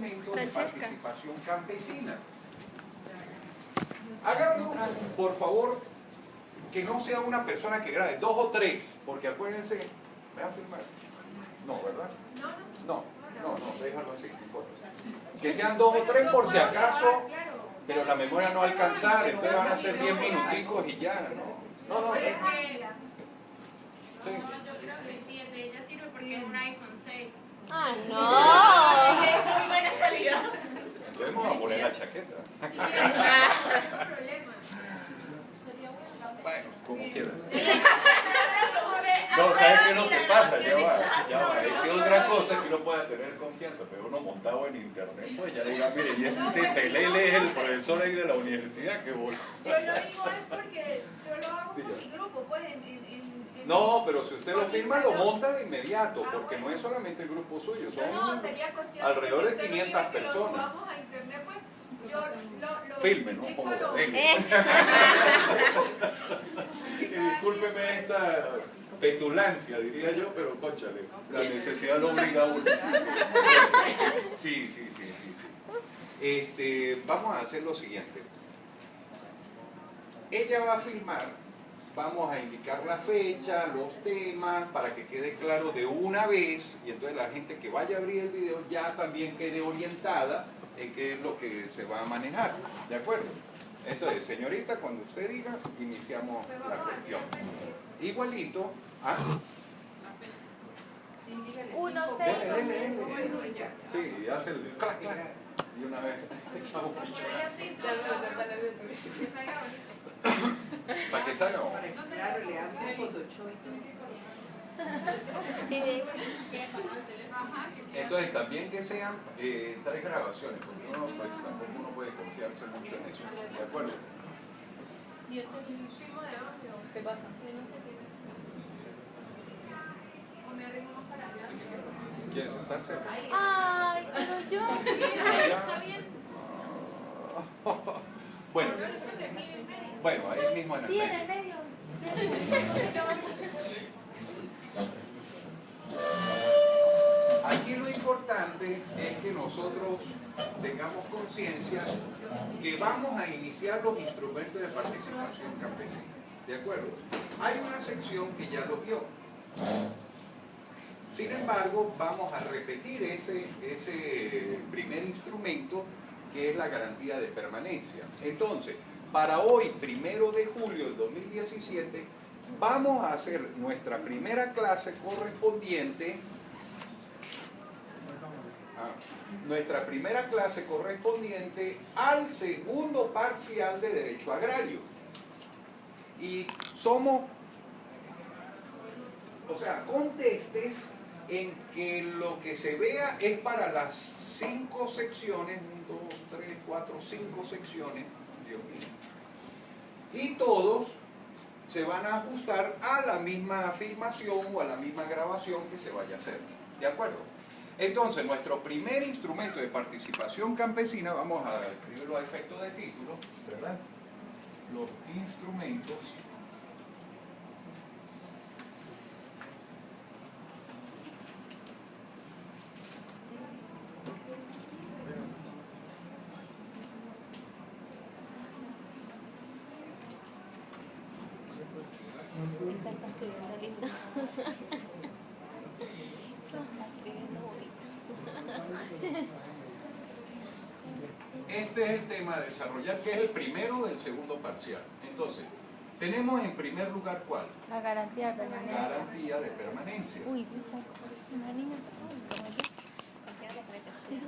instrumentos de participación campesina. Háganlo, por favor, que no sea una persona que grabe, 2 o 3, porque acuérdense, ¿me van a filmar? No, ¿verdad? No, déjalo así, no importa. Que sean 2 o 3 por si acaso, pero la memoria no va a alcanzar, entonces van a ser 10 minuticos y ya, ¿no? No. Sí. Yo creo que sí, el de ella sirve porque es un iPhone 6. Ah, no. Es muy buena calidad. Entonces vamos a poner la chaqueta. Sí, Bueno, como quieran. no, No, ¿sabes qué es lo que pasa? Ya va. Es que otra cosa es que uno pueda tener confianza, pero uno montado en internet, pues ya diga, mire, y ese Telele es el profesor ahí de la universidad que voy. Yo lo digo es porque yo lo hago con mi grupo, pues No, pero si usted lo firma, lo monta de inmediato, porque no es solamente el grupo suyo, son no, sería cuestión alrededor que de si usted 500 no quiere que lo personas. subamos a internet, pues yo lo Filme, ¿no? publico, Como lo- Discúlpeme esta petulancia, diría yo, pero cónchale, la necesidad lo obliga a uno. Sí. Vamos a hacer lo siguiente. Ella va a filmar, vamos a indicar la fecha, los temas, para que quede claro de una vez, y entonces la gente que vaya a abrir el video ya también quede orientada en qué es lo que se va a manejar, ¿de acuerdo? Entonces, señorita, cuando usted diga, iniciamos pues la vamos a cuestión. hacer Igualito, Uno, dele, 6. sí, hace el clac, clac, y una vez echamos picho, para que salga. Claro, le hace Photoshop. Sí, Entonces, también que sean 3 grabaciones, porque uno, pues, tampoco uno puede confiarse mucho en eso, ¿de acuerdo? filmo de audio ¿Qué pasa? o me arrimo más para allá. ¿Quieres sentarse? Ay, pero yo. está bien. Bueno, Yo creo que aquí en medio. bueno, ahí mismo en el Sí, en medio. el medio. Aquí lo importante es que nosotros tengamos conciencia que vamos a iniciar los instrumentos de participación campesina. ¿De acuerdo? Hay una sección que ya lo vio. Sin embargo, vamos a repetir ese primer instrumento, que es la garantía de permanencia. Entonces, para hoy, 1 de julio del 2017, vamos a hacer nuestra primera clase correspondiente al segundo parcial de Derecho Agrario. Y contestes en que lo que se vea es para las 5 secciones, 1, 2, 3, 4, 5 secciones, Dios mío. Y todos se van a ajustar a la misma filmación o a la misma grabación que se vaya a hacer. ¿De acuerdo? Entonces, nuestro primer instrumento de participación campesina, vamos a escribirlo a efecto de título, ¿verdad? Los instrumentos Estás escribiendo lindo. Estás escribiendo bonito. Este es el tema a desarrollar, que es el primero del segundo parcial. Entonces, tenemos en primer lugar, ¿cuál? La garantía de permanencia. Garantía de permanencia. Uy, una niña como yo. Cualquiera le cree que estoy.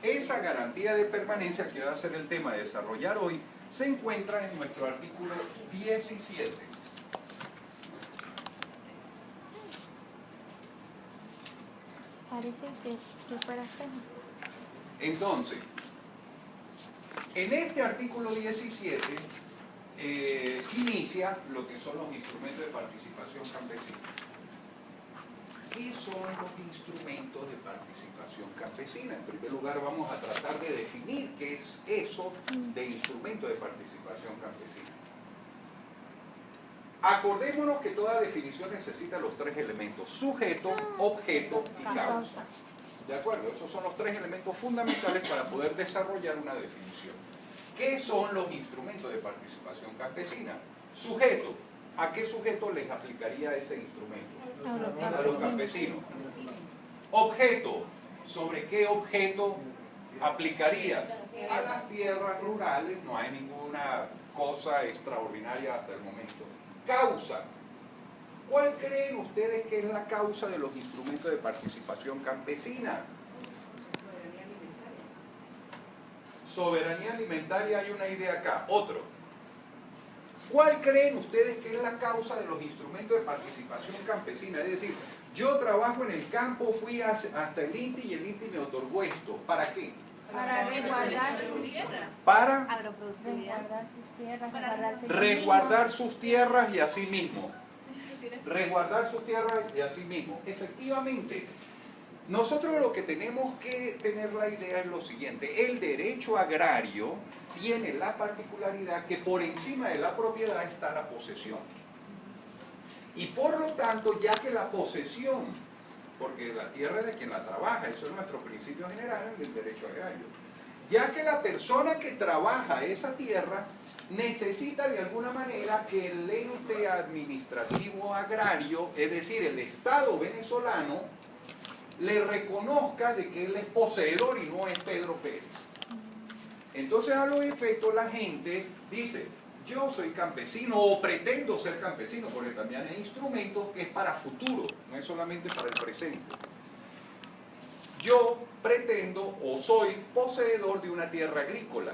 Esa garantía de permanencia, que va a ser el tema a desarrollar hoy, se encuentra en nuestro artículo 17. Parece que fuera espejo. Entonces, en este artículo 17 inicia lo que son los instrumentos de participación campesina. ¿Qué son los instrumentos de participación campesina? En primer lugar, vamos a tratar de definir qué es eso de instrumento de participación campesina. Acordémonos que toda definición necesita los tres elementos: sujeto, objeto y causa. ¿De acuerdo? Esos son los tres elementos fundamentales para poder desarrollar una definición. ¿Qué son los instrumentos de participación campesina? Sujeto. ¿A qué sujeto les aplicaría ese instrumento? A los campesinos. Objeto. ¿Sobre qué objeto aplicaría? A las tierras rurales. No hay ninguna cosa extraordinaria hasta el momento. Causa. ¿Cuál creen ustedes que es la causa de los instrumentos de participación campesina? Soberanía alimentaria, hay una idea acá. Otro. ¿Cuál creen ustedes que es la causa de los instrumentos de participación campesina? Es decir, yo trabajo en el campo, fui hasta el INTI y el INTI me otorgó esto. ¿Para qué? Para resguardar sus tierras. Para Agroproductividad. Resguardar sus tierras, resguardarse resguardar sus tierras y así mismo. Resguardar sus tierras y así mismo. Efectivamente, nosotros lo que tenemos que tener la idea es lo siguiente: el derecho agrario tiene la particularidad que por encima de la propiedad está la posesión. Y por lo tanto, ya que la posesión, porque la tierra es de quien la trabaja, eso es nuestro principio general del derecho agrario, ya que la persona que trabaja esa tierra necesita de alguna manera que el ente administrativo agrario, es decir, el Estado venezolano, le reconozca de que él es poseedor y no es Pedro Pérez. Entonces, a los efectos, la gente dice: yo soy campesino o pretendo ser campesino, porque también hay instrumentos que es para futuro, no es solamente para el presente. Yo pretendo o soy poseedor de una tierra agrícola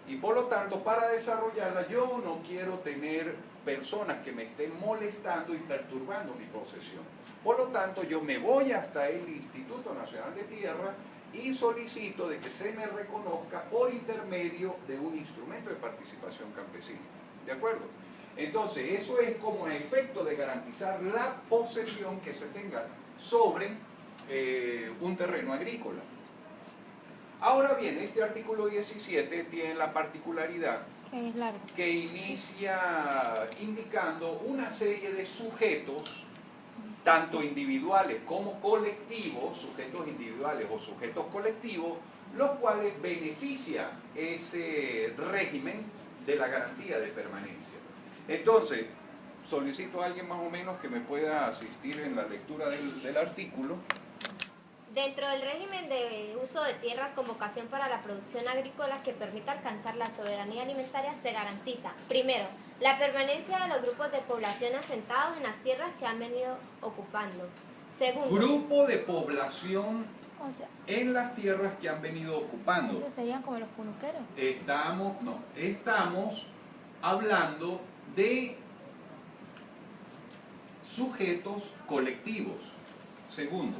y por lo tanto, para desarrollarla, yo no quiero tener personas que me estén molestando y perturbando mi posesión. Por lo tanto, yo me voy hasta el Instituto Nacional de Tierra y solicito de que se me reconozca por intermedio de un instrumento de participación campesina. ¿De acuerdo? Entonces, eso es como efecto de garantizar la posesión que se tenga sobre un terreno agrícola. Ahora bien, este artículo 17 tiene la particularidad que inicia indicando una serie de sujetos, tanto individuales como colectivos, sujetos individuales o sujetos colectivos, los cuales beneficia ese régimen de la garantía de permanencia. Entonces, solicito a alguien más o menos que me pueda asistir en la lectura del artículo. Dentro del régimen de uso de tierras con vocación para la producción agrícola que permita alcanzar la soberanía alimentaria, se garantiza, primero, la permanencia de los grupos de población asentados en las tierras que han venido ocupando. Segundo, Grupo de población en las tierras que han venido ocupando. ¿Esos serían como los punuqueros? Estamos hablando de sujetos colectivos. Segundo,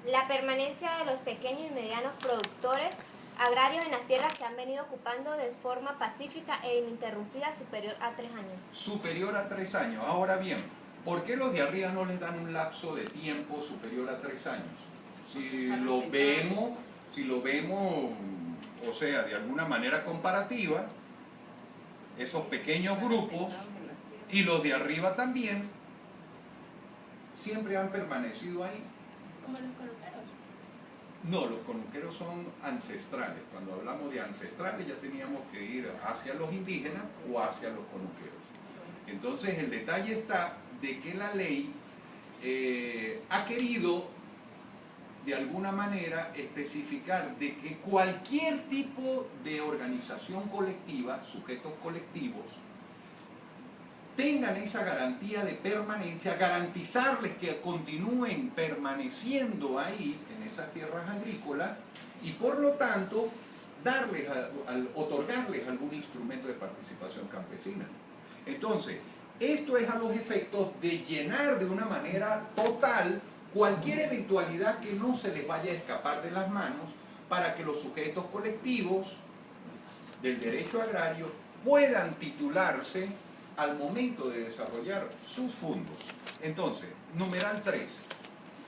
la permanencia de los pequeños y medianos productores agrarios en las tierras que han venido ocupando de forma pacífica e ininterrumpida superior a 3 años. Superior a 3 años. Ahora bien, ¿por qué los de arriba no les dan un lapso de tiempo superior a 3 años? Si lo vemos, o sea, de alguna manera comparativa, esos pequeños grupos y los de arriba también siempre han permanecido ahí. Como los conuqueros. No, los conuqueros son ancestrales. Cuando hablamos de ancestrales ya teníamos que ir hacia los indígenas o hacia los conuqueros. Entonces el detalle está de que la ley ha querido de alguna manera especificar de que cualquier tipo de organización colectiva, sujetos colectivos, tengan esa garantía de permanencia, garantizarles que continúen permaneciendo ahí en esas tierras agrícolas y por lo tanto otorgarles algún instrumento de participación campesina. Entonces, esto es a los efectos de llenar de una manera total cualquier eventualidad que no se les vaya a escapar de las manos para que los sujetos colectivos del derecho agrario puedan titularse al momento de desarrollar sus fondos. Entonces, numeral 3.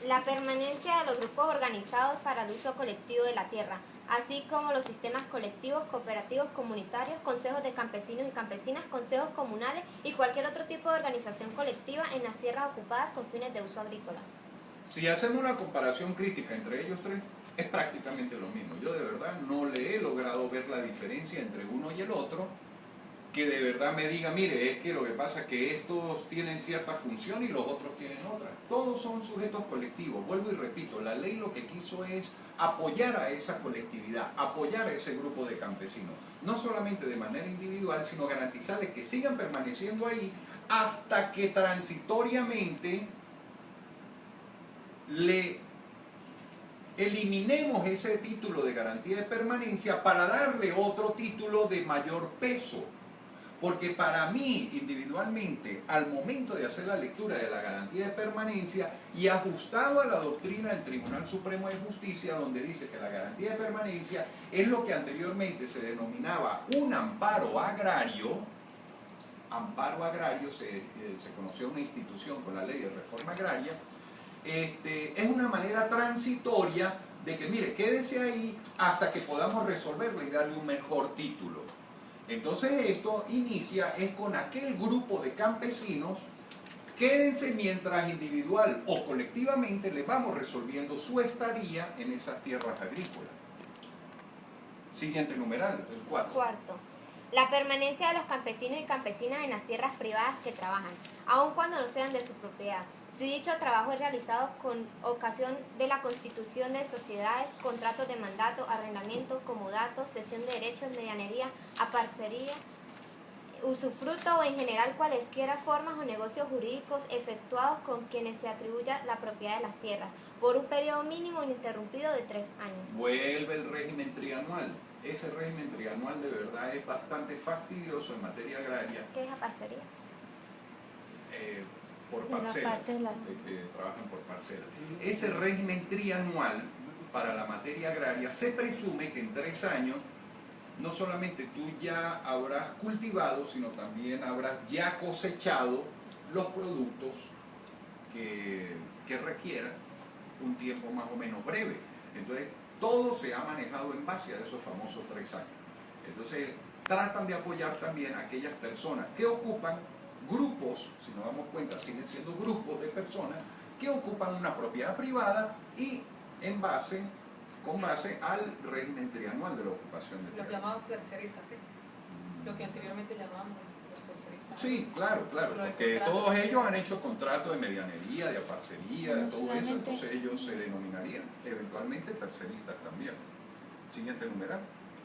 La permanencia de los grupos organizados para el uso colectivo de la tierra, así como los sistemas colectivos, cooperativos, comunitarios, consejos de campesinos y campesinas, consejos comunales y cualquier otro tipo de organización colectiva en las tierras ocupadas con fines de uso agrícola. Si hacemos una comparación crítica entre ellos tres, es prácticamente lo mismo. Yo de verdad no le he logrado ver la diferencia entre uno y el otro, que de verdad me diga, mire, es que lo que pasa es que estos tienen cierta función y los otros tienen otra. Todos son sujetos colectivos. Vuelvo y repito, la ley lo que quiso es apoyar a esa colectividad, apoyar a ese grupo de campesinos. No solamente de manera individual, sino garantizarles que sigan permaneciendo ahí hasta que transitoriamente le eliminemos ese título de garantía de permanencia para darle otro título de mayor peso. Porque para mí, individualmente, al momento de hacer la lectura de la garantía de permanencia y ajustado a la doctrina del Tribunal Supremo de Justicia, donde dice que la garantía de permanencia es lo que anteriormente se denominaba un amparo agrario se conoció una institución con la ley de reforma agraria, es una manera transitoria de que, mire, quédese ahí hasta que podamos resolverlo y darle un mejor título. Entonces esto inicia es con aquel grupo de campesinos, quédense mientras individual o colectivamente les vamos resolviendo su estadía en esas tierras agrícolas. Siguiente numeral, el 4. Cuarto, la permanencia de los campesinos y campesinas en las tierras privadas que trabajan, aun cuando no sean de su propiedad. Si dicho trabajo es realizado con ocasión de la constitución de sociedades, contratos de mandato, arrendamiento, comodato, cesión de derechos, medianería, aparcería, usufructo o en general cualesquiera formas o negocios jurídicos efectuados con quienes se atribuya la propiedad de las tierras, por un periodo mínimo ininterrumpido de 3 años. Vuelve el régimen trianual. Ese régimen trianual de verdad es bastante fastidioso en materia agraria. ¿Qué es aparcería? Por De la parcela, parcela. que trabajan por parcela. Ese régimen trianual para la materia agraria se presume que en 3 años no solamente tú ya habrás cultivado, sino también habrás ya cosechado los productos que requieran un tiempo más o menos breve. Entonces, todo se ha manejado en base a esos famosos 3 años. Entonces, tratan de apoyar también a aquellas personas que ocupan grupos, si nos damos cuenta, siguen siendo grupos de personas que ocupan una propiedad privada y con base al régimen trianual de la ocupación de Los tierra. llamados terceristas, ¿sí? Lo que anteriormente llamábamos los terceristas. Sí, claro, porque todos ellos han hecho contratos de medianería, de aparcería, de todo eso, entonces ellos se denominarían eventualmente terceristas también. Siguiente numeral.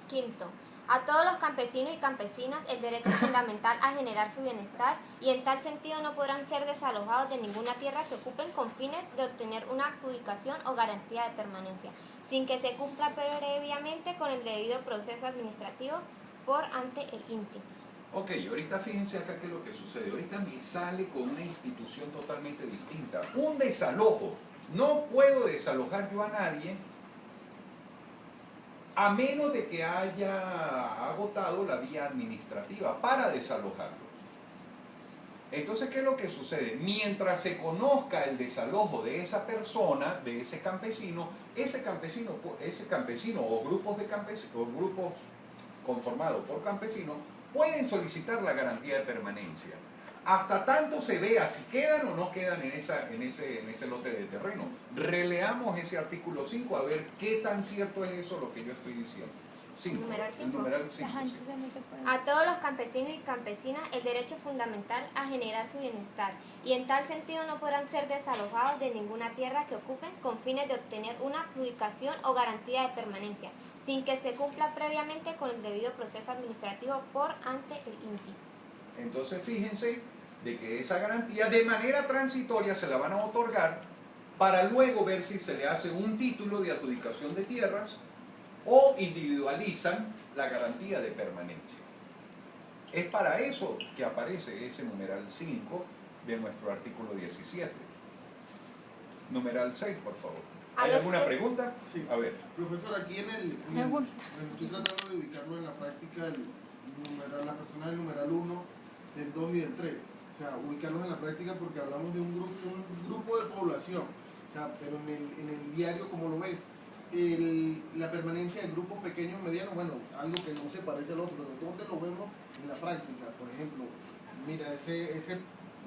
Quinto, a todos los campesinos y campesinas el derecho fundamental a generar su bienestar y en tal sentido no podrán ser desalojados de ninguna tierra que ocupen con fines de obtener una adjudicación o garantía de permanencia, sin que se cumpla previamente con el debido proceso administrativo por ante el INTI. Ok, ahorita fíjense acá qué es lo que sucede. Ahorita me sale con una institución totalmente distinta. Un desalojo. No puedo desalojar yo a nadie a menos de que haya agotado la vía administrativa para desalojarlo. Entonces, ¿qué es lo que sucede? Mientras se conozca el desalojo de esa persona, de ese campesino o grupos de campesinos, o grupos conformados por campesinos, pueden solicitar la garantía de permanencia. Hasta tanto se vea si quedan o no quedan en ese lote de terreno. Releamos ese artículo 5 a ver qué tan cierto es eso lo que yo estoy diciendo. 5. Numeral El 5. numeral 5. Ajá, Sí. entonces no se puede. A todos los campesinos y campesinas el derecho fundamental a generar su bienestar y en tal sentido no podrán ser desalojados de ninguna tierra que ocupen con fines de obtener una adjudicación o garantía de permanencia, sin que se cumpla previamente con el debido proceso administrativo por ante el INTI. Entonces fíjense de que esa garantía de manera transitoria se la van a otorgar para luego ver si se le hace un título de adjudicación de tierras o individualizan la garantía de permanencia. Es para eso que aparece ese numeral 5 de nuestro artículo 17. Numeral 6, por favor. ¿Hay alguna pregunta? Sí. A ver. Profesor, aquí Pregunta. estoy tratando de ubicarlo en la práctica las personas del numeral 1, del 2 y del 3. O sea, ubicarlos en la práctica porque hablamos de un grupo de población. O sea, pero en el diario, ¿cómo lo ves? la permanencia de grupos pequeños, medianos, bueno, algo que no se parece al otro, pero ¿dónde lo vemos en la práctica? Por ejemplo, mira, ese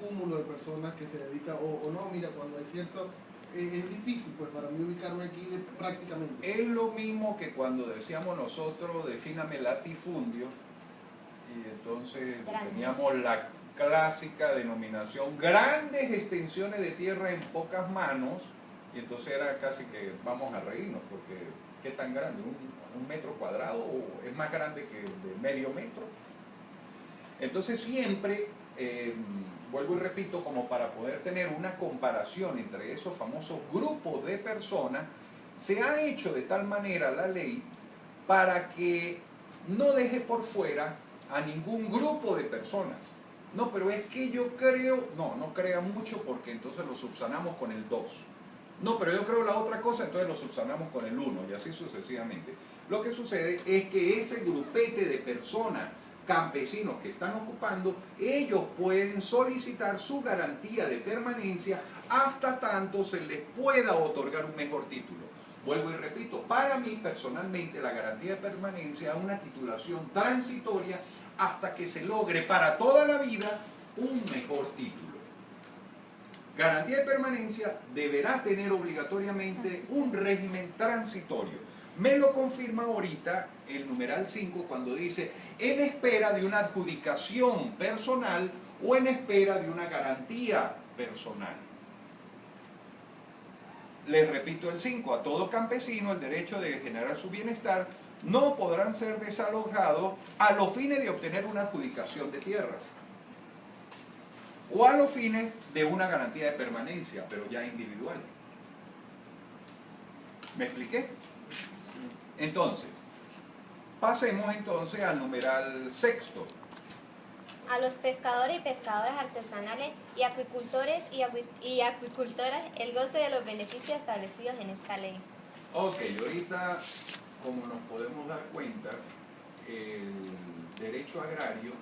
cúmulo de personas que se dedica, o no, mira, cuando hay cierto, es difícil pues para mí ubicarme aquí prácticamente. Es lo mismo que cuando decíamos nosotros, defíname latifundio, y entonces teníamos la clásica denominación, grandes extensiones de tierra en pocas manos, y entonces era casi que vamos a reírnos, porque ¿qué tan grande? ¿Un metro cuadrado o es más grande que de medio metro? Entonces siempre, vuelvo y repito, como para poder tener una comparación entre esos famosos grupos de personas, se ha hecho de tal manera la ley para que no deje por fuera a ningún grupo de personas. No, pero es que yo creo, no crea mucho porque entonces lo subsanamos con el 2. No, pero yo creo la otra cosa, entonces lo subsanamos con el 1 y así sucesivamente. Lo que sucede es que ese grupete de personas, campesinos que están ocupando, ellos pueden solicitar su garantía de permanencia hasta tanto se les pueda otorgar un mejor título. Vuelvo y repito, para mí personalmente la garantía de permanencia es una titulación transitoria hasta que se logre para toda la vida un mejor título. Garantía de permanencia deberá tener obligatoriamente un régimen transitorio. Me lo confirma ahorita el numeral 5 cuando dice en espera de una adjudicación personal o en espera de una garantía personal. Les repito el 5, a todo campesino el derecho de generar su bienestar no podrán ser desalojados a los fines de obtener una adjudicación de tierras o a los fines de una garantía de permanencia, pero ya individual. ¿Me expliqué? Entonces, pasemos entonces al numeral 6. A los pescadores y pescadoras artesanales y acuicultores y acuicultoras el goce de los beneficios establecidos en esta ley. Ok, ahorita, como nos podemos dar cuenta, el derecho agrario,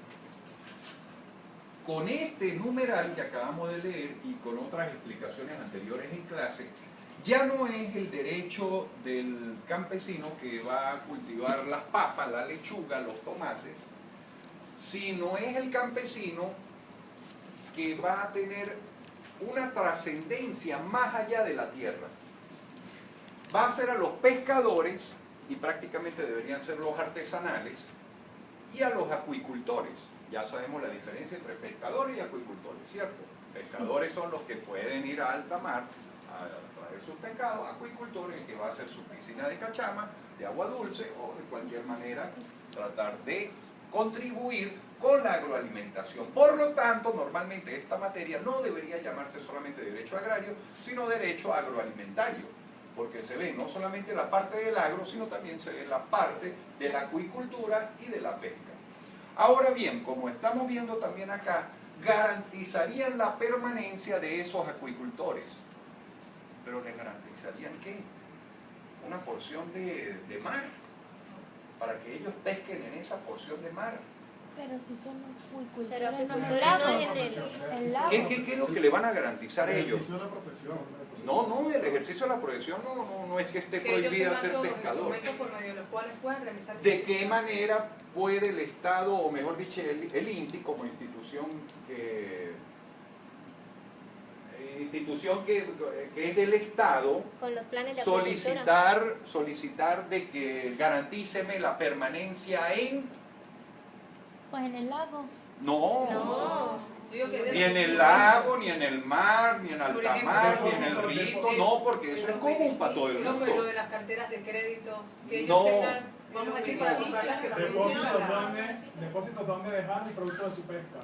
con este numeral que acabamos de leer y con otras explicaciones anteriores en clase, ya no es el derecho del campesino que va a cultivar las papas, la lechuga, los tomates, sino es el campesino que va a tener una trascendencia más allá de la tierra. Va a ser a los pescadores, y prácticamente deberían ser los artesanales, y a los acuicultores. Ya sabemos la diferencia entre pescadores y acuicultores, ¿cierto? Pescadores son los que pueden ir a alta mar a traer sus pescados, acuicultores el que va a hacer su piscina de cachama, de agua dulce o de cualquier manera tratar de contribuir con la agroalimentación. Por lo tanto, normalmente esta materia no debería llamarse solamente derecho agrario, sino derecho agroalimentario, porque se ve no solamente la parte del agro, sino también se ve la parte de la acuicultura y de la pesca. Ahora bien, como estamos viendo también acá, garantizarían la permanencia de esos acuicultores. ¿Pero les garantizarían qué? Una porción de mar, para que ellos pesquen en esa porción de mar. Pero si son Pero acuicultores, acuicultura no es en el lago. ¿Qué es lo que le van a garantizar El ellos? ejercicio de la profesión. No, el ejercicio de la profesión no es que esté prohibida ser pescador. Por medio de los cuales pueden realizar. ¿De qué manera puede el Estado, o mejor dicho, el INTI como institución que es del Estado, con los planes de acuicultura. solicitar de que garantíceme la permanencia en... Pues en el lago. No. Digo que Ni en el lago, ni en el mar, ni en alta mar, ni en el rito, no, porque eso es común para todo el No, pero lo mundo. de las carteras de crédito, que ellos No. tengan, vamos a decir, para comprar las que Depósitos donde dejar el producto de su pesca.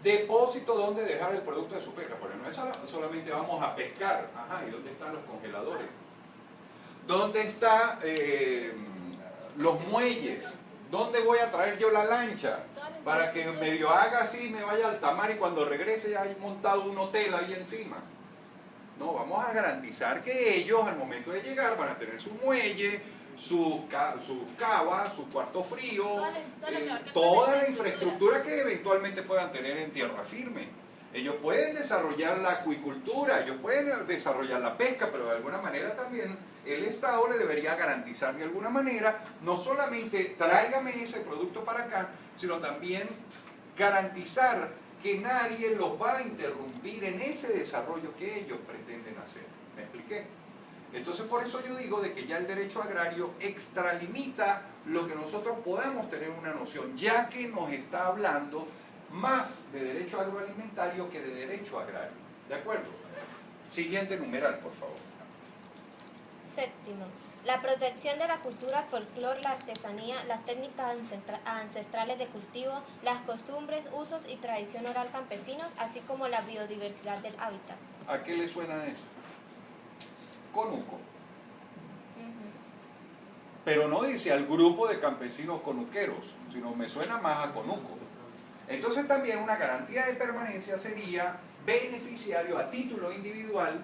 Depósito donde dejar el producto de su pesca, porque no es solamente vamos a pescar. Ajá, ¿y dónde están los congeladores? ¿Dónde están los muelles? ¿Dónde voy a traer yo la lancha? Para que medio haga así, me vaya al alta mar y cuando regrese ya hay montado un hotel ahí encima. No, vamos a garantizar que ellos al momento de llegar van a tener su muelle, sus cavas, su cuarto frío, toda la infraestructura que eventualmente puedan tener en tierra firme. Ellos pueden desarrollar la acuicultura, ellos pueden desarrollar la pesca, pero de alguna manera también el Estado le debería garantizar de alguna manera, no solamente tráigame ese producto para acá, sino también garantizar que nadie los va a interrumpir en ese desarrollo que ellos pretenden hacer. ¿Me expliqué? Entonces por eso yo digo de que ya el derecho agrario extralimita lo que nosotros podamos tener una noción, ya que nos está hablando más de derecho agroalimentario que de derecho agrario. ¿De acuerdo? Siguiente numeral, por favor. Séptimo, la protección de la cultura, el folclore, la artesanía, las técnicas ancestrales de cultivo, las costumbres, usos y tradición oral campesinos, así como la biodiversidad del hábitat. ¿A qué le suena eso? Conuco. Pero no dice al grupo de campesinos conuqueros, sino me suena más a Conuco. Entonces también una garantía de permanencia sería beneficiario a título individual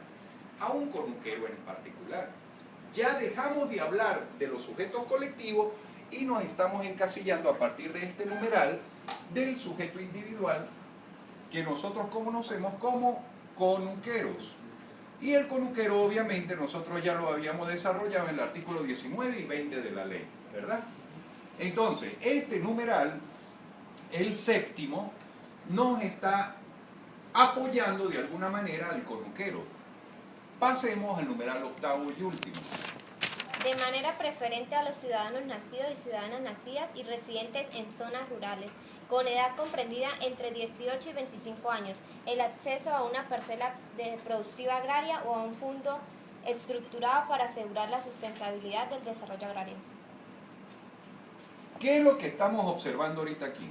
a un conuquero en particular. Ya dejamos de hablar de los sujetos colectivos y nos estamos encasillando a partir de este numeral del sujeto individual que nosotros conocemos como conuqueros. Y el conuquero obviamente nosotros ya lo habíamos desarrollado en el artículo 19 y 20 de la ley, ¿verdad? Entonces, este numeral, el séptimo, nos está apoyando de alguna manera al conuquero. Pasemos al numeral octavo y último. De manera preferente a los ciudadanos nacidos y ciudadanas nacidas y residentes en zonas rurales, con edad comprendida entre 18 y 25 años, el acceso a una parcela productiva agraria o a un fondo estructurado para asegurar la sustentabilidad del desarrollo agrario. ¿Qué es lo que estamos observando ahorita aquí?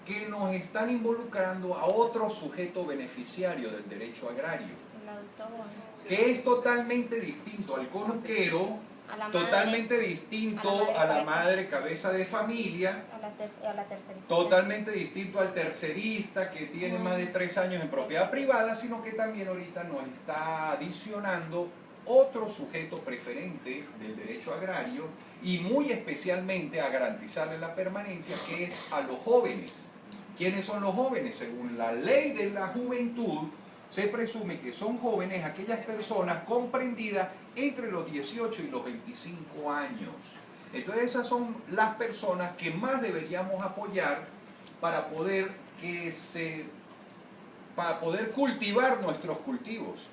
Que nos están involucrando a otro sujeto beneficiario del derecho agrario, El adulto joven. que es totalmente distinto al conuquero, A la madre, totalmente distinto a la madre cabeza de familia, a la tercerización. totalmente distinto al tercerista que tiene más de 3 años en propiedad privada, sino que también ahorita nos está adicionando otro sujeto preferente del derecho agrario y muy especialmente a garantizarle la permanencia, que es a los jóvenes. ¿Quiénes son los jóvenes? Según la ley de la juventud, se presume que son jóvenes aquellas personas comprendidas entre los 18 y los 25 años. Entonces esas son las personas que más deberíamos apoyar para poder cultivar nuestros cultivos.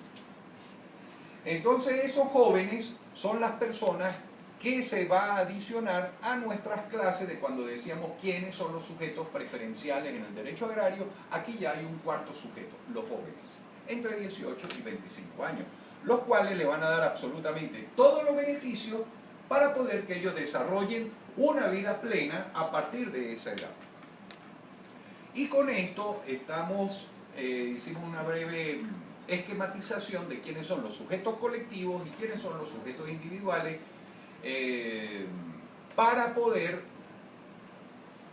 Entonces esos jóvenes son las personas que se va a adicionar a nuestras clases de cuando decíamos quiénes son los sujetos preferenciales en el derecho agrario. Aquí ya hay un cuarto sujeto, los jóvenes, entre 18 y 25 años, los cuales le van a dar absolutamente todos los beneficios para poder que ellos desarrollen una vida plena a partir de esa edad. Y con esto hicimos una breve esquematización de quiénes son los sujetos colectivos y quiénes son los sujetos individuales para poder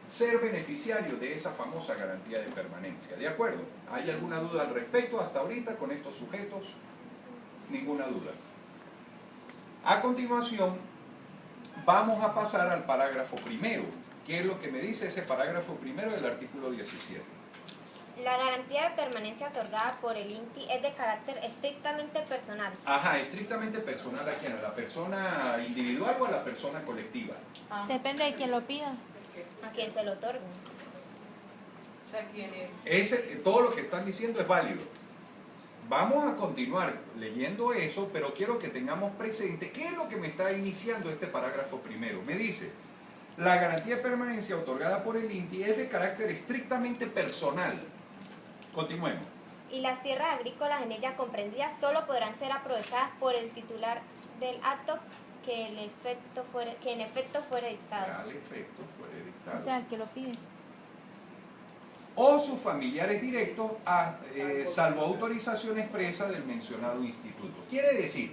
ser beneficiarios de esa famosa garantía de permanencia. ¿De acuerdo? ¿Hay alguna duda al respecto hasta ahorita con estos sujetos? Ninguna duda. A continuación, vamos a pasar al parágrafo primero. ¿Qué es lo que me dice ese parágrafo primero del artículo 17? La garantía de permanencia otorgada por el INTI es de carácter estrictamente personal. Ajá, estrictamente personal. ¿A quién? ¿A la persona individual o a la persona colectiva? Depende de quién lo pida. A quien se lo otorgue. O sea, ¿quién es? Todo lo que están diciendo es válido. Vamos a continuar leyendo eso, pero quiero que tengamos presente qué es lo que me está iniciando este parágrafo primero. Me dice, la garantía de permanencia otorgada por el INTI es de carácter estrictamente personal. Continuemos. Y las tierras agrícolas en ella comprendidas solo podrán ser aprovechadas por el titular del acto que en efecto fuere dictado. Al efecto fuere dictado. O sea, el que lo pide. O sus familiares directos, salvo autorización expresa del mencionado instituto. Quiere decir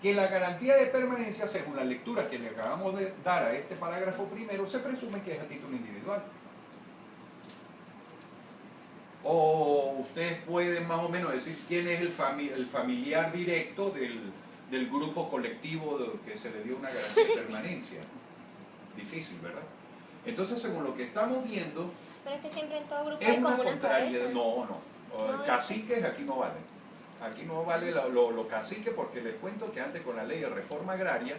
que la garantía de permanencia, según la lectura que le acabamos de dar a este parágrafo primero, se presume que es a título individual. O ustedes pueden más o menos decir quién es el familiar directo del grupo colectivo que se le dio una garantía de permanencia. Difícil, ¿verdad? Entonces, según lo que estamos viendo, Pero es que siempre en todo grupo es hay como una una contrariedad. cabeza. No. Caciques aquí no valen. Aquí no vale lo cacique, porque les cuento que antes con la ley de reforma agraria,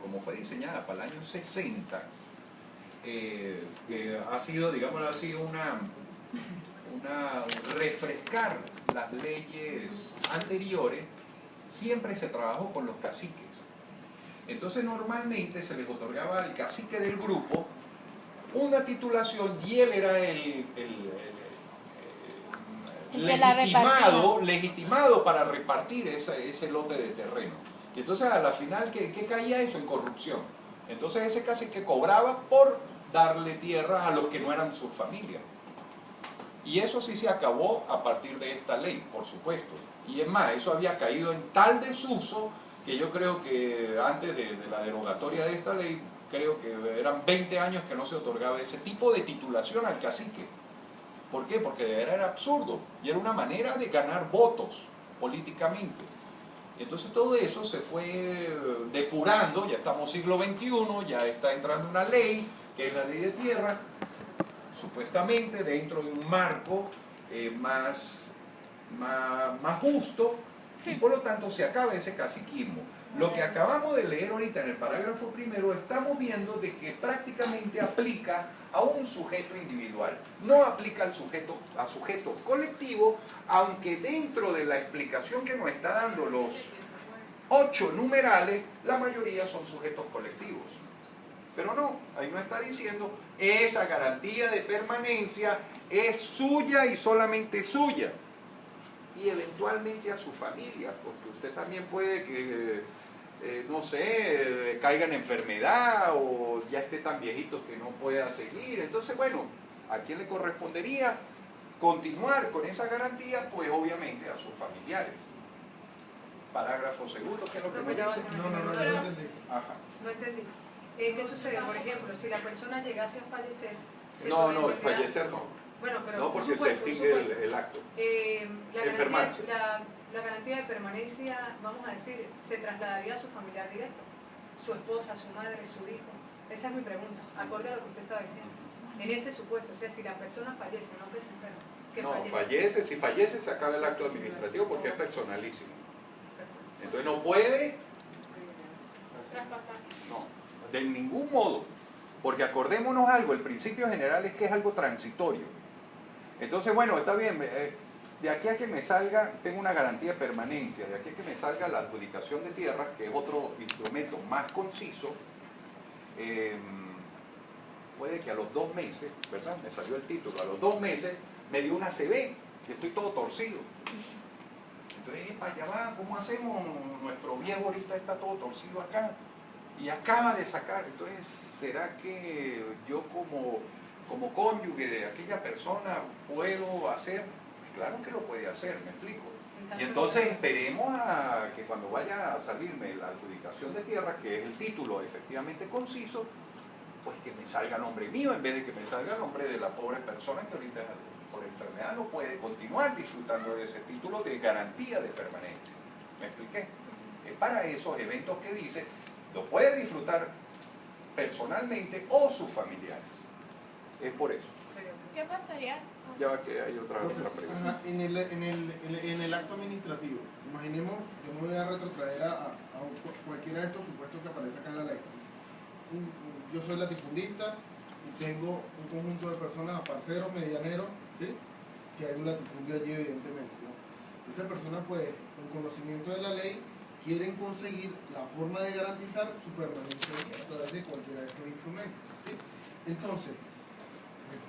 como fue diseñada para el año 60, ha sido, digámoslo así, una refrescar las leyes anteriores. Siempre se trabajó con los caciques. Entonces normalmente se les otorgaba al cacique del grupo una titulación y él era el que la legitimado para repartir ese lote de terreno. Y entonces a la final, ¿qué caía eso? En corrupción. Entonces ese cacique cobraba por darle tierra a los que no eran su familia. Y eso sí se acabó a partir de esta ley, por supuesto. Y es más, eso había caído en tal desuso que yo creo que antes de la derogatoria de esta ley, creo que eran 20 años que no se otorgaba ese tipo de titulación al cacique. ¿Por qué? Porque era absurdo y era una manera de ganar votos políticamente. Entonces todo eso se fue depurando, ya estamos siglo XXI, ya está entrando una ley, que es la ley de tierra, supuestamente dentro de un marco más justo, y por lo tanto se acaba ese caciquismo. Lo que acabamos de leer ahorita en el parágrafo primero, estamos viendo de que prácticamente aplica a un sujeto individual, no aplica a sujeto colectivo, aunque dentro de la explicación que nos está dando los 8 numerales, la mayoría son sujetos colectivos. Pero no, ahí no está diciendo esa garantía de permanencia es suya y solamente suya. Y eventualmente a su familia, porque usted también puede que, no sé, caiga en enfermedad o ya esté tan viejito que no pueda seguir. Entonces, bueno, ¿a quién le correspondería continuar con esa garantía? Pues obviamente a sus familiares. Parágrafo segundo, ¿qué es lo que me dice? No, yo no entendí. Ajá. No entendí. ¿Qué sucede? Por ejemplo, si la persona llegase a fallecer... No, fallecer no. Bueno, pero No, porque se extingue el acto. Enfermarse. La garantía de permanencia, vamos a decir, se trasladaría a su familiar directo, su esposa, su madre, su hijo. Esa es mi pregunta, acorde a lo que usted estaba diciendo. En ese supuesto, o sea, si la persona fallece, no que se enferma, que No, fallece. si fallece se acaba el acto administrativo porque es personalísimo. Entonces no puede, Traspasar. no, de ningún modo. Porque acordémonos algo, el principio general es que es algo transitorio. Entonces, bueno, está bien, de aquí a que me salga, tengo una garantía de permanencia, de aquí a que me salga la adjudicación de tierras, que es otro instrumento más conciso, puede que a los 2 meses, ¿verdad? Me salió el título, a los 2 meses me dio una CB, que estoy todo torcido. Entonces, para allá va, ¿cómo hacemos? Nuestro viejo ahorita está todo torcido acá y acaba de sacar. Entonces, ¿será que yo como cónyuge de aquella persona puedo hacer? Pues claro que lo puede hacer, me explico. Y entonces esperemos a que cuando vaya a salirme la adjudicación de tierra, que es el título efectivamente conciso, pues que me salga nombre mío en vez de que me salga nombre de la pobre persona que ahorita por enfermedad no puede continuar disfrutando de ese título de garantía de permanencia. ¿Me expliqué? Es para esos eventos que dice, lo puede disfrutar personalmente o sus familiares. Es por eso. ¿Qué pasaría? Ya va que hay otra pregunta. Ajá, en el acto administrativo, imaginemos, yo me voy a retrotraer a cualquiera de estos supuestos que aparece acá en la ley. Yo soy latifundista y tengo un conjunto de personas, parceros, medianeros, ¿sí? Que hay un latifundio allí evidentemente, ¿no? Esa persona, pues, con conocimiento de la ley, quieren conseguir la forma de garantizar su permanencia allí a través de cualquiera de estos instrumentos, ¿sí? Entonces,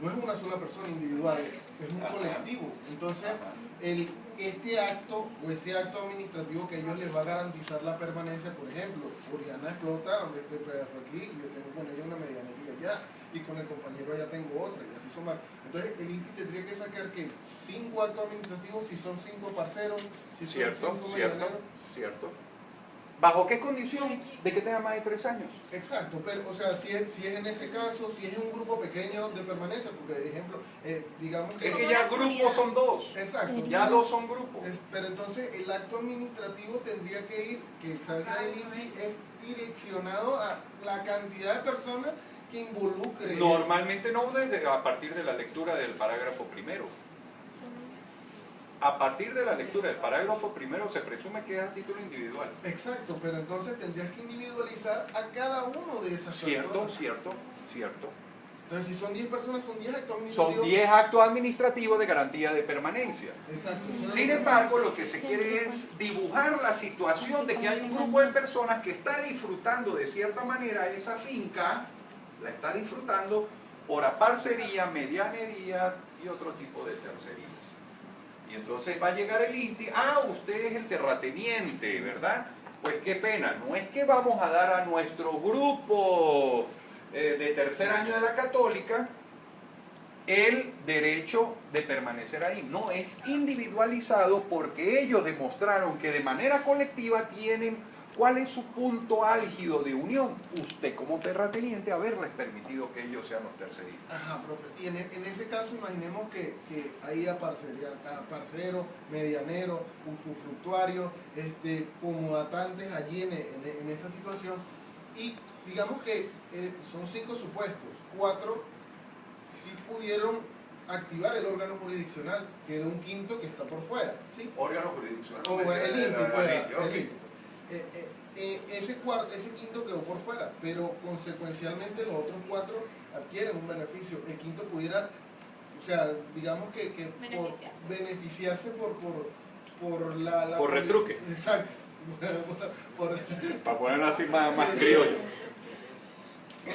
no es una sola persona individual, es un colectivo. Entonces, este acto o ese acto administrativo que a ellos les va a garantizar la permanencia, por ejemplo, Oriana explota este pedazo aquí, yo tengo con ella una medianería allá, y con el compañero allá tengo otra, y así son más. Entonces, el INTI tendría que sacar que 5 actos administrativos si son 5 parceros, si son 5 medianeros. Cierto. ¿Bajo qué condición? De que tenga más de 3 años. Exacto, pero o sea, si es en ese caso, si es un grupo pequeño de permanencia, porque por ejemplo, digamos que... Es que ya grupos son 2. Exacto. Ya 2 son grupos. Pero entonces el acto administrativo tendría que ir, que salga del INTI, es direccionado a la cantidad de personas que involucre... Normalmente no a partir de la lectura del parágrafo primero. A partir de la lectura del parágrafo primero se presume que es a título individual. Exacto, pero entonces tendrías que individualizar a cada uno de esas personas. Cierto. Entonces, si son 10 personas, son 10 actos administrativos. Son 10 actos administrativos de garantía de permanencia. Exacto. Sin embargo, lo que se quiere es dibujar la situación de que hay un grupo de personas que está disfrutando de cierta manera esa finca, la está disfrutando por aparcería, medianería y otro tipo de tercerías. Y entonces va a llegar el INTI, usted es el terrateniente, ¿verdad? Pues qué pena, no es que vamos a dar a nuestro grupo de tercer año de la Católica el derecho de permanecer ahí. No, es individualizado porque ellos demostraron que de manera colectiva tienen cuál es su punto álgido de unión. Usted como terrateniente haberles permitido que ellos sean los terceristas. Ajá, profe. Y en ese caso imaginemos que hay parceros, medianeros, usufructuarios, comodatantes allí en esa situación. Y digamos que son 5 supuestos. 4 sí pudieron activar el órgano jurisdiccional, quedó un quinto que está por fuera, ¿sí? Órgano jurisdiccional. O el INTI, Ok. ese quinto quedó por fuera, pero consecuencialmente los otros 4 adquieren un beneficio. El quinto pudiera, o sea, digamos que beneficiarse por la por retruque. Exacto. Para ponerlo así más criollo.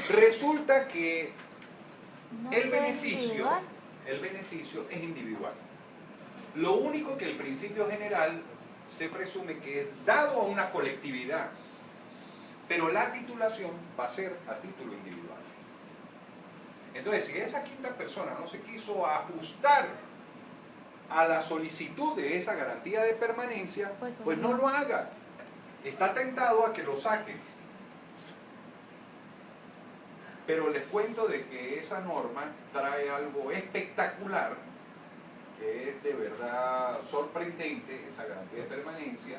Resulta que el beneficio es individual. Lo único que el principio general se presume que es dado a una colectividad, pero la titulación va a ser a título individual. Entonces, si esa quinta persona no se quiso ajustar a la solicitud de esa garantía de permanencia, pues no lo haga. Está tentado a que lo saquen. Pero les cuento de que esa norma trae algo espectacular, que es de verdad sorprendente, esa garantía de permanencia,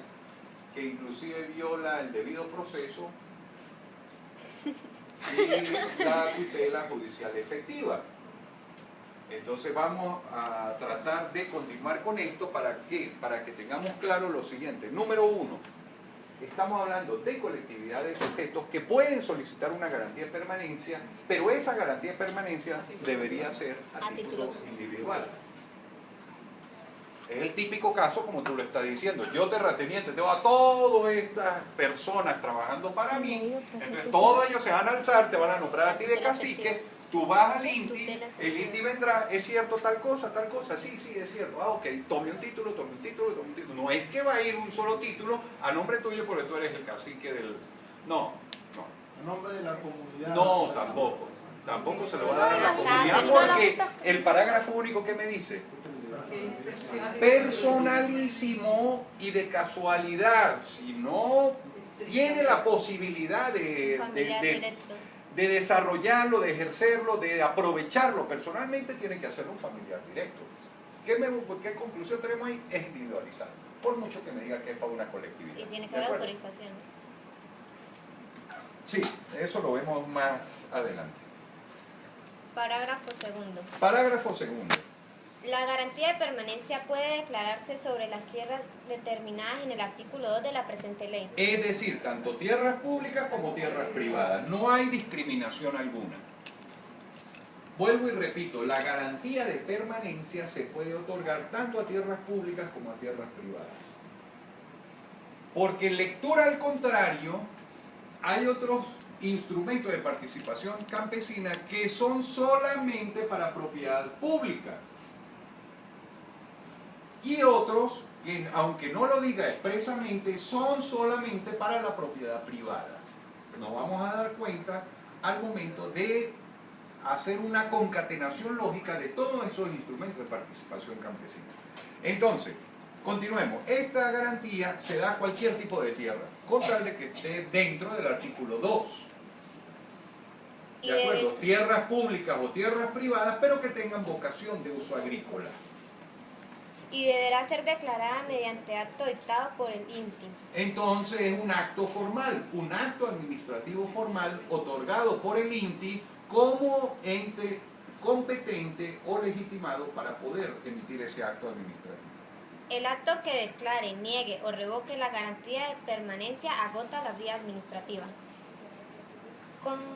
que inclusive viola el debido proceso y la tutela judicial efectiva. Entonces vamos a tratar de continuar con esto. ¿Para qué? Para que tengamos claro lo siguiente. Número 1, estamos hablando de colectividad de sujetos que pueden solicitar una garantía de permanencia, pero esa garantía de permanencia debería ser a título individual. Es el típico caso, como tú lo estás diciendo. Yo terrateniente, tengo a todas estas personas trabajando para mí, entonces todos ellos se van a alzar, te van a nombrar a ti de cacique, tú vas al INTI, el INTI vendrá, ¿es cierto tal cosa? Sí, es cierto. Ok, tome un título. No es que va a ir un solo título a nombre tuyo porque tú eres el cacique del... No. A nombre de la comunidad. No, tampoco se lo va a dar a la comunidad porque el parágrafo único que me dice... personalísimo y de casualidad, si no tiene la posibilidad de desarrollarlo, de ejercerlo, de aprovecharlo personalmente, tiene que hacerlo un familiar directo. ¿Qué conclusión tenemos ahí? Es individualizar, por mucho que me diga que es para una colectividad. Y tiene que haber autorización. Sí, eso lo vemos más adelante. Parágrafo segundo. Parágrafo segundo. La garantía de permanencia puede declararse sobre las tierras determinadas en el artículo 2 de la presente ley. Es decir, tanto tierras públicas como tierras privadas. No hay discriminación alguna. Vuelvo y repito, la garantía de permanencia se puede otorgar tanto a tierras públicas como a tierras privadas. Porque en lectura al contrario, hay otros instrumentos de participación campesina que son solamente para propiedad pública. Y otros que, aunque no lo diga expresamente, son solamente para la propiedad privada. Nos vamos a dar cuenta al momento de hacer una concatenación lógica de todos esos instrumentos de participación campesina. Entonces, continuemos. Esta garantía se da a cualquier tipo de tierra, con tal de que esté dentro del artículo 2. ¿De acuerdo? Tierras públicas o tierras privadas, pero que tengan vocación de uso agrícola. Y deberá ser declarada mediante acto dictado por el INTI. Entonces es un acto formal, un acto administrativo formal otorgado por el INTI como ente competente o legitimado para poder emitir ese acto administrativo. El acto que declare, niegue o revoque la garantía de permanencia agota la vía administrativa.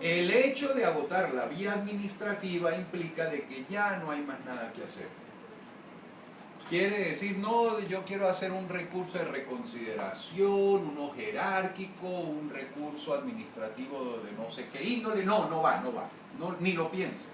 El hecho de agotar la vía administrativa implica de que ya no hay más nada que hacer. Quiere decir, no, yo quiero hacer un recurso de reconsideración, uno jerárquico, un recurso administrativo de no sé qué índole. No va, ni lo piense.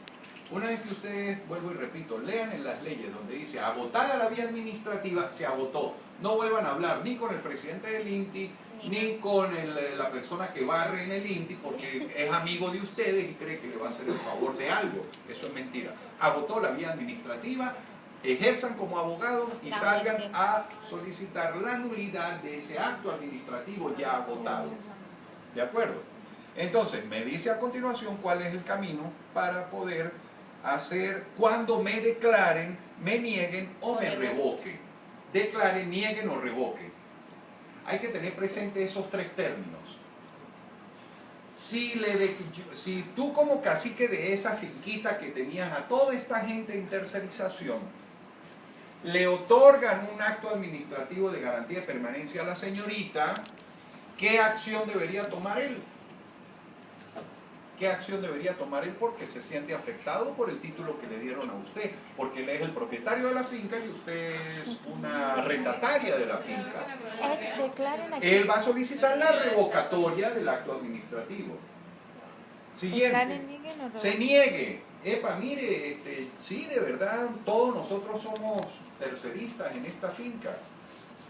Una vez que ustedes, vuelvo y repito, lean en las leyes donde dice agotada la vía administrativa, se agotó. No vuelvan a hablar ni con el presidente del INTI, ni con la persona que barre en el INTI, porque es amigo de ustedes y cree que le va a hacer el favor de algo. Eso es mentira. Agotó la vía administrativa, ejerzan como abogados y salgan a solicitar la nulidad de ese acto administrativo ya agotado. ¿De acuerdo? Entonces, me dice a continuación cuál es el camino para poder hacer cuando me declaren, me nieguen o me revoquen. Declaren, nieguen o revoquen. Hay que tener presente esos tres términos. Si tú como cacique de esa finquita que tenías a toda esta gente en tercerización, le otorgan un acto administrativo de garantía de permanencia a la señorita, ¿qué acción debería tomar él? ¿Qué acción debería tomar él? Porque se siente afectado por el título que le dieron a usted, porque él es el propietario de la finca y usted es una arrendataria de la finca. Declaren aquí. Él va a solicitar la revocatoria del acto administrativo. Declaren, Siguiente, nieguen o se revoquen. niegue. Epa, mire, sí, de verdad, todos nosotros somos terceristas en esta finca.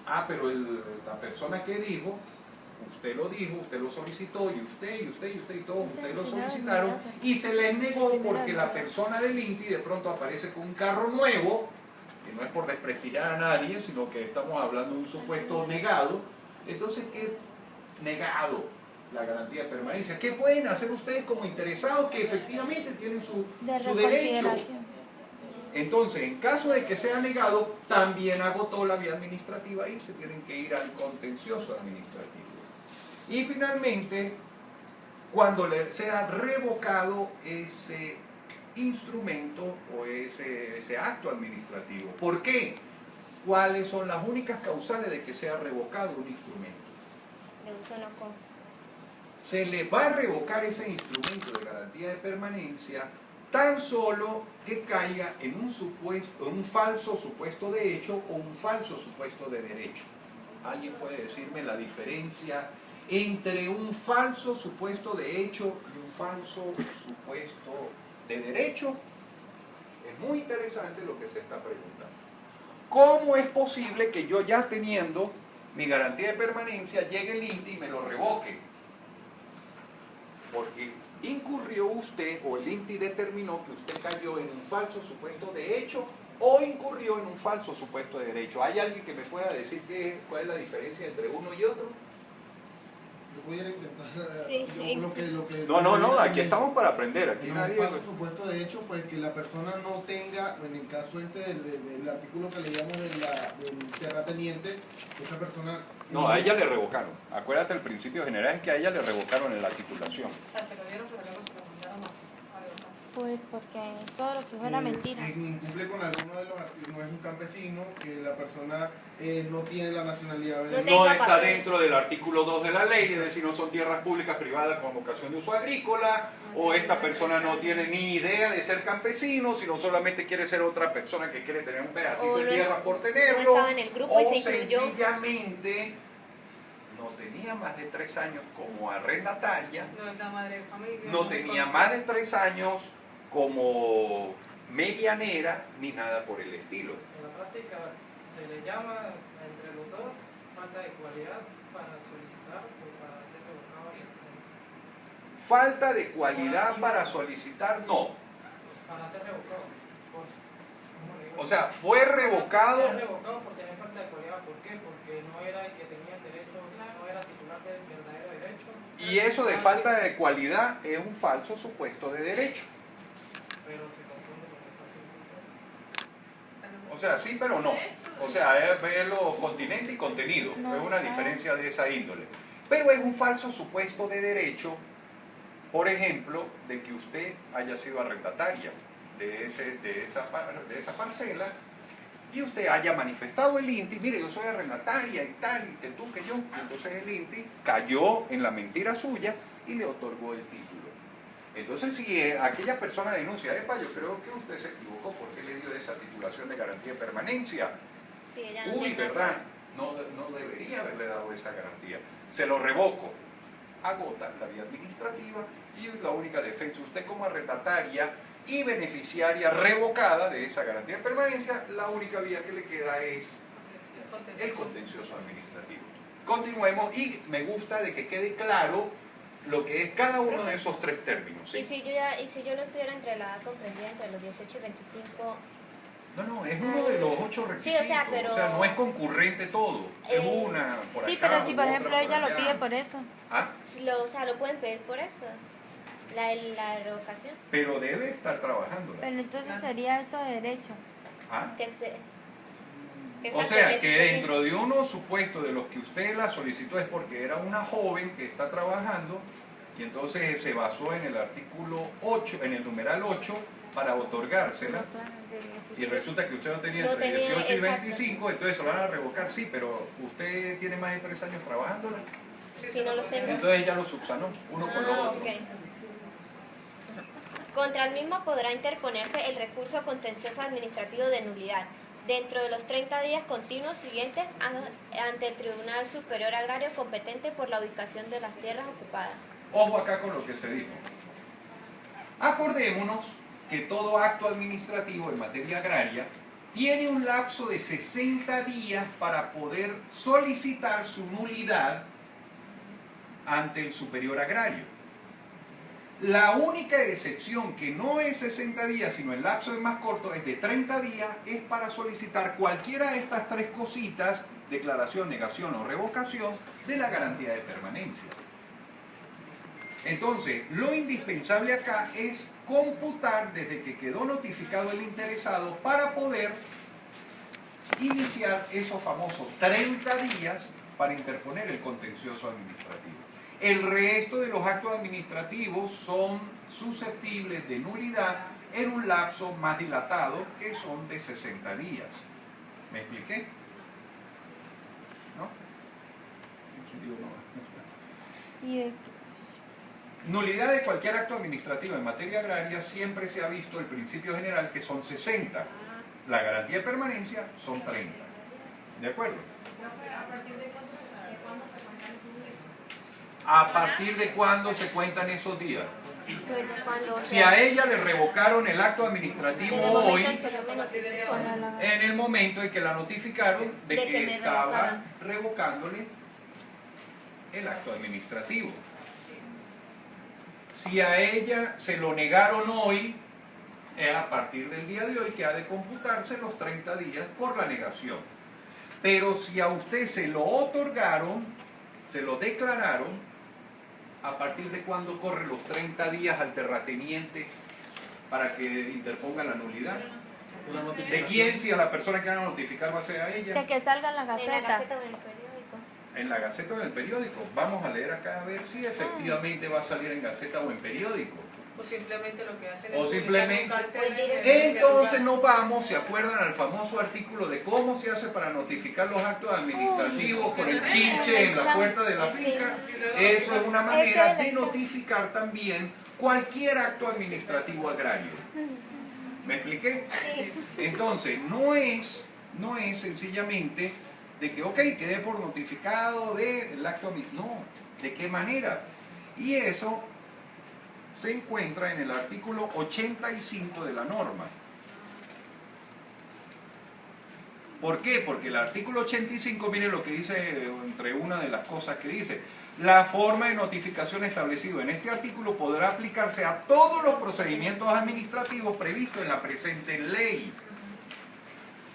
Ah, pero la persona que dijo, usted lo dijo, usted lo solicitó, y usted y todos ustedes lo solicitaron, y se les negó porque la persona del INTI de pronto aparece con un carro nuevo, que no es por desprestigiar a nadie, sino que estamos hablando de un supuesto negado. Entonces, ¿qué negado? La garantía de permanencia. ¿Qué pueden hacer ustedes como interesados que efectivamente tienen su derecho? Entonces, en caso de que sea negado, también agotó la vía administrativa y se tienen que ir al contencioso administrativo. Y finalmente, cuando le sea revocado ese instrumento o ese acto administrativo. ¿Por qué? ¿Cuáles son las únicas causales de que sea revocado un instrumento? De uso no con. Se le va a revocar ese instrumento de garantía de permanencia tan solo que caiga en un falso supuesto de hecho o un falso supuesto de derecho. ¿Alguien puede decirme la diferencia entre un falso supuesto de hecho y un falso supuesto de derecho? Es muy interesante lo que se está preguntando. ¿Cómo es posible que yo ya teniendo mi garantía de permanencia llegue el INTI y me lo revoque? Porque incurrió usted o el INTI determinó que usted cayó en un falso supuesto de hecho o incurrió en un falso supuesto de derecho. ¿Hay alguien que me pueda decir cuál es la diferencia entre uno y otro? Yo pudiera intentar Sí. lo que No, aquí estamos para aprender. Aquí en nadie... un falso supuesto de hecho, pues que la persona no tenga, en el caso del artículo que leíamos del terrateniente, esa persona... No, a ella le revocaron. Acuérdate, el principio general es que a ella le revocaron en la titulación. O sea, se lo dieron, pero luego se lo mandaron a revocar. Pues porque todo lo que fuera mentira. Incumple con alguno de los artículos, no es un campesino, que la persona no tiene la nacionalidad No venezolana. No tenga está papel. dentro del artículo 2 de la ley, es decir, no son tierras públicas privadas con vocación de uso agrícola, o esta persona no tiene ni idea de ser campesino, sino solamente quiere ser otra persona que quiere tener un pedacito O de no tierra por no tenerlo, estaba en el grupo y o se incluyó. sencillamente no tenía más de 3 años como arrendataria, No es la madre de familia. no tenía más de 3 años como medianera, ni nada por el estilo. En la práctica se le llama entre los dos falta de cualidad para solicitar o para ser revocado este, Falta de cualidad para solicitar, no. pues para ser revocado. Pues, ¿cómo le digo? O sea, fue revocado. Fue revocado porque había falta de cualidad. ¿Por qué? Porque no era el que tenía el derecho, no era titular del verdadero derecho. Y eso de falta de cualidad es un falso supuesto de derecho. Pero se confunde con el falso supuesto. O sea, sí, pero no. O sea, es verlo continente y contenido. No, Es una está. diferencia de esa índole. Pero es un falso supuesto de derecho por ejemplo, de que usted haya sido arrendataria de esa parcela y usted haya manifestado el INTI, mire, yo soy arrendataria y tal, y que tú, que yo. Y entonces el INTI cayó en la mentira suya y le otorgó el título. Entonces, si aquella persona denuncia, epa, yo creo que usted se equivocó porque le dio esa titulación de garantía de permanencia. Sí, ella no Uy, tiene ¿verdad? No debería haberle dado esa garantía. Se lo revoco. Agota la vía administrativa y la única defensa, usted como arrendataria y beneficiaria revocada de esa garantía de permanencia, la única vía que le queda es el contencioso administrativo. Continuemos y me gusta de que quede claro lo que es cada uno de esos tres términos. ¿Sí? Y si yo no estuviera entre la edad comprendida entre los 18 y 25... No, es uno de los 8 requisitos. Sí, o sea, pero... no es concurrente todo. Es una por acá. Sí, pero si por otra ejemplo por ella lo allá. pide por eso. ¿Ah? O sea, lo pueden pedir por eso. La revocación. Pero debe estar trabajando. Pero entonces sería eso de derecho. ¿Ah? Que O sea, que dentro de uno supuesto de los que usted la solicitó es porque era una joven que está trabajando y entonces se basó en el artículo 8, en el numeral 8 para otorgársela y resulta que usted no tenía No entre tenía, 18 y exacto. 25, entonces se lo van a revocar, sí, pero usted tiene más de 3 años trabajándola, Si no los tengo. entonces ya lo subsanó, uno con lo otro. Ok. Contra el mismo podrá interponerse el recurso contencioso administrativo de nulidad dentro de los 30 días continuos siguientes ante el Tribunal Superior Agrario competente por la ubicación de las tierras ocupadas. Ojo acá con lo que se dijo. Acordémonos que todo acto administrativo en materia agraria tiene un lapso de 60 días para poder solicitar su nulidad ante el superior agrario. La única excepción que no es 60 días, sino el lapso es más corto, es de 30 días, es para solicitar cualquiera de estas tres cositas, declaración, negación o revocación, de la garantía de permanencia. Entonces, lo indispensable acá es computar desde que quedó notificado el interesado para poder iniciar esos famosos 30 días para interponer el contencioso administrativo. El resto de los actos administrativos son susceptibles de nulidad en un lapso más dilatado, que son de 60 días. ¿Me expliqué? ¿No? Y Nulidad de cualquier acto administrativo en materia agraria siempre se ha visto el principio general que son 60. La garantía de permanencia son 30. ¿De acuerdo? ¿A partir de cuándo se cuentan esos días? ¿A partir de cuándo se cuentan esos días? Pues cuando Si a ella le revocaron el acto administrativo en el momento hoy, en que yo me notifique. en el momento en que la notificaron de De que que me estaba revocaban. revocándole el acto administrativo. Si a ella se lo negaron hoy, es a partir del día de hoy que ha de computarse los 30 días por la negación. Pero si a usted se lo otorgaron, se lo declararon, ¿a partir de cuándo corre los 30 días al terrateniente para que interponga la nulidad? ¿De quién? Si a la persona que van a notificar va a ser a ella. de que salga en la En la gaceta. Gaceta o en el periódico. En la Gaceta o en el periódico. Vamos a leer acá a ver si efectivamente va a salir en Gaceta o en periódico. O simplemente lo que hacen O es simplemente- publicar un cartel en el Entonces lugar. nos vamos, ¿se acuerdan al famoso artículo de cómo se hace para notificar los actos administrativos con el chinche en la puerta de la finca? Eso es una manera de notificar también cualquier acto administrativo agrario. ¿Me expliqué? Entonces, no es sencillamente de que, ok, quedé por notificado del acto administrativo. No, ¿de qué manera? Y eso se encuentra en el artículo 85 de la norma. ¿Por qué? Porque el artículo 85, mire lo que dice, entre una de las cosas que dice, la forma de notificación establecido en este artículo podrá aplicarse a todos los procedimientos administrativos previstos en la presente ley.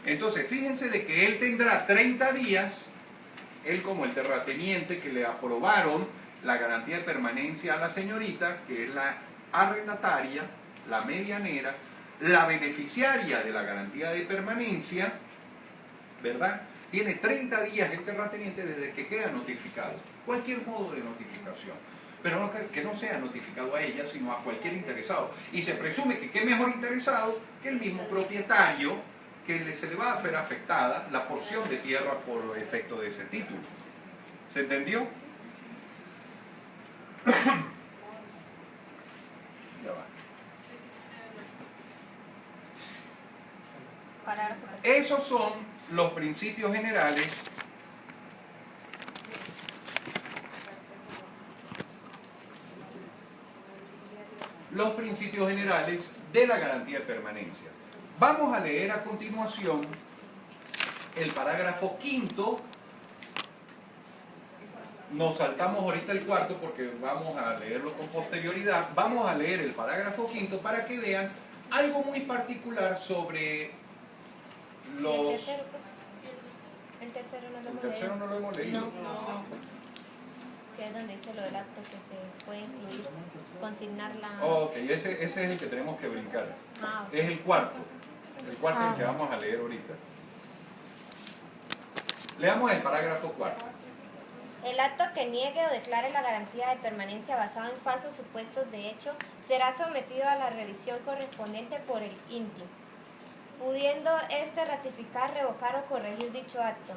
Entonces, fíjense de que él tendrá 30 días, él como el terrateniente que le aprobaron la garantía de permanencia a la señorita, que es la arrendataria, la medianera, la beneficiaria de la garantía de permanencia, ¿verdad? Tiene 30 días el terrateniente desde que queda notificado. Cualquier modo de notificación. pero no, que no sea notificado a ella, sino a cualquier interesado. Y se presume que qué mejor interesado que el mismo propietario que se le va a ver afectada la porción de tierra por efecto de ese título. ¿Se entendió? Ya va. Parágrafo. Esos son los principios generales de la garantía de permanencia. Vamos a leer a continuación el parágrafo quinto. Nos saltamos ahorita el cuarto porque vamos a leerlo con posterioridad. Vamos a leer el parágrafo quinto para que vean algo muy particular sobre los... El tercero no lo El hemos tercero leído. no lo hemos leído. Que es donde dice lo del acto que se puede incluir, consignar la... Ok, ese es el que tenemos que brincar. Ah, ok. Es el cuarto. El cuarto es el que vamos a leer ahorita. Leamos el parágrafo cuarto. El acto que niegue o declare la garantía de permanencia basado en falsos supuestos de hecho será sometido a la revisión correspondiente por el INTI, pudiendo éste ratificar, revocar o corregir dicho acto.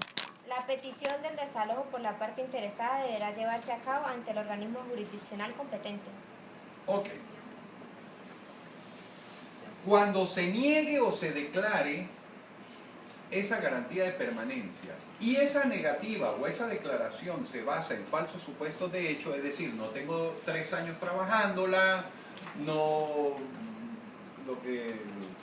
La petición del desalojo por la parte interesada deberá llevarse a cabo ante el organismo jurisdiccional competente. Ok. Cuando se niegue o se declare esa garantía de permanencia y esa negativa o esa declaración se basa en falsos supuestos de hecho, es decir, no tengo 3 años trabajándola, no,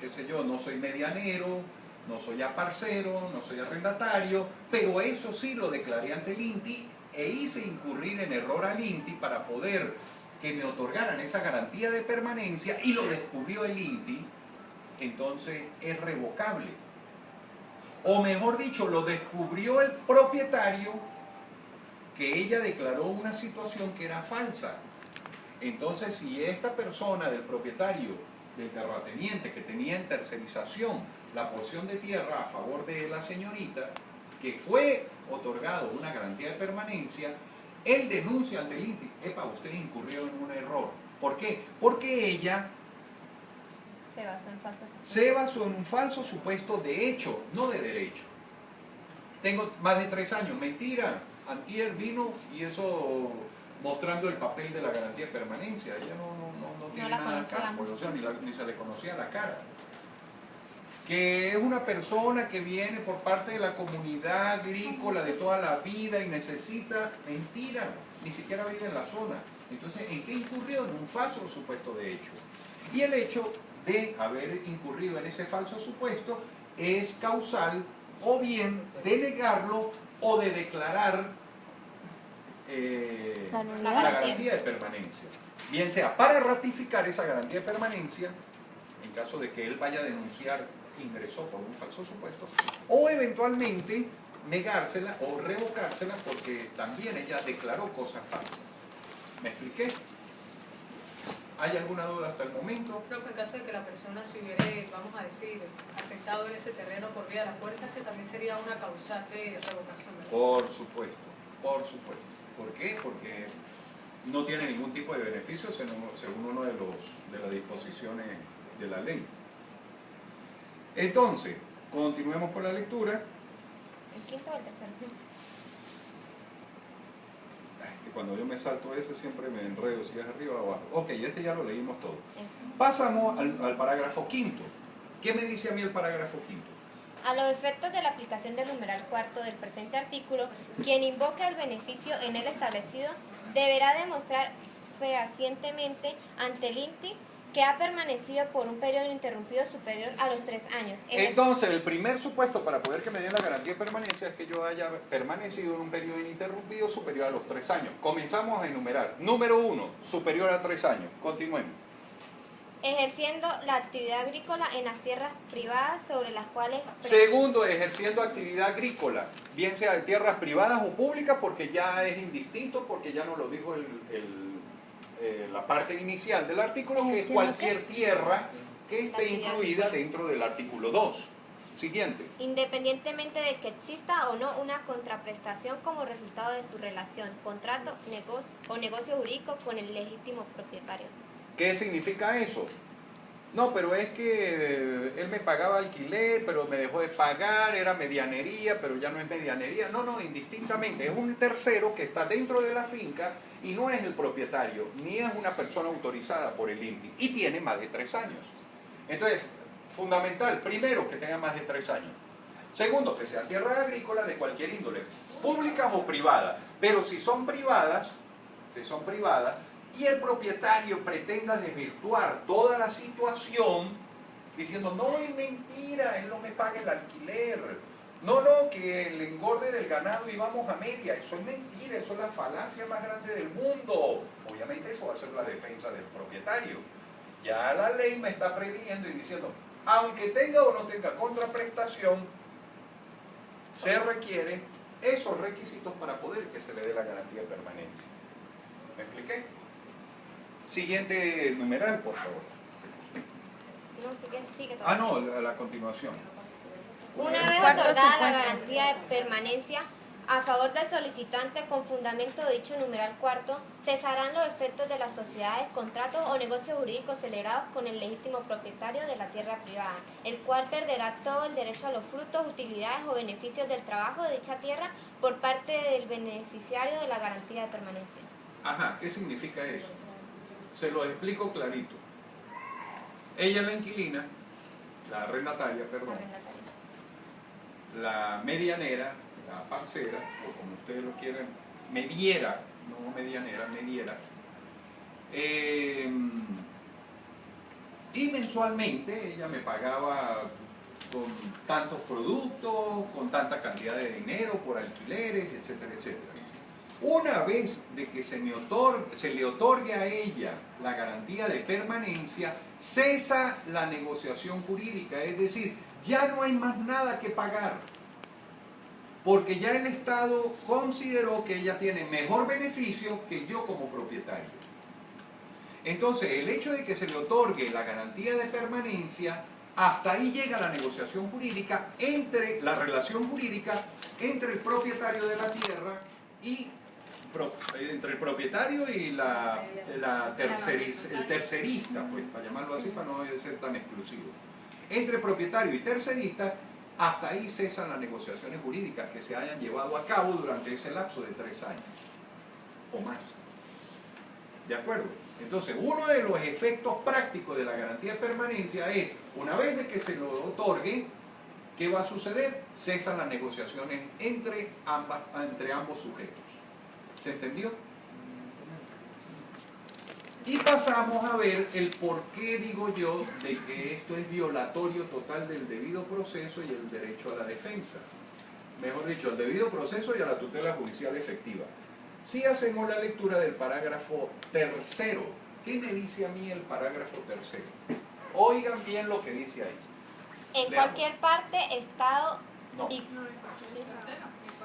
qué sé yo, no soy medianero, no soy aparcero, no soy arrendatario, pero eso sí lo declaré ante el INTI e hice incurrir en error al INTI para poder que me otorgaran esa garantía de permanencia y lo descubrió el INTI, entonces es revocable. O mejor dicho, lo descubrió el propietario que ella declaró una situación que era falsa. Entonces, si esta persona del propietario, del terrateniente que tenía en tercerización la porción de tierra a favor de la señorita, que fue otorgado una garantía de permanencia, él denuncia ante el INTI, epa, usted incurrió en un error. ¿Por qué? Porque ella se basó en un falso supuesto de hecho, no de derecho. Tengo más de 3 años, mentira, antier vino y eso mostrando el papel de la garantía de permanencia, ella no tiene nada acá, pues, o sea, ni se le conocía la cara. Que es una persona que viene por parte de la comunidad agrícola de toda la vida y necesita, mentira, ni siquiera vive en la zona. Entonces, ¿en qué incurrió? En un falso supuesto de hecho. Y el hecho de haber incurrido en ese falso supuesto es causal o bien de negarlo o de declarar la garantía de permanencia. Bien sea para ratificar esa garantía de permanencia, en caso de que él vaya a denunciar ingresó por un falso supuesto, o eventualmente negársela o revocársela porque también ella declaró cosas falsas. ¿Me expliqué? ¿Hay alguna duda hasta el momento? Profe, en caso de que la persona se hubiera, vamos a decir, aceptado en ese terreno por vía de la fuerza, ese también sería una causal de revocación, ¿verdad? Por supuesto, por supuesto. ¿Por qué? Porque no tiene ningún tipo de beneficio según uno de las disposiciones de la ley. Entonces, continuemos con la lectura. ¿El quinto o el tercero? Que cuando yo me salto ese siempre me enredo si es arriba o abajo. Ok, este ya lo leímos todo. Pasamos al parágrafo quinto. ¿Qué me dice a mí el parágrafo quinto? A los efectos de la aplicación del numeral cuarto del presente artículo, quien invoque el beneficio en él establecido deberá demostrar fehacientemente ante el INTI que ha permanecido por un periodo ininterrumpido superior a los 3 años. Entonces, el primer supuesto para poder que me den la garantía de permanencia es que yo haya permanecido en un periodo ininterrumpido superior a los 3 años. Comenzamos a enumerar. Número 1, superior a 3 años. Continuemos. Ejerciendo la actividad agrícola en las tierras privadas sobre las cuales... Segundo, ejerciendo actividad agrícola, bien sea de tierras privadas o públicas, porque ya es indistinto, porque ya nos lo dijo la parte inicial del artículo, que es cualquier tierra que esté incluida dentro del artículo 2. Siguiente. Independientemente de que exista o no una contraprestación como resultado de su relación, contrato o negocio jurídico con el legítimo propietario. ¿Qué significa eso? No, pero es que él me pagaba alquiler, pero me dejó de pagar, era medianería, pero ya no es medianería. No, indistintamente. Es un tercero que está dentro de la finca y no es el propietario, ni es una persona autorizada por el INPI y tiene más de 3 años. Entonces, fundamental, primero, que tenga más de 3 años. Segundo, que sea tierra agrícola de cualquier índole, públicas o privadas. Pero si son privadas, y el propietario pretenda desvirtuar toda la situación diciendo, no, es mentira, él no me paga el alquiler, no, que el engorde del ganado íbamos a media, eso es mentira, eso es la falacia más grande del mundo. Obviamente eso va a ser la defensa del propietario. Ya la ley me está previniendo y diciendo, aunque tenga o no tenga contraprestación, se requieren esos requisitos para poder que se le dé la garantía de permanencia. ¿Me expliqué? Siguiente numeral, por favor. No, sigue todo. Ah, no, la continuación. Una vez Cuarto otorgada la supuesto. garantía de permanencia a favor del solicitante con fundamento de dicho numeral cuarto, cesarán los efectos de las sociedades, contratos o negocios jurídicos celebrados con el legítimo propietario de la tierra privada, el cual perderá todo el derecho a los frutos, utilidades o beneficios del trabajo de dicha tierra por parte del beneficiario de la garantía de permanencia. Ajá, ¿qué significa eso? Se lo explico clarito. Ella es la inquilina, la arrendataria, perdón, la medianera, la parcera, o como ustedes lo quieran, mediera, no medianera, mediera. Y mensualmente ella me pagaba con tantos productos, con tanta cantidad de dinero por alquileres, etcétera, etcétera. Una vez de que se le otorgue a ella la garantía de permanencia, cesa la negociación jurídica, es decir, ya no hay más nada que pagar, porque ya el Estado consideró que ella tiene mejor beneficio que yo como propietario. Entonces, el hecho de que se le otorgue la garantía de permanencia, hasta ahí llega la negociación jurídica, la relación jurídica entre el propietario de la tierra y entre el propietario y el tercerista, pues, para llamarlo así, para no ser tan exclusivo. Entre propietario y tercerista, hasta ahí cesan las negociaciones jurídicas que se hayan llevado a cabo durante ese lapso de 3 años o más. ¿De acuerdo? Entonces, uno de los efectos prácticos de la garantía de permanencia es, una vez de que se lo otorgue, ¿qué va a suceder? Cesan las negociaciones entre ambos sujetos. ¿Se entendió? Y pasamos a ver el por qué digo yo de que esto es violatorio total del debido proceso y el derecho a la defensa. Mejor dicho, al debido proceso y a la tutela judicial efectiva. Si hacemos la lectura del parágrafo tercero, ¿qué me dice a mí el parágrafo tercero? Oigan bien lo que dice ahí. En Veamos. cualquier parte, estado No. y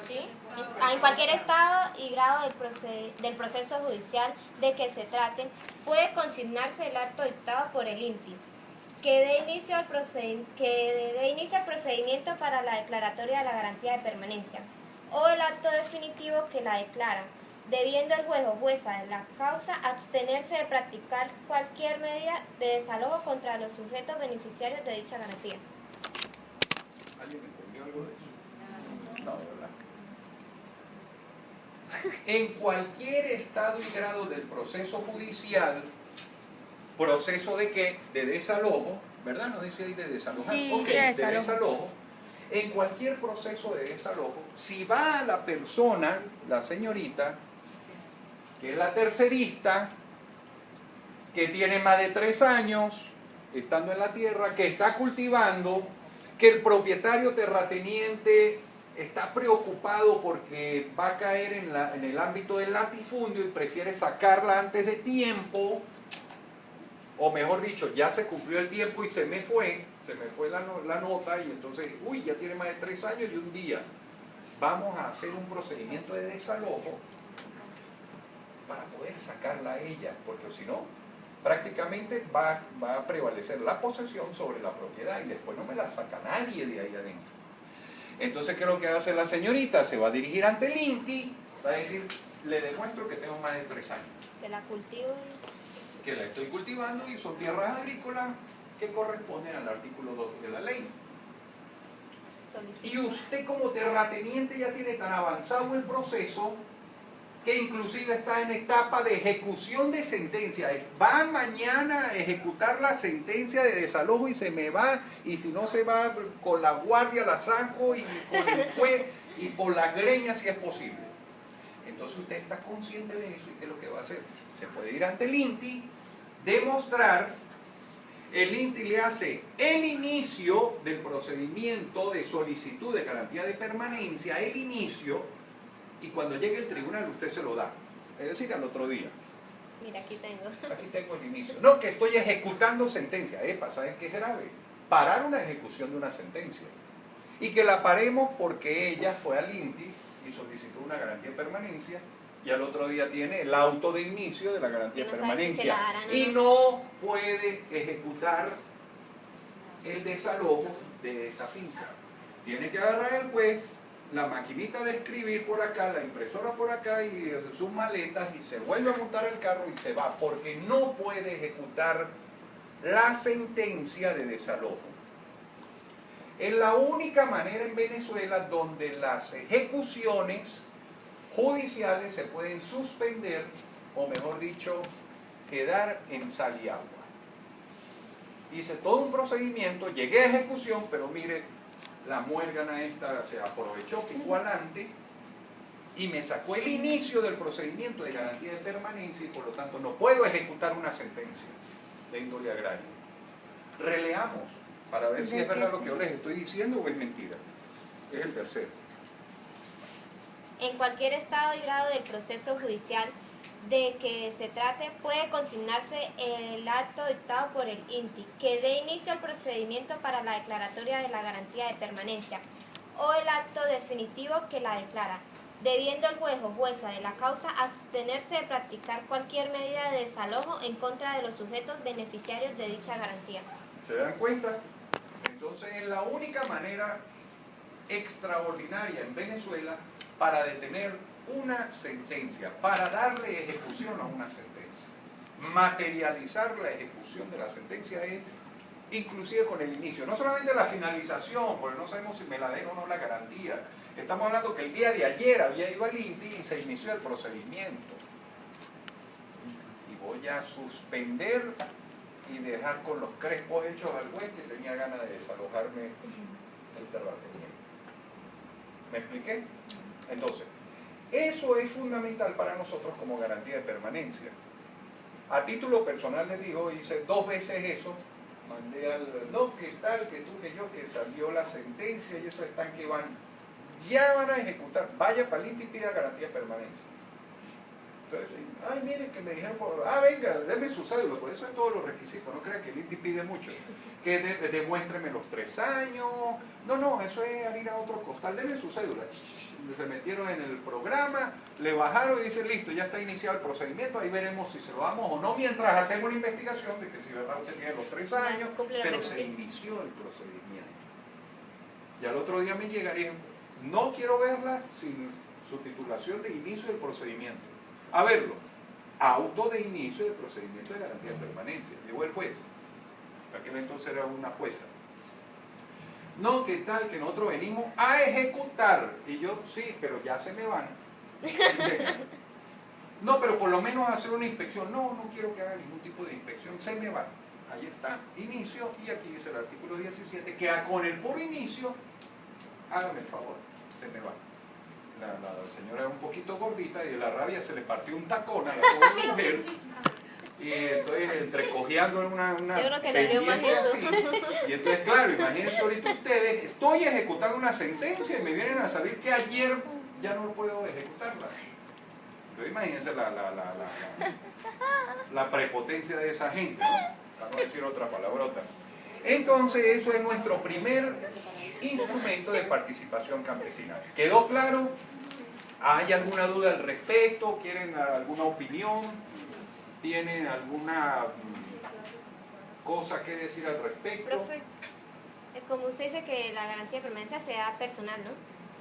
¿sí? En cualquier estado y grado del proceso judicial de que se trate, puede consignarse el acto dictado por el INPI, que dé inicio al procedimiento para la declaratoria de la garantía de permanencia, o el acto definitivo que la declara, debiendo el juez o jueza de la causa abstenerse de practicar cualquier medida de desalojo contra los sujetos beneficiarios de dicha garantía. ¿Alguien entendió algo de eso? No, ¿verdad? En cualquier estado y grado del proceso judicial, ¿proceso de qué? De desalojo, ¿verdad? No dice ahí de desalojar. Sí, Ok, sí, de desalojo. desalojo. En cualquier proceso de desalojo, si va la persona, la señorita, que es la tercerista, que tiene más de 3 años estando en la tierra, que está cultivando, que el propietario terrateniente está preocupado porque va a caer en el ámbito del latifundio y prefiere sacarla antes de tiempo, o mejor dicho, ya se cumplió el tiempo y se me fue la nota y entonces, uy, ya tiene más de 3 años y un día. Vamos a hacer un procedimiento de desalojo para poder sacarla a ella, porque si no, prácticamente va a prevalecer la posesión sobre la propiedad y después no me la saca nadie de ahí adentro. Entonces, ¿qué es lo que hace la señorita? Se va a dirigir ante el INTI, va a decir, le demuestro que tengo más de 3 años. Que la cultivo. Que la estoy cultivando y son tierras agrícolas que corresponden al artículo 2 de la ley. Y usted como terrateniente ya tiene tan avanzado el proceso que inclusive está en etapa de ejecución de sentencia. Va mañana a ejecutar la sentencia de desalojo y se me va, y si no se va con la guardia la saco y con el juez y por las greñas si es posible. Entonces usted está consciente de eso y ¿qué es lo que va a hacer? Se puede ir ante el INTI, demostrar, el INTI le hace el inicio del procedimiento de solicitud de garantía de permanencia, el inicio, y cuando llegue el tribunal usted se lo da, es decir, al otro día. Mira, aquí tengo. Aquí tengo el inicio. No, que estoy ejecutando sentencia. ¿Saben qué es grave? Parar una ejecución de una sentencia. Y que la paremos porque ella fue al INTI y solicitó una garantía de permanencia y al otro día tiene el auto de inicio de la garantía de permanencia y no puede ejecutar el desalojo de esa finca. Tiene que agarrar el juez, la maquinita de escribir por acá, la impresora por acá y sus maletas y se vuelve a montar el carro y se va porque no puede ejecutar la sentencia de desalojo. Es la única manera en Venezuela donde las ejecuciones judiciales se pueden suspender, o mejor dicho, quedar en sal y agua. Hice todo un procedimiento, llegué a ejecución, pero mire, la muérgana esta se aprovechó, picó adelante y me sacó el inicio del procedimiento de garantía de permanencia y por lo tanto no puedo ejecutar una sentencia de índole agraria. Releamos para ver si es verdad lo que yo les estoy diciendo o es mentira. Es el tercero. En cualquier estado y grado del proceso judicial de que se trate, puede consignarse el acto dictado por el INTI que dé inicio al procedimiento para la declaratoria de la garantía de permanencia o el acto definitivo que la declara, debiendo el juez o jueza de la causa abstenerse de practicar cualquier medida de desalojo en contra de los sujetos beneficiarios de dicha garantía. ¿Se dan cuenta? Entonces es la única manera extraordinaria en Venezuela para detener una sentencia, para darle ejecución a una sentencia. Materializar la ejecución de la sentencia es inclusive con el inicio, no solamente la finalización, porque no sabemos si me la den o no la garantía. Estamos hablando que el día de ayer había ido al INTI y se inició el procedimiento. Y voy a suspender y dejar con los crespos hechos al juez que tenía ganas de desalojarme el terrateniente. ¿Me expliqué? Entonces, eso es fundamental para nosotros como garantía de permanencia. A título personal les digo, hice 2 veces eso, mandé al, no, que tal, que tú, que yo, que salió la sentencia y eso están que van, ya van a ejecutar, vaya para el INTI y pida garantía de permanencia. Entonces, ay, miren que me dijeron, venga, déme su cédula, por eso es todos los requisitos, no crean que el INTI pide mucho, que demuéstreme los 3 años, no, eso es harina a otro costal, déme su cédula. Se metieron en el programa, le bajaron y dicen, listo, ya está iniciado el procedimiento, ahí veremos si se lo damos o no, mientras hacemos una investigación de que si verdad usted tiene los 3 años, pero se inició el procedimiento. Y al otro día me llegaría, no quiero verla sin su titulación de inicio del procedimiento. A verlo, auto de inicio del procedimiento de garantía de permanencia. Llegó el juez, aquel entonces era una jueza. No, ¿qué tal? Que nosotros venimos a ejecutar. Y yo, sí, pero ya se me van. No, pero por lo menos hacer una inspección. No quiero que haga ningún tipo de inspección, se me van. Ahí está, inicio, y aquí es el artículo 17, que con el puro inicio, hágame el favor, se me va. La señora era un poquito gordita y de la rabia se le partió un tacón a la pobre mujer. Y entonces entrecojeando una yo creo que le dio más eso. Así. Y entonces, claro, imagínense ahorita ustedes, estoy ejecutando una sentencia y me vienen a saber que ayer ya no puedo ejecutarla. Entonces imagínense la prepotencia de esa gente, ¿no? Para no decir otra palabrota. Entonces eso es nuestro primer instrumento de participación campesina. ¿Quedó claro? ¿Hay alguna duda al respecto? ¿Quieren alguna opinión? ¿Tienen alguna cosa que decir al respecto? Profe, como usted dice que la garantía de permanencia se da personal, ¿no?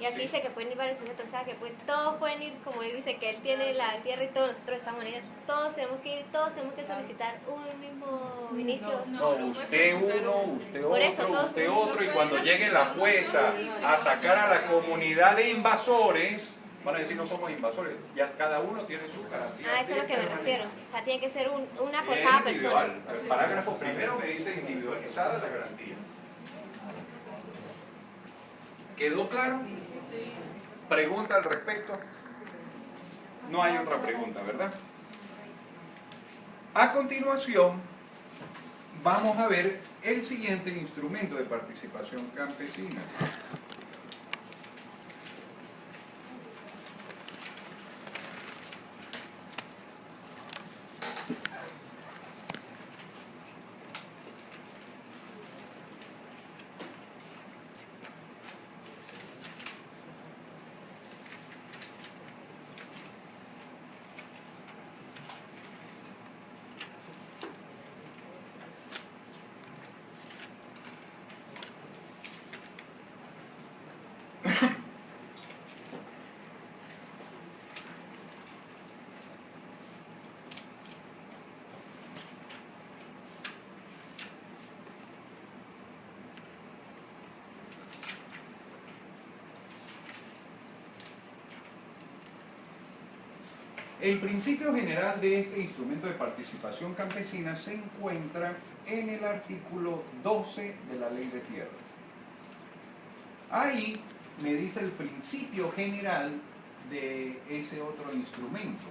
Y aquí Sí. dice que pueden ir varios sujetos, o sea, que todos pueden ir, como él dice, que él tiene la tierra y todos nosotros estamos en ella. Todos tenemos que ir, todos tenemos que solicitar un mismo inicio. No, usted uno, usted Por eso, otro, todos usted juntos. otro, y cuando llegue la jueza a sacar a la comunidad de invasores, van a decir no somos invasores, ya cada uno tiene su garantía. Ah, eso es de a lo que me permanencia. refiero. O sea, tiene que ser una por Es cada individual. persona. El parágrafo primero me dice individualizada la garantía. ¿Quedó claro? ¿Pregunta al respecto? No hay otra pregunta, ¿verdad? A continuación, vamos a ver el siguiente instrumento de participación campesina. El principio general de este instrumento de participación campesina se encuentra en el artículo 12 de la Ley de Tierras. Ahí me dice el principio general de ese otro instrumento.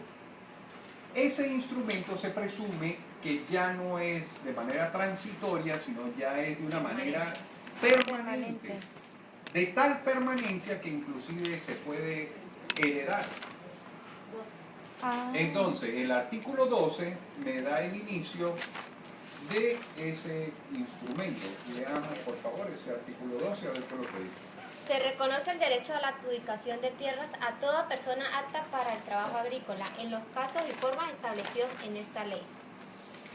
Ese instrumento se presume que ya no es de manera transitoria, sino ya es de una manera permanente. De tal permanencia que inclusive se puede heredar. Entonces, el artículo 12 me da el inicio de ese instrumento. Leamos, por favor, ese artículo 12, a ver qué es lo que dice. Se reconoce el derecho a la adjudicación de tierras a toda persona apta para el trabajo agrícola, en los casos y formas establecidos en esta ley.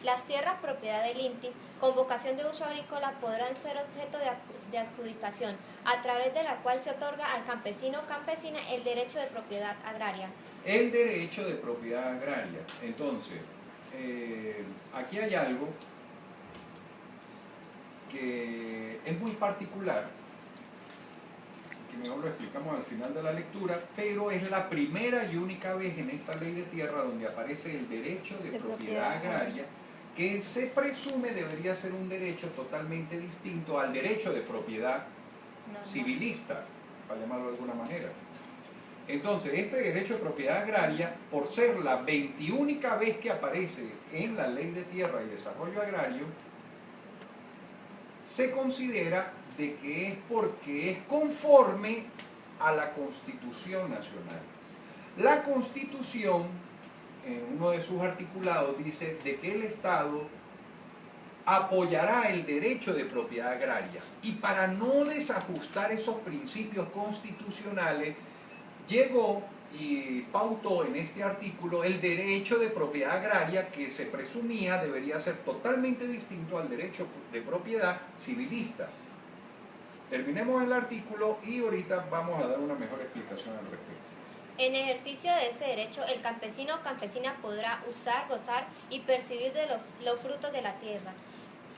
Las tierras propiedad del INTI con vocación de uso agrícola podrán ser objeto de adjudicación, a través de la cual se otorga al campesino o campesina el derecho de propiedad agraria. El derecho de propiedad agraria. Entonces, aquí hay algo que es muy particular, que mejor lo explicamos al final de la lectura, pero es la primera y única vez en esta ley de tierra donde aparece el derecho de propiedad agraria, que se presume debería ser un derecho totalmente distinto al derecho de propiedad civilista, para llamarlo de alguna manera. Entonces, este derecho de propiedad agraria, por ser la 21ª vez que aparece en la Ley de Tierra y Desarrollo Agrario, se considera de que es porque es conforme a la Constitución Nacional. La Constitución, en uno de sus articulados, dice de que el Estado apoyará el derecho de propiedad agraria. Y para no desajustar esos principios constitucionales, llegó y pautó en este artículo el derecho de propiedad agraria que se presumía debería ser totalmente distinto al derecho de propiedad civilista. Terminemos el artículo y ahorita vamos a dar una mejor explicación al respecto. En ejercicio de ese derecho, el campesino o campesina podrá usar, gozar y percibir de los frutos de la tierra.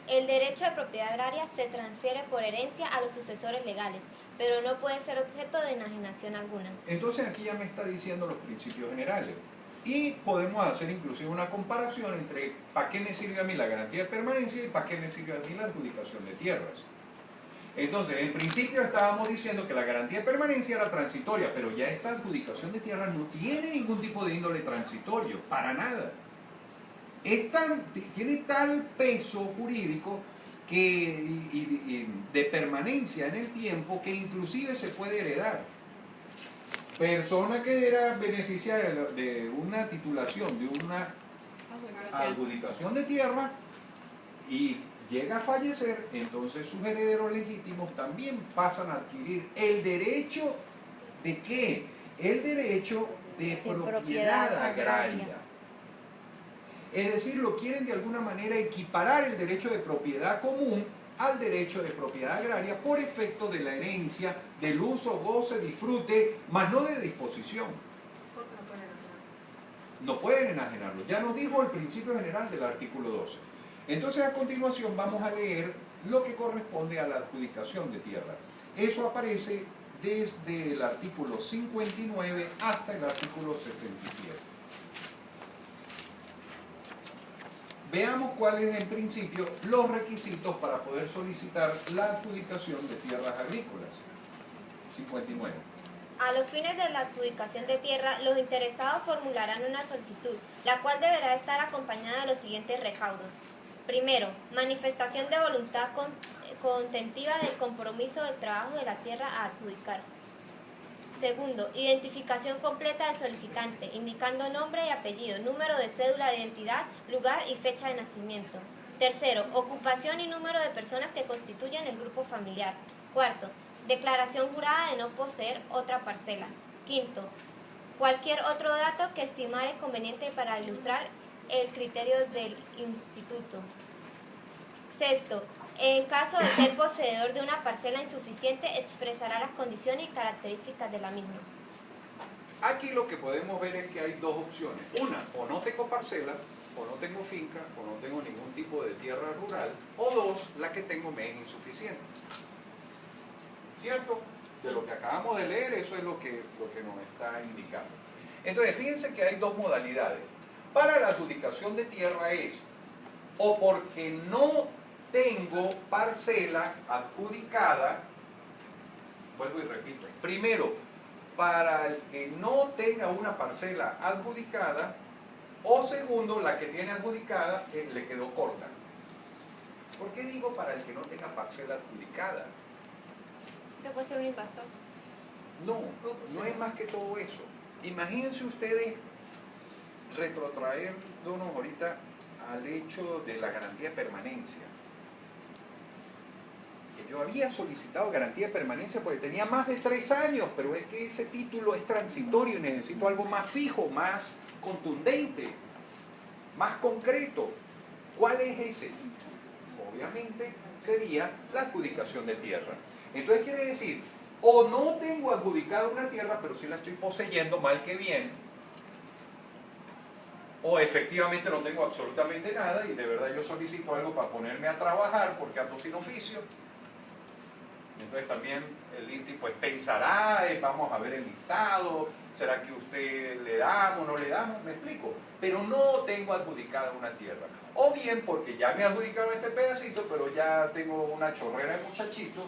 El derecho de propiedad agraria se transfiere por herencia a los sucesores legales, pero no puede ser objeto de enajenación alguna. Entonces aquí ya me está diciendo los principios generales. Y podemos hacer inclusive una comparación entre para qué me sirve a mí la garantía de permanencia y para qué me sirve a mí la adjudicación de tierras. Entonces, en principio estábamos diciendo que la garantía de permanencia era transitoria, pero ya esta adjudicación de tierras no tiene ningún tipo de índole transitorio, para nada. Tiene tal peso jurídico y de permanencia en el tiempo que inclusive se puede heredar. Persona que era beneficiaria de una titulación, de una adjudicación de tierra y llega a fallecer, entonces sus herederos legítimos también pasan a adquirir el derecho ¿de qué? El derecho de propiedad agraria. Es decir, lo quieren de alguna manera equiparar el derecho de propiedad común al derecho de propiedad agraria por efecto de la herencia, del uso, goce, disfrute, más no de disposición. ¿Por qué no pueden enajenar? No pueden enajenarlo. Ya nos dijo el principio general del artículo 12. Entonces, a continuación vamos a leer lo que corresponde a la adjudicación de tierra. Eso aparece desde el artículo 59 hasta el artículo 67. Veamos cuáles en principio los requisitos para poder solicitar la adjudicación de tierras agrícolas. 59. A los fines de la adjudicación de tierra, los interesados formularán una solicitud, la cual deberá estar acompañada de los siguientes recaudos. Primero, manifestación de voluntad contentiva del compromiso del trabajo de la tierra a adjudicar. Segundo, identificación completa del solicitante, indicando nombre y apellido, número de cédula de identidad, lugar y fecha de nacimiento. Tercero, ocupación y número de personas que constituyen el grupo familiar. Cuarto, declaración jurada de no poseer otra parcela. Quinto, cualquier otro dato que estimare conveniente para ilustrar el criterio del instituto. Sexto, en caso de ser poseedor de una parcela insuficiente, expresará las condiciones y características de la misma. Aquí lo que podemos ver es que hay dos opciones. Una, o no tengo parcela, o no tengo finca, o no tengo ningún tipo de tierra rural, o dos, la que tengo me es insuficiente. ¿Cierto? De lo que acabamos de leer, eso es lo que nos está indicando. Entonces, fíjense que hay dos modalidades. Para la adjudicación de tierra es o porque no tengo parcela adjudicada, vuelvo y repito, primero, para el que no tenga una parcela adjudicada, o segundo, la que tiene adjudicada le quedó corta. ¿Por qué digo para el que no tenga parcela adjudicada? ¿Qué puede ser un invasor? No es más que todo eso. Imagínense ustedes retrotraernos ahorita al hecho de la garantía de permanencia. Que yo había solicitado garantía de permanencia porque tenía más de 3 años, pero es que ese título es transitorio y necesito algo más fijo, más contundente, más concreto. ¿Cuál es ese? Obviamente sería la adjudicación de tierra. Entonces quiere decir, o no tengo adjudicada una tierra, pero sí la estoy poseyendo mal que bien, o efectivamente no tengo absolutamente nada y de verdad yo solicito algo para ponerme a trabajar porque ando sin oficio. Entonces también el INTI pues pensará, vamos a ver el listado, ¿será que usted le damos, no le damos? Me explico. Pero no tengo adjudicada una tierra. O bien porque ya me he adjudicado este pedacito, pero ya tengo una chorrera de muchachitos,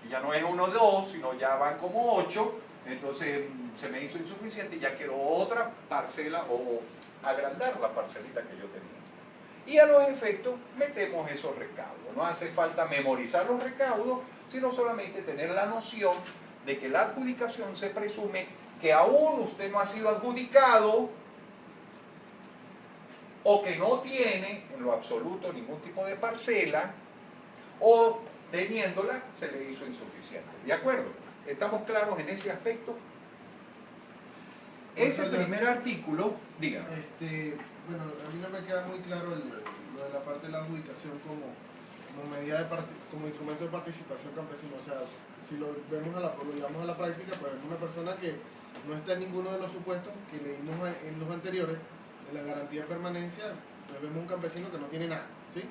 y ya no es 1 o 2, sino ya van como 8, entonces se me hizo insuficiente y ya quiero otra parcela o agrandar la parcelita que yo tenía. Y a los efectos metemos esos recaudos. No hace falta memorizar los recaudos, sino solamente tener la noción de que la adjudicación se presume que aún usted no ha sido adjudicado o que no tiene en lo absoluto ningún tipo de parcela o teniéndola se le hizo insuficiente. ¿De acuerdo? ¿Estamos claros en ese aspecto? Ese primer artículo, dígame. Bueno, a mí no me queda muy claro lo de la parte de la adjudicación como medida como instrumento de participación campesina. O sea, si lo llevamos a la práctica, pues es una persona que no está en ninguno de los supuestos que leímos en los anteriores, de la garantía de permanencia, pues vemos un campesino que no tiene nada, ¿sí?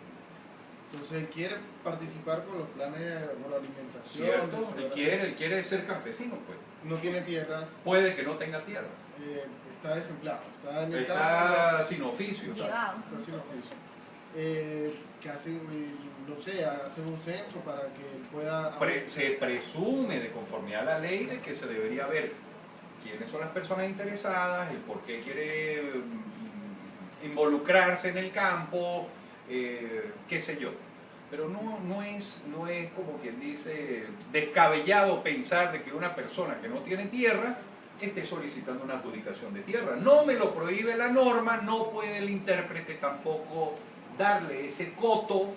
Entonces él quiere participar con los planes de la alimentación. Cierto, él quiere ser campesino, pues. No tiene tierras. Puede que no tenga tierra. Está desempleado, está sin oficio. Llegado. Está sin oficio. Que hace, no sé, hace un censo para que pueda... Se presume de conformidad a la ley de que se debería ver quiénes son las personas interesadas, el por qué quiere involucrarse en el campo, qué sé yo. Pero no es como quien dice descabellado pensar de que una persona que no tiene tierra esté solicitando una adjudicación de tierra. No me lo prohíbe la norma, no puede el intérprete tampoco darle ese coto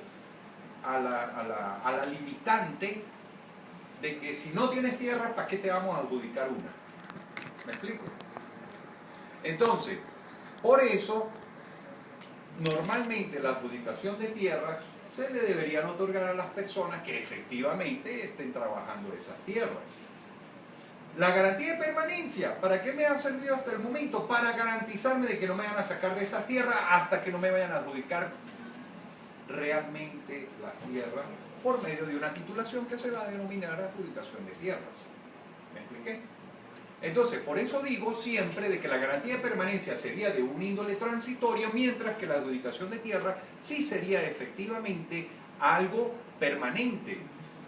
a la limitante de que si no tienes tierra, ¿para qué te vamos a adjudicar una? ¿Me explico? Entonces, por eso normalmente la adjudicación de tierras se le deberían otorgar a las personas que efectivamente estén trabajando esas tierras. La garantía de permanencia, ¿para qué me ha servido hasta el momento? Para garantizarme de que no me van a sacar de esas tierras hasta que no me vayan a adjudicar realmente las tierras por medio de una titulación que se va a denominar adjudicación de tierras. ¿Me expliqué? Entonces, por eso digo siempre de que la garantía de permanencia sería de un índole transitorio, mientras que la adjudicación de tierra sí sería efectivamente algo permanente.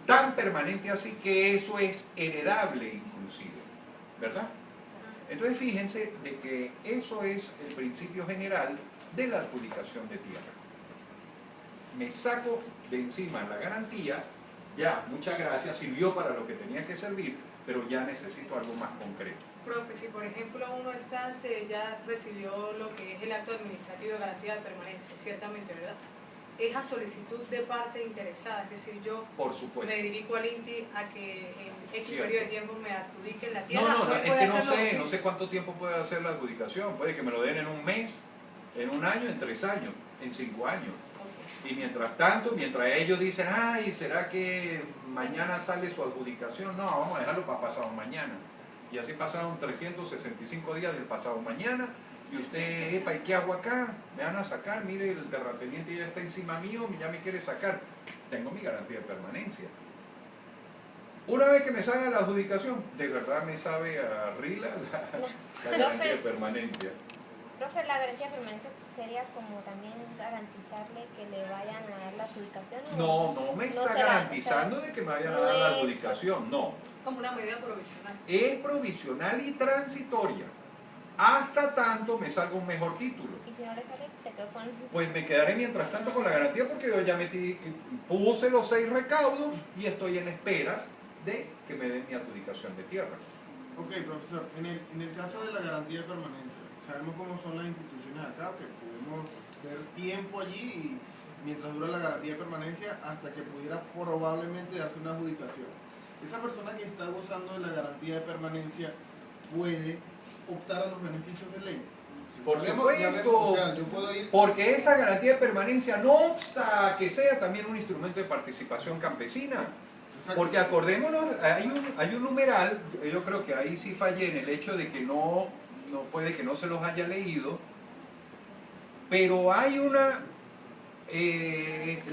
Tan permanente así que eso es heredable inclusive, ¿verdad? Entonces fíjense de que eso es el principio general de la adjudicación de tierra. Me saco de encima la garantía, ya, muchas gracias, sirvió para lo que tenía que servir, pero ya necesito algo más concreto. Profe, si por ejemplo uno está ante, ya recibió lo que es el acto administrativo de garantía de permanencia, ciertamente, ¿verdad? Es a solicitud de parte interesada, es decir, yo Por supuesto. me dirijo al INTI a que en X Cierto. periodo de tiempo me adjudiquen la tierra. No, o él es puede que no hacerlo sé, de no sé cuánto tiempo puede hacer la adjudicación. Puede que me lo den en un mes, en un año, en 3 años, en 5 años. Ok. Y mientras tanto, mientras ellos dicen, ay, ¿será que mañana sale su adjudicación? No, vamos a dejarlo para pasado mañana. Y así pasaron 365 días del pasado mañana. Y usted, epa, ¿y qué hago acá? Me van a sacar, mire, el terrateniente ya está encima mío, ya me quiere sacar. Tengo mi garantía de permanencia. Una vez que me salga la adjudicación, de verdad me sabe a Rila la garantía de permanencia. Profe, la garantía de permanencia sería como también garantizarle que le vayan a dar la adjudicación. No, no me está será, garantizando de que me vayan a dar la adjudicación, no. Como una medida provisional. Es provisional y transitoria. Hasta tanto me salga un mejor título. Y si no le sale, se quedó con... Pues me quedaré mientras tanto con la garantía porque yo ya puse los 6 recaudos y estoy en espera de que me den mi adjudicación de tierra. Ok, profesor, en el caso de la garantía de permanencia, sabemos cómo son las instituciones acá, que podemos ver tiempo allí y mientras dura la garantía de permanencia hasta que pudiera probablemente darse una adjudicación. Esa persona que está gozando de la garantía de permanencia puede optar a los beneficios de ley. Por Ya supuesto, vemos, o sea, yo puedo ir... porque esa garantía de permanencia no obsta que sea también un instrumento de participación campesina. Exacto. Porque acordémonos, hay un numeral, yo creo que ahí sí fallé en el hecho de que no puede que no se los haya leído, pero hay una,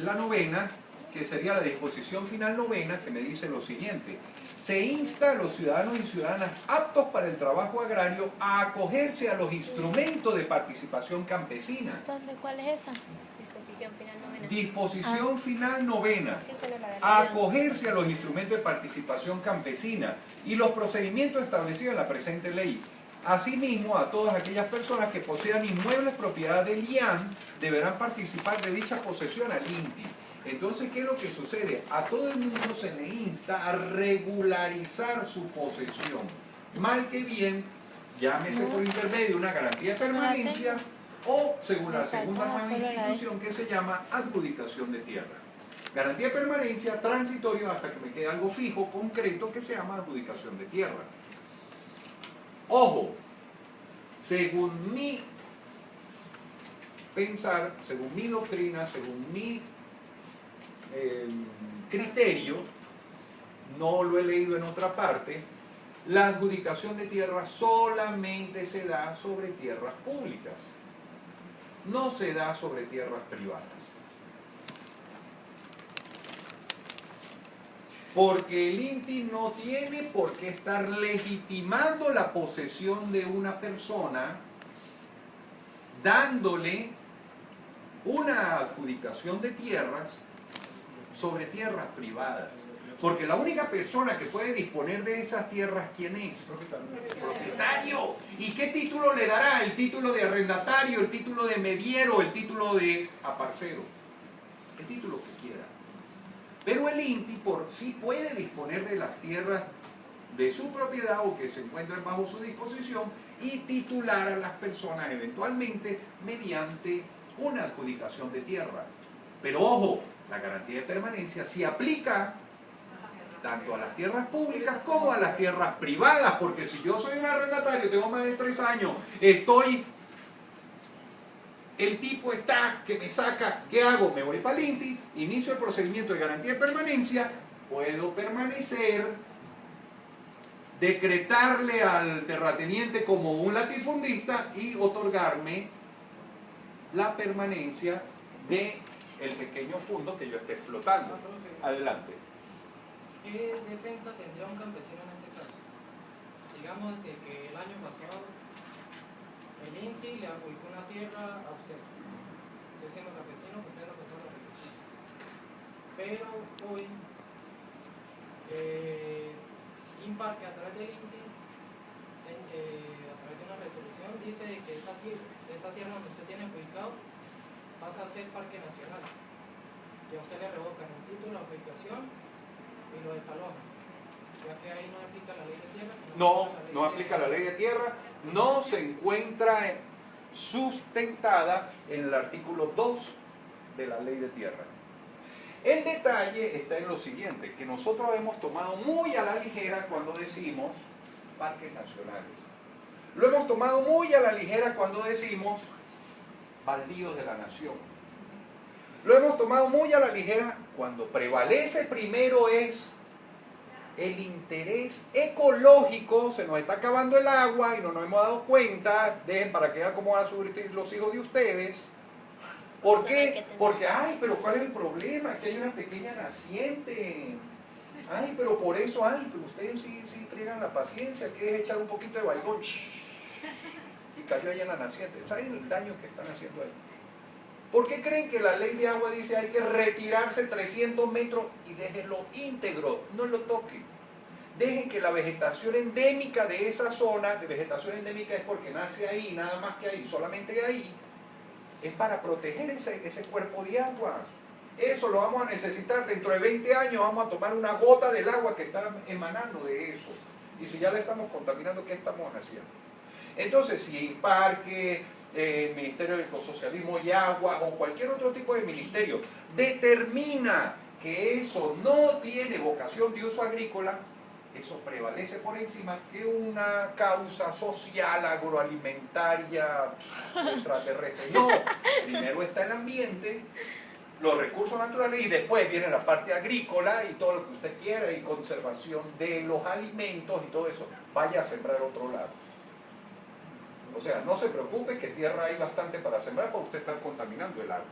la novena, que sería la disposición final novena, que me dice lo siguiente: se insta a los ciudadanos y ciudadanas aptos para el trabajo agrario a acogerse a los instrumentos de participación campesina. ¿Dónde? ¿Cuál es esa? Disposición final novena. Disposición final novena. Sí, usted no la A había leído. acogerse a los instrumentos de participación campesina y los procedimientos establecidos en la presente ley. Asimismo, a todas aquellas personas que posean inmuebles propiedad del IAN deberán participar de dicha posesión al INTI. Entonces, ¿qué es lo que sucede? A todo el mundo se le insta a regularizar su posesión. Mal que bien, llámese por intermedio de una garantía de permanencia o según la segunda nueva institución que se llama adjudicación de tierra. Garantía de permanencia, transitorio hasta que me quede algo fijo, concreto, que se llama adjudicación de tierra. Ojo, según mi pensar, según mi doctrina, según mi criterio, no lo he leído en otra parte, la adjudicación de tierra solamente se da sobre tierras públicas, no se da sobre tierras privadas. Porque el INTI no tiene por qué estar legitimando la posesión de una persona dándole una adjudicación de tierras sobre tierras privadas. Porque la única persona que puede disponer de esas tierras, ¿quién es? Propietario. ¿Y qué título le dará? El título de arrendatario, el título de mediero, el título de aparcero. El título que quiera. Pero el INTI por sí puede disponer de las tierras de su propiedad o que se encuentren bajo su disposición y titular a las personas eventualmente mediante una adjudicación de tierra. Pero ojo, la garantía de permanencia sí aplica tanto a las tierras públicas como a las tierras privadas, porque si yo soy un arrendatario, tengo más de 3 años, estoy el tipo está que me saca, ¿qué hago? Me voy para el INTI, inicio el procedimiento de garantía de permanencia, puedo permanecer, decretarle al terrateniente como un latifundista y otorgarme la permanencia del pequeño fondo que yo esté explotando. Adelante. ¿Qué defensa tendría un campesino en este caso? Digamos que el año pasado el INTI le adjudicó una tierra a usted. Usted siendo campesino cumpliendo con todos los requisitos. Pero hoy Imparque a través del INTI, a través de una resolución, dice que esa tierra donde usted tiene adjudicado pasa a ser parque nacional. Y a usted le revocan el título, la adjudicación y lo desalojan. Ya que ahí no aplica la ley de tierra. No aplica la ley de tierra, no se encuentra sustentada en el artículo 2 de la ley de tierra. El detalle está en lo siguiente, que nosotros hemos tomado muy a la ligera cuando decimos parques nacionales. Lo hemos tomado muy a la ligera cuando decimos baldíos de la nación. Lo hemos tomado muy a la ligera cuando prevalece primero es el interés ecológico. Se nos está acabando el agua y no nos hemos dado cuenta. Dejen para que vean cómo van a sufrir los hijos de ustedes. ¿Por qué? Porque, ay, pero ¿cuál es el problema? Que hay una pequeña naciente. Ay, pero por eso, ay, pero ustedes sí friegan la paciencia, que es echar un poquito de baigón. Y cayó allá en la naciente. ¿Saben el daño que están haciendo ahí? ¿Por qué creen que la ley de agua dice hay que retirarse 300 metros y déjenlo íntegro? No lo toquen. Dejen que la vegetación endémica de esa zona, de vegetación endémica es porque nace ahí, nada más que ahí, solamente ahí, es para proteger ese cuerpo de agua. Eso lo vamos a necesitar dentro de 20 años, vamos a tomar una gota del agua que está emanando de eso. Y si ya la estamos contaminando, ¿qué estamos haciendo? Entonces, si Parque, Ministerio del Ecosocialismo y Agua o cualquier otro tipo de ministerio determina que eso no tiene vocación de uso agrícola, eso prevalece por encima que una causa social, agroalimentaria, extraterrestre. No, primero está el ambiente, los recursos naturales y después viene la parte agrícola y todo lo que usted quiera y conservación de los alimentos y todo eso. Vaya a sembrar otro lado. O sea, no se preocupe que tierra hay bastante para sembrar porque usted está contaminando el agua.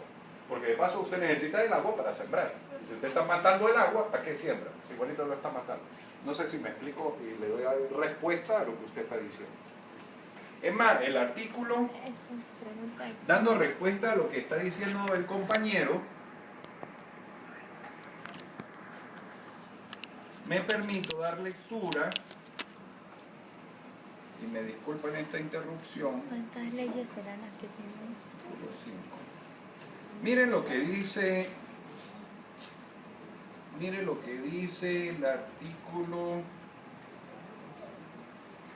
Porque de paso usted necesita el agua para sembrar. Si usted está matando el agua, ¿para qué siembra? Si igualito lo está matando. No sé si me explico y le doy respuesta a lo que usted está diciendo. Es más, el artículo, dando respuesta a lo que está diciendo el compañero, me permito dar lectura, y me disculpen esta interrupción. ¿Cuántas leyes serán las que tienen? Miren lo que dice. Mire lo que dice el artículo.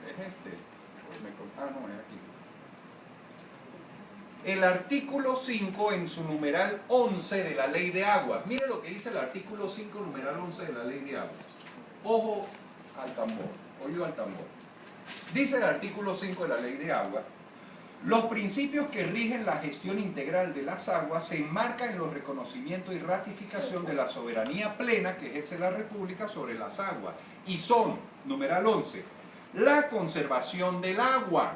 ¿Es este? No, es aquí. El artículo 5 en su numeral 11 de la Ley de Aguas. Mire lo que dice el artículo 5, numeral 11 de la Ley de Aguas. Ojo al tambor, oído al tambor. Dice el artículo 5 de la Ley de Aguas: los principios que rigen la gestión integral de las aguas se enmarcan en los reconocimientos y ratificación de la soberanía plena que ejerce la República sobre las aguas. Y son, numeral 11, la conservación del agua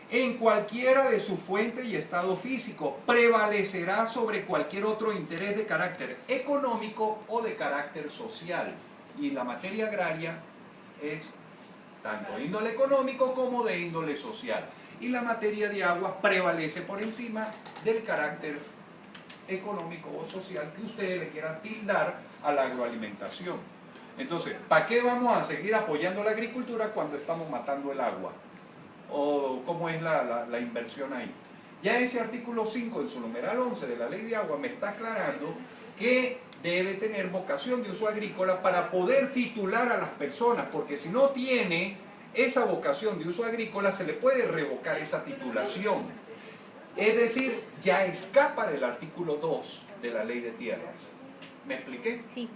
en cualquiera de su fuente y estado físico prevalecerá sobre cualquier otro interés de carácter económico o de carácter social. Y la materia agraria es tanto de índole económico como de índole social. Y la materia de agua prevalece por encima del carácter económico o social que ustedes le quieran tildar a la agroalimentación. Entonces, ¿para qué vamos a seguir apoyando la agricultura cuando estamos matando el agua? ¿O cómo es la inversión ahí? Ya ese artículo 5 en su numeral 11 de la Ley de Agua me está aclarando que debe tener vocación de uso agrícola para poder titular a las personas, porque si no tiene esa vocación de uso agrícola se le puede revocar esa titulación. Es decir, ya escapa del artículo 2 de la Ley de Tierras. ¿Me expliqué? Sí.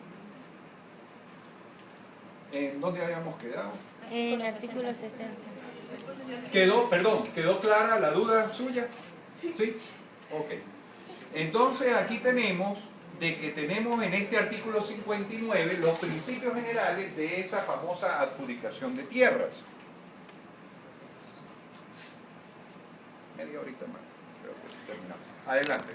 ¿En dónde habíamos quedado? En el artículo 60. ¿Quedó clara la duda suya? ¿Sí? Ok. Entonces aquí tenemos de que tenemos en este artículo 59 los principios generales de esa famosa adjudicación de tierras. Media horita más, creo que sí terminamos. Adelante.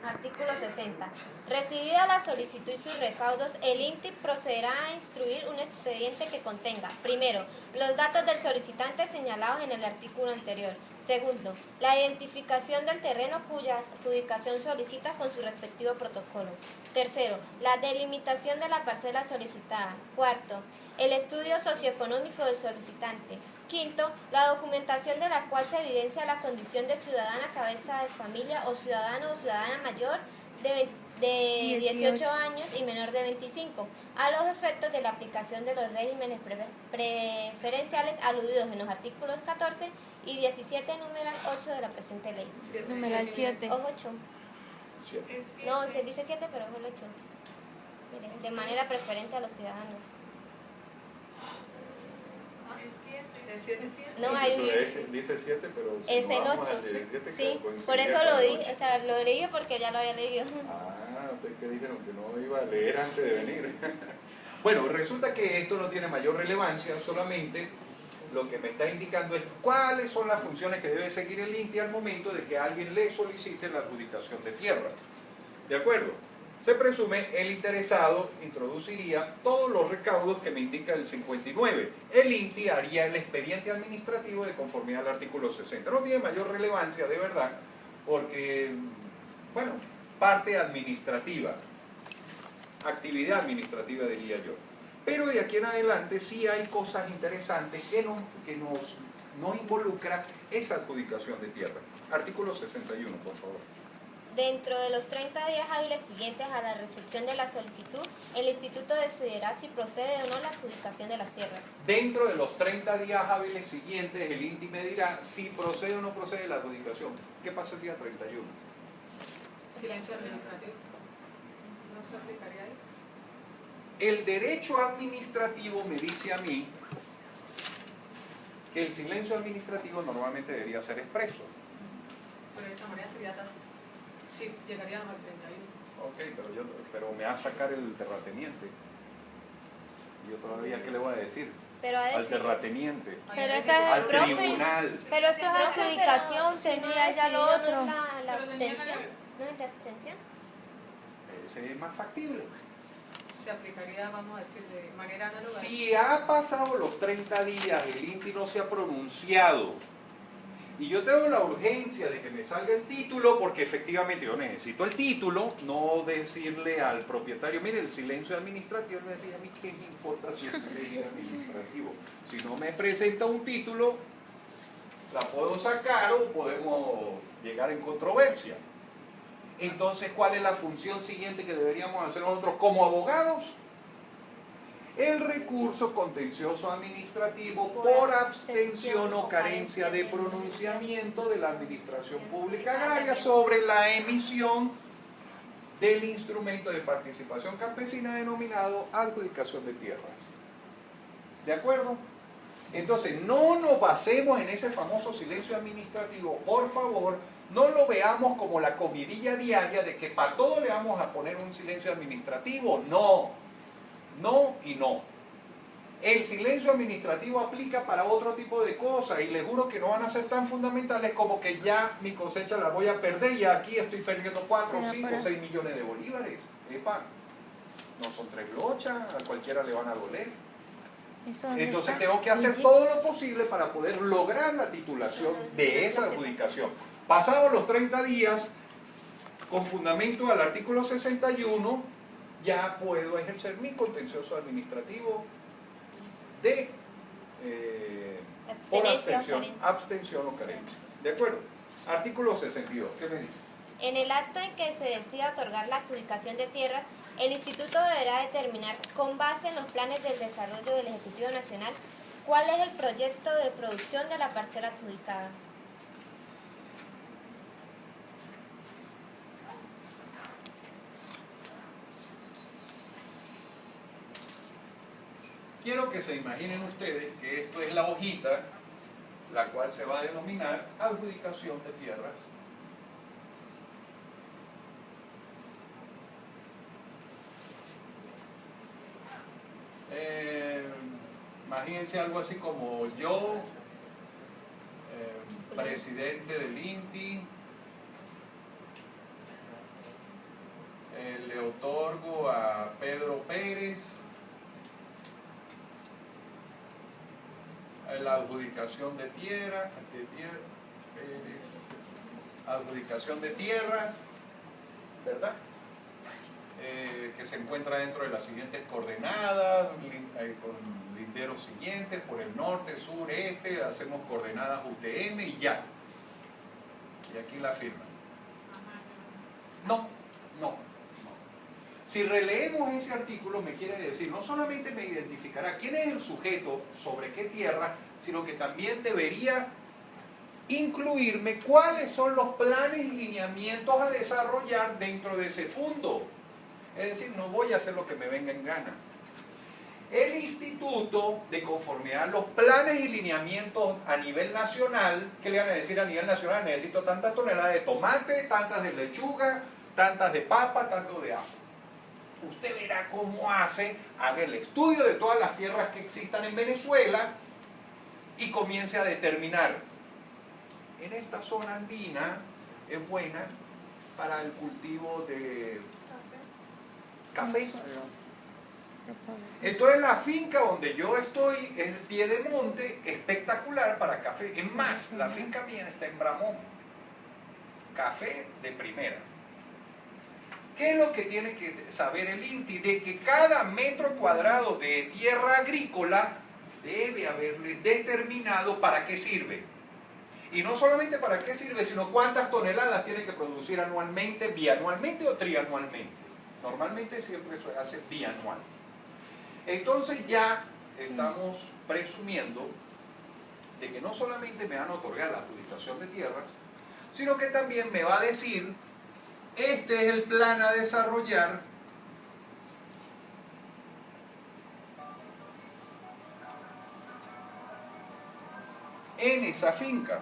Artículo 60. Recibida la solicitud y sus recaudos, el INTI procederá a instruir un expediente que contenga, primero, los datos del solicitante señalados en el artículo anterior. Segundo, la identificación del terreno cuya adjudicación solicita con su respectivo protocolo. Tercero, la delimitación de la parcela solicitada. Cuarto, el estudio socioeconómico del solicitante. Quinto, la documentación de la cual se evidencia la condición de ciudadana cabeza de familia o ciudadano o ciudadana mayor de 18 años y menor de 25, a los efectos de la aplicación de los regímenes preferenciales aludidos en los artículos 14 y 17, numeral 8 de la presente ley. Numeral 7. O 8. No, se dice 7, pero es el 8. Miren, de manera preferente a los ciudadanos. No, Dice 7, pero si es no el vamos 8. al 17, Sí, coincide por eso con lo el dije, 8. o sea, lo leí porque ya lo había leído. Ah, ustedes que dijeron que no iba a leer antes de venir. Bueno, resulta que esto no tiene mayor relevancia, solamente lo que me está indicando es cuáles son las funciones que debe seguir el INTI al momento de que alguien le solicite la adjudicación de tierra. ¿De acuerdo? Se presume el interesado introduciría todos los recaudos que me indica el 59. El INTI haría el expediente administrativo de conformidad al artículo 60. No tiene mayor relevancia, de verdad, porque, bueno, parte administrativa, actividad administrativa diría yo. Pero de aquí en adelante sí hay cosas interesantes que nos involucra esa adjudicación de tierra. Artículo 61, por favor. Dentro de los 30 días hábiles siguientes a la recepción de la solicitud, el Instituto decidirá si procede o no la adjudicación de las tierras. Dentro de los 30 días hábiles siguientes, el INTI me dirá si procede o no procede la adjudicación. ¿Qué pasa el día 31? Silencio administrativo. ¿No se aplicaría ahí? El derecho administrativo me dice a mí que el silencio administrativo normalmente debería ser expreso. Pero de esta manera sería tácito. Sí, llegaríamos al 31. Ok, pero me va a sacar el terrateniente. Yo todavía, ¿qué le voy a decir? Pero a Al decir, terrateniente, Pero esa es al el profe. tribunal. Pero esto es profe, adjudicación, pero si no tendría ya lo decidido, otro. ¿no es la Pero tenía que abstención? haber. ¿No es la abstención? Ese es más factible. Se aplicaría, vamos a decir, de manera análoga. Si ha pasado los 30 días, el INTI no se ha pronunciado y yo tengo la urgencia de que me salga el título porque efectivamente yo necesito el título, no decirle al propietario, mire, el silencio administrativo, me decía a mí, ¿qué me importa si es silencio administrativo? Si no me presenta un título, la puedo sacar o podemos llegar en controversia. Entonces, ¿cuál es la función siguiente que deberíamos hacer nosotros como abogados? El recurso contencioso administrativo por abstención o carencia de pronunciamiento de la Administración Pública Agraria sobre la emisión del instrumento de participación campesina denominado adjudicación de tierras. ¿De acuerdo? Entonces, no nos basemos en ese famoso silencio administrativo, por favor. No lo veamos como la comidilla diaria de que para todo le vamos a poner un silencio administrativo. No, no y no. El silencio administrativo aplica para otro tipo de cosas y les juro que no van a ser tan fundamentales como que ya mi cosecha la voy a perder y aquí estoy perdiendo 4, 5, 6 millones de bolívares. Epa, no son 3 lochas, a cualquiera le van a doler. Entonces tengo que hacer todo lo posible para poder lograr la titulación de esa adjudicación. Pasados los 30 días, con fundamento al artículo 61, ya puedo ejercer mi contencioso administrativo de por abstención o carencia. ¿De acuerdo? Artículo 62, ¿qué me dice? En el acto en que se decida otorgar la adjudicación de tierras, el Instituto deberá determinar, con base en los planes del desarrollo del Ejecutivo Nacional, cuál es el proyecto de producción de la parcela adjudicada. Quiero que se imaginen ustedes que esto es la hojita, la cual se va a denominar adjudicación de tierras. Imagínense algo así como yo, presidente del INTI, le otorgo a Pedro Pérez la adjudicación de tierra, adjudicación de tierras, ¿verdad? Que se encuentra dentro de las siguientes coordenadas, con linderos siguientes, por el norte, sur, este, hacemos coordenadas UTM y ya. Y aquí la firma. No. Si releemos ese artículo, me quiere decir, no solamente me identificará quién es el sujeto, sobre qué tierra, sino que también debería incluirme cuáles son los planes y lineamientos a desarrollar dentro de ese fondo. Es decir, no voy a hacer lo que me venga en gana. El instituto, de conformidad a los planes y lineamientos a nivel nacional, ¿qué le van a decir a nivel nacional? Necesito tantas toneladas de tomate, tantas de lechuga, tantas de papa, tanto de ajo. Usted verá cómo haga el estudio de todas las tierras que existan en Venezuela y comience a determinar, en esta zona andina es buena para el cultivo de café. Entonces la finca donde yo estoy es pie de monte, espectacular para café. Es más, la finca mía está en Bramón. Café de primera. ¿Qué es lo que tiene que saber el INTI? De que cada metro cuadrado de tierra agrícola debe haberle determinado para qué sirve. Y no solamente para qué sirve, sino cuántas toneladas tiene que producir anualmente, bianualmente o trianualmente. Normalmente siempre se hace bianual. Entonces ya estamos presumiendo de que no solamente me van a otorgar la adjudicación de tierras, sino que también me va a decir, este es el plan a desarrollar en esa finca.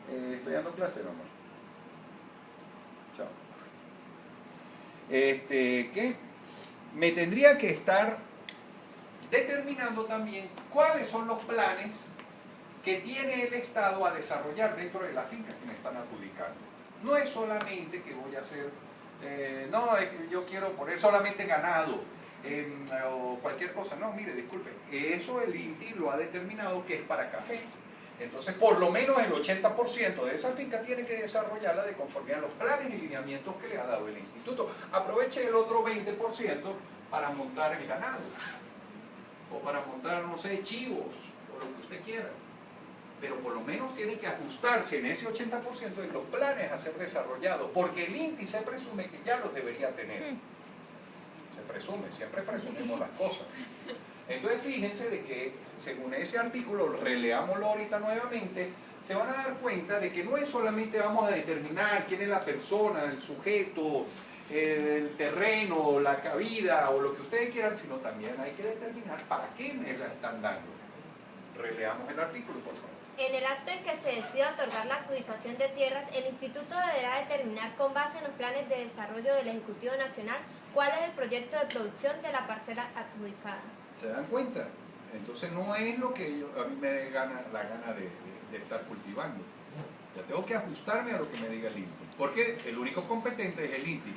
Estoy dando clase, nomás. Chao. ¿Qué? Me tendría que estar determinando también cuáles son los planes que tiene el Estado a desarrollar dentro de la finca que me están adjudicando. No es solamente que voy a hacer, no, es que yo quiero poner solamente ganado o cualquier cosa. No, mire, disculpe, eso el INTI lo ha determinado que es para café. Entonces, por lo menos el 80% de esa finca tiene que desarrollarla de conformidad a los planes y lineamientos que le ha dado el instituto. Aproveche el otro 20% para montar el ganado, o para montar, no sé, chivos, o lo que usted quiera. Pero por lo menos tiene que ajustarse en ese 80% de los planes a ser desarrollados, porque el INTI se presume que ya los debería tener. Se presume, siempre presumimos las cosas. Entonces fíjense de que según ese artículo, releámoslo ahorita nuevamente, se van a dar cuenta de que no es solamente vamos a determinar quién es la persona, el sujeto, el terreno, la cabida o lo que ustedes quieran, sino también hay que determinar para qué me la están dando. Releamos el artículo, por favor. En el acto en que se decida otorgar la adjudicación de tierras, el Instituto deberá determinar con base en los planes de desarrollo del Ejecutivo Nacional cuál es el proyecto de producción de la parcela adjudicada. ¿Se dan cuenta? Entonces no es lo que a mí me dé la gana de estar cultivando. Ya tengo que ajustarme a lo que me diga el INTI. Porque el único competente es el INTI.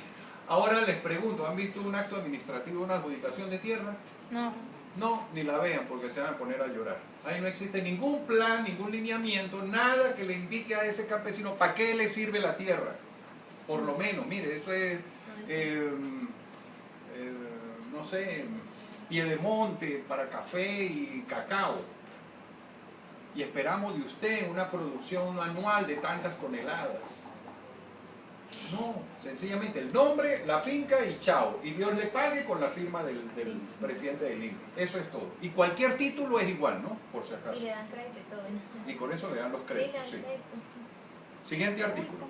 Ahora les pregunto, ¿han visto un acto administrativo, una adjudicación de tierra? No. No, ni la vean porque se van a poner a llorar. Ahí no existe ningún plan, ningún lineamiento, nada que le indique a ese campesino para qué le sirve la tierra. Por lo menos, mire, eso es, no sé, pie de monte para café y cacao. Y esperamos de usted una producción anual de tantas toneladas. No, sencillamente el nombre, la finca y chao. Y Dios le pague con la firma del presidente del INTI. Eso es todo. Y cualquier título es igual, ¿no? Por si acaso. Y le dan crédito y todo, ¿no? Y con eso le dan los créditos. Sí, le dan crédito. Siguiente artículo.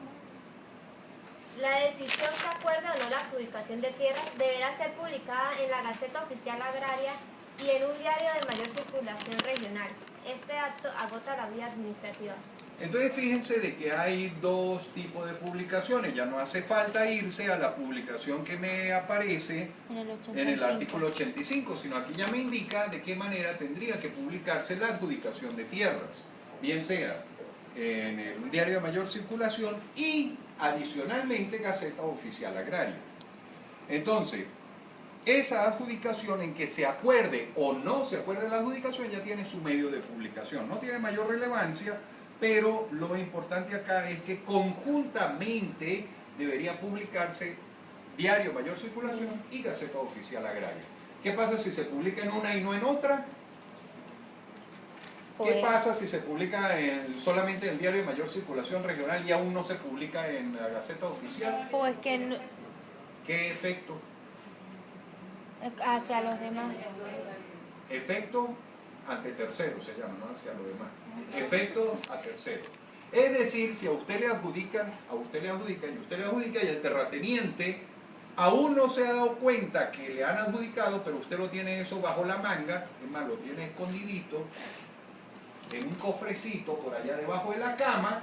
La decisión que acuerde o no la adjudicación de tierras deberá ser publicada en la Gaceta Oficial Agraria y en un diario de mayor circulación regional. Este acto agota la vía administrativa. Entonces fíjense de que hay dos tipos de publicaciones, ya no hace falta irse a la publicación que me aparece En el en el 85. artículo 85, sino aquí ya me indica de qué manera tendría que publicarse la adjudicación de tierras, bien sea en un diario de mayor circulación y adicionalmente Gaceta Oficial Agraria. Entonces, esa adjudicación en que se acuerde o no se acuerde la adjudicación ya tiene su medio de publicación, no tiene mayor relevancia, pero lo importante acá es que conjuntamente debería publicarse diario de mayor circulación y Gaceta Oficial Agraria. ¿Qué pasa si se publica en una y no en otra? ¿Qué Pues, pasa si se publica solamente en el diario de mayor circulación regional y aún no se publica en la Gaceta Oficial? pues que no- ¿Qué efecto? hacia los demás. Efecto ante tercero se llama, no hacia lo demás. Efecto a tercero. Es decir, si a usted le adjudican, y usted le adjudica y el terrateniente aún no se ha dado cuenta que le han adjudicado, pero usted lo tiene eso bajo la manga, es más, lo tiene escondidito en un cofrecito por allá debajo de la cama,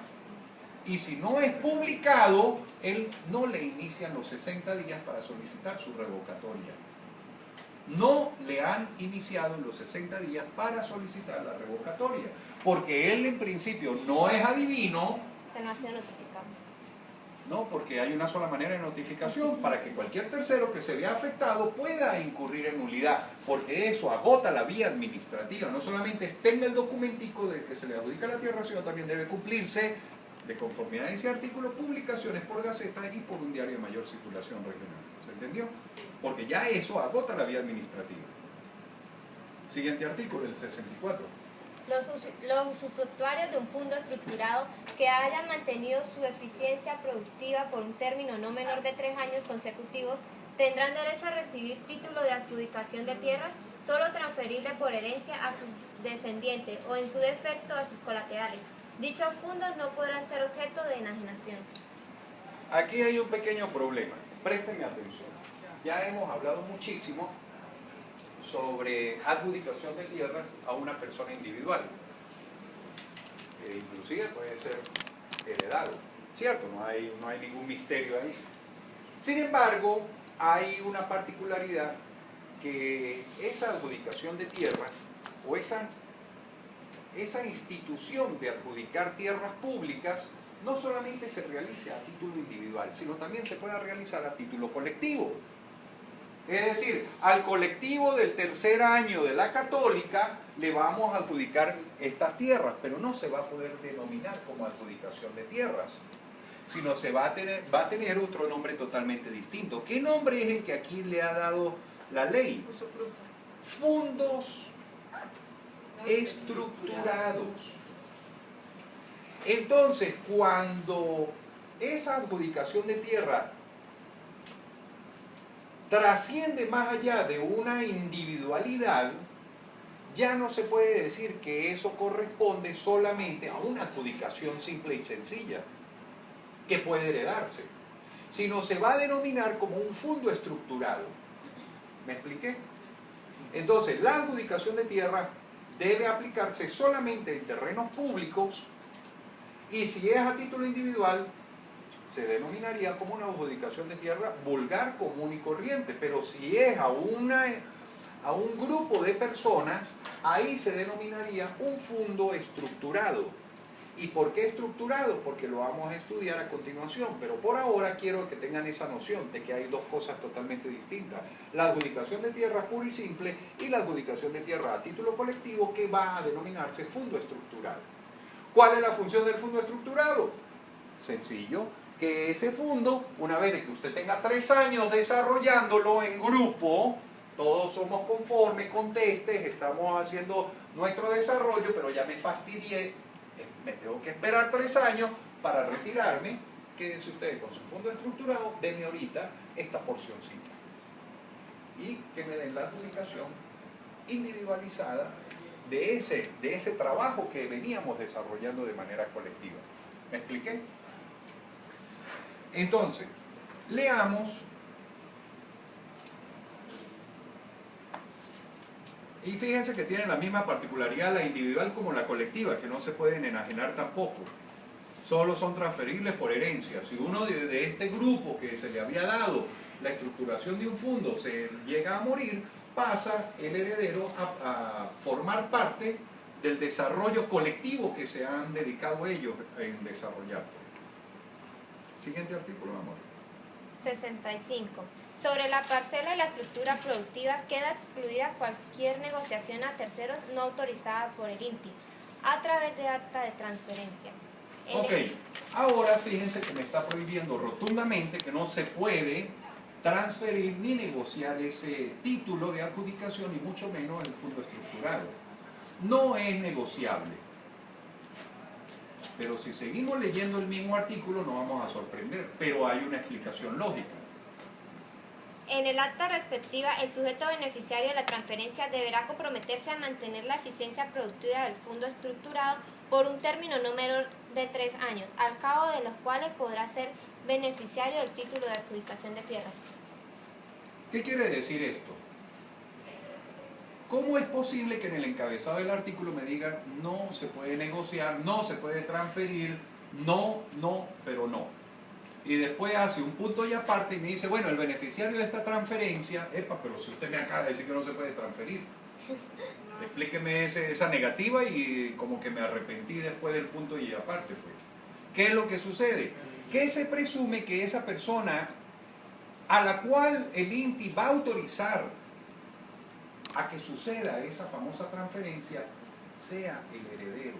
y si no es publicado, él no le inician los 60 días para solicitar su revocatoria. No le han iniciado los 60 días para solicitar la revocatoria, porque él en principio no es adivino, Que no ha sido notificado. ¿no? Porque hay una sola manera de notificación para que cualquier tercero que se vea afectado pueda incurrir en nulidad, porque eso agota la vía administrativa. No solamente tenga el documentico de que se le adjudica la tierra, sino también debe cumplirse, de conformidad a ese artículo, publicaciones por Gaceta y por un diario de mayor circulación regional. ¿Se entendió? Porque ya eso agota la vía administrativa. Siguiente artículo, el 64. Los usufructuarios de un fondo estructurado que hayan mantenido su eficiencia productiva por un término no menor de 3 años consecutivos tendrán derecho a recibir título de adjudicación de tierras solo transferible por herencia a sus descendientes o en su defecto a sus colaterales. Dichos fondos no podrán ser objeto de enajenación. Aquí hay un pequeño problema. Presten atención. Ya hemos hablado muchísimo sobre adjudicación de tierra a una persona individual. Inclusive puede ser heredado, ¿cierto? No hay ningún misterio ahí. Sin embargo, hay una particularidad que esa adjudicación de tierras o esa institución de adjudicar tierras públicas no solamente se realiza a título individual, sino también se puede realizar a título colectivo. Es decir, al colectivo del tercer año de la Católica le vamos a adjudicar estas tierras, pero no se va a poder denominar como adjudicación de tierras, sino se va a tener otro nombre totalmente distinto. ¿Qué nombre es el que aquí le ha dado la ley? Usufructo. Fondos estructurados. Entonces, cuando esa adjudicación de tierra trasciende más allá de una individualidad, ya no se puede decir que eso corresponde solamente a una adjudicación simple y sencilla que puede heredarse, sino se va a denominar como un fondo estructurado. ¿Me expliqué? Entonces, la adjudicación de tierra debe aplicarse solamente en terrenos públicos, y si es a título individual, se denominaría como una adjudicación de tierra vulgar, común y corriente. Pero si es a un grupo de personas, ahí se denominaría un fondo estructurado. ¿Y por qué estructurado? Porque lo vamos a estudiar a continuación, pero por ahora quiero que tengan esa noción de que hay dos cosas totalmente distintas: la adjudicación de tierra pura y simple y la adjudicación de tierra a título colectivo, que va a denominarse fondo estructurado. ¿Cuál es la función del fondo estructurado? Sencillo, que ese fondo, una vez de que usted tenga 3 años desarrollándolo en grupo, todos somos conformes, contestes, estamos haciendo nuestro desarrollo, pero ya me fastidié, me tengo que esperar 3 años para retirarme. Quédense ustedes con su fondo estructurado, denme ahorita esta porcioncita y que me den la adjudicación individualizada de ese trabajo que veníamos desarrollando de manera colectiva. ¿Me expliqué? Entonces, leamos Y fíjense que tienen la misma particularidad la individual como la colectiva, que no se pueden enajenar tampoco. Solo son transferibles por herencia. Si uno de este grupo que se le había dado la estructuración de un fondo se llega a morir, pasa el heredero a formar parte del desarrollo colectivo que se han dedicado ellos en desarrollar. Siguiente artículo, amor. 65. Sobre la parcela y la estructura productiva queda excluida cualquier negociación a terceros no autorizada por el INTI a través de acta de transferencia. Ok, ahora fíjense que me está prohibiendo rotundamente que no se puede transferir ni negociar ese título de adjudicación, y mucho menos el fondo estructurado. No es negociable. Pero si seguimos leyendo el mismo artículo no vamos a sorprender, pero hay una explicación lógica. En el acta respectiva, el sujeto beneficiario de la transferencia deberá comprometerse a mantener la eficiencia productiva del fondo estructurado por un término no menor de 3 años, al cabo de los cuales podrá ser beneficiario del título de adjudicación de tierras. ¿Qué quiere decir esto? ¿Cómo es posible que en el encabezado del artículo me diga no se puede negociar, no se puede transferir, no, pero no? Y después hace un punto y aparte y me dice, bueno, el beneficiario de esta transferencia, pero si usted me acaba de decir que no se puede transferir. Explíqueme esa negativa, y como que me arrepentí después del punto y aparte, pues. ¿Qué es lo que sucede? Que se presume que esa persona a la cual el INTI va a autorizar a que suceda esa famosa transferencia sea el heredero.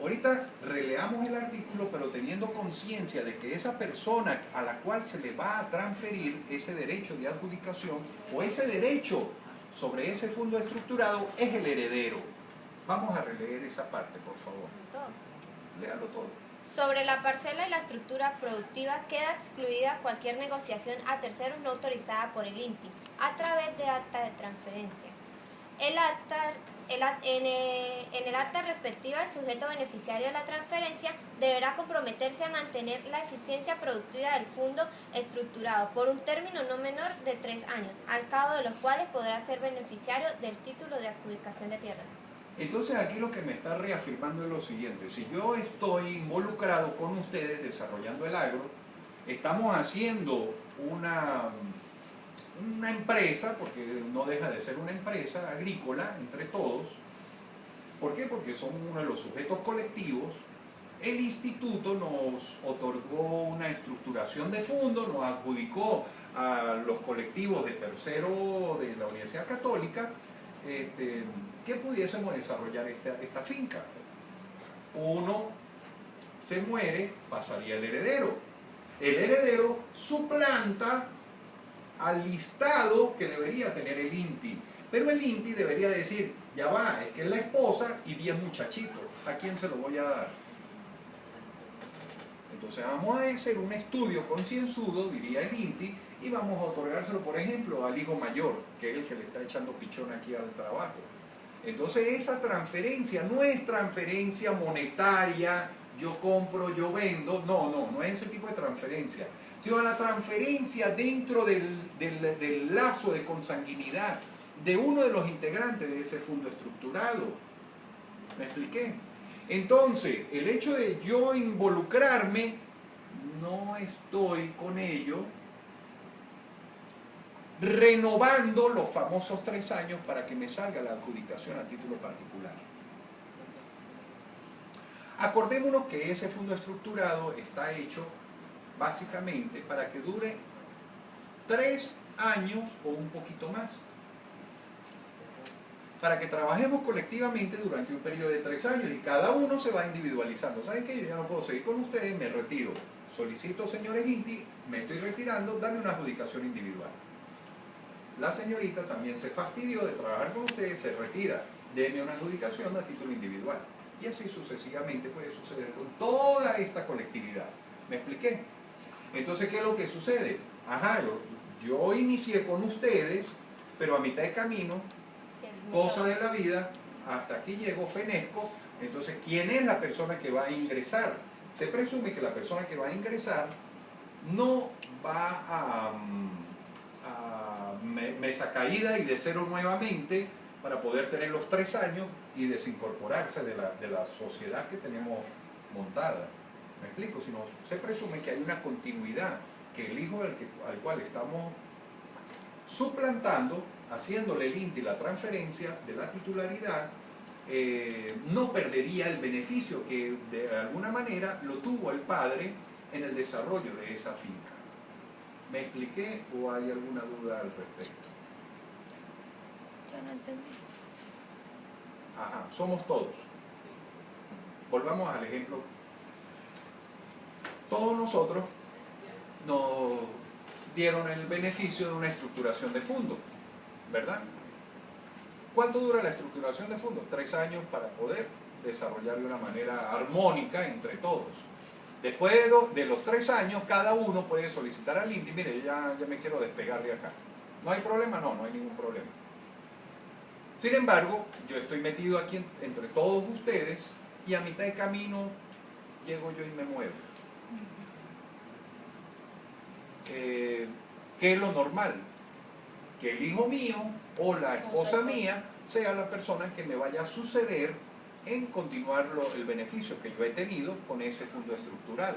Ahorita releamos el artículo, pero teniendo conciencia de que esa persona a la cual se le va a transferir ese derecho de adjudicación o ese derecho sobre ese fondo estructurado es el heredero. Vamos a releer esa parte, por favor. Todo. Léalo todo. Sobre la parcela y la estructura productiva queda excluida cualquier negociación a terceros no autorizada por el INTI a través de acta de transferencia. En el acta respectiva, el sujeto beneficiario de la transferencia deberá comprometerse a mantener la eficiencia productiva del fondo estructurado por un término no menor de 3 años, al cabo de los cuales podrá ser beneficiario del título de adjudicación de tierras. Entonces aquí lo que me está reafirmando es lo siguiente: si yo estoy involucrado con ustedes desarrollando el agro, estamos haciendo una empresa, porque no deja de ser una empresa agrícola entre todos. ¿Por qué? Porque somos uno de los sujetos colectivos. El instituto nos otorgó una estructuración de fondos, nos adjudicó a los colectivos de tercero de la Universidad Católica que pudiésemos desarrollar esta finca. Uno se muere, pasaría el heredero. El heredero suplanta al listado que debería tener el INTI, pero el INTI debería decir, ya va, es que es la esposa y 10 muchachitos, ¿a quién se lo voy a dar? Entonces vamos a hacer un estudio concienzudo, diría el INTI, y vamos a otorgárselo, por ejemplo, al hijo mayor, que es el que le está echando pichón aquí al trabajo. Entonces esa transferencia no es transferencia monetaria, yo compro, yo vendo, no es ese tipo de transferencia, sino la transferencia dentro del lazo de consanguinidad de uno de los integrantes de ese fondo estructurado. ¿Me expliqué? Entonces, el hecho de yo involucrarme, no estoy con ello renovando los famosos 3 años para que me salga la adjudicación a título particular. Acordémonos que ese fondo estructurado está hecho básicamente para que dure 3 años o un poquito más, para que trabajemos colectivamente durante un periodo de 3 años y cada uno se va individualizando. ¿Saben qué? Yo ya no puedo seguir con ustedes, me retiro. Solicito, señores INTI, me estoy retirando, dame una adjudicación individual. La señorita también se fastidió de trabajar con ustedes, se retira, deme una adjudicación a título individual. Y así sucesivamente puede suceder con toda esta colectividad. ¿Me expliqué? Entonces, ¿qué es lo que sucede? Ajá, yo inicié con ustedes, pero a mitad de camino, cosa de la vida, hasta aquí llegó, fenezco. Entonces, ¿quién es la persona que va a ingresar? Se presume que la persona que va a ingresar no va a mesa caída y de cero nuevamente para poder tener los 3 años y desincorporarse de la sociedad que tenemos montada. ¿Me explico? Si no, se presume que hay una continuidad, que el hijo al cual estamos suplantando, haciéndole el INTI la transferencia de la titularidad, no perdería el beneficio que de alguna manera lo tuvo el padre en el desarrollo de esa finca. ¿Me expliqué o hay alguna duda al respecto? Yo no entendí. Ajá, somos todos. Volvamos al ejemplo. Todos nosotros nos dieron el beneficio de una estructuración de fondo, ¿verdad? ¿Cuánto dura la estructuración de fondo? 3 años para poder desarrollar de una manera armónica entre todos. Después de los 3 años, cada uno puede solicitar al INTI, mire, ya me quiero despegar de acá. ¿No hay problema? No hay ningún problema. Sin embargo, yo estoy metido aquí entre todos ustedes y a mitad de camino llego yo y me muevo. ¿Qué es lo normal? Que el hijo mío o la esposa mía sea la persona que me vaya a suceder en continuar el beneficio que yo he tenido con ese fondo estructurado.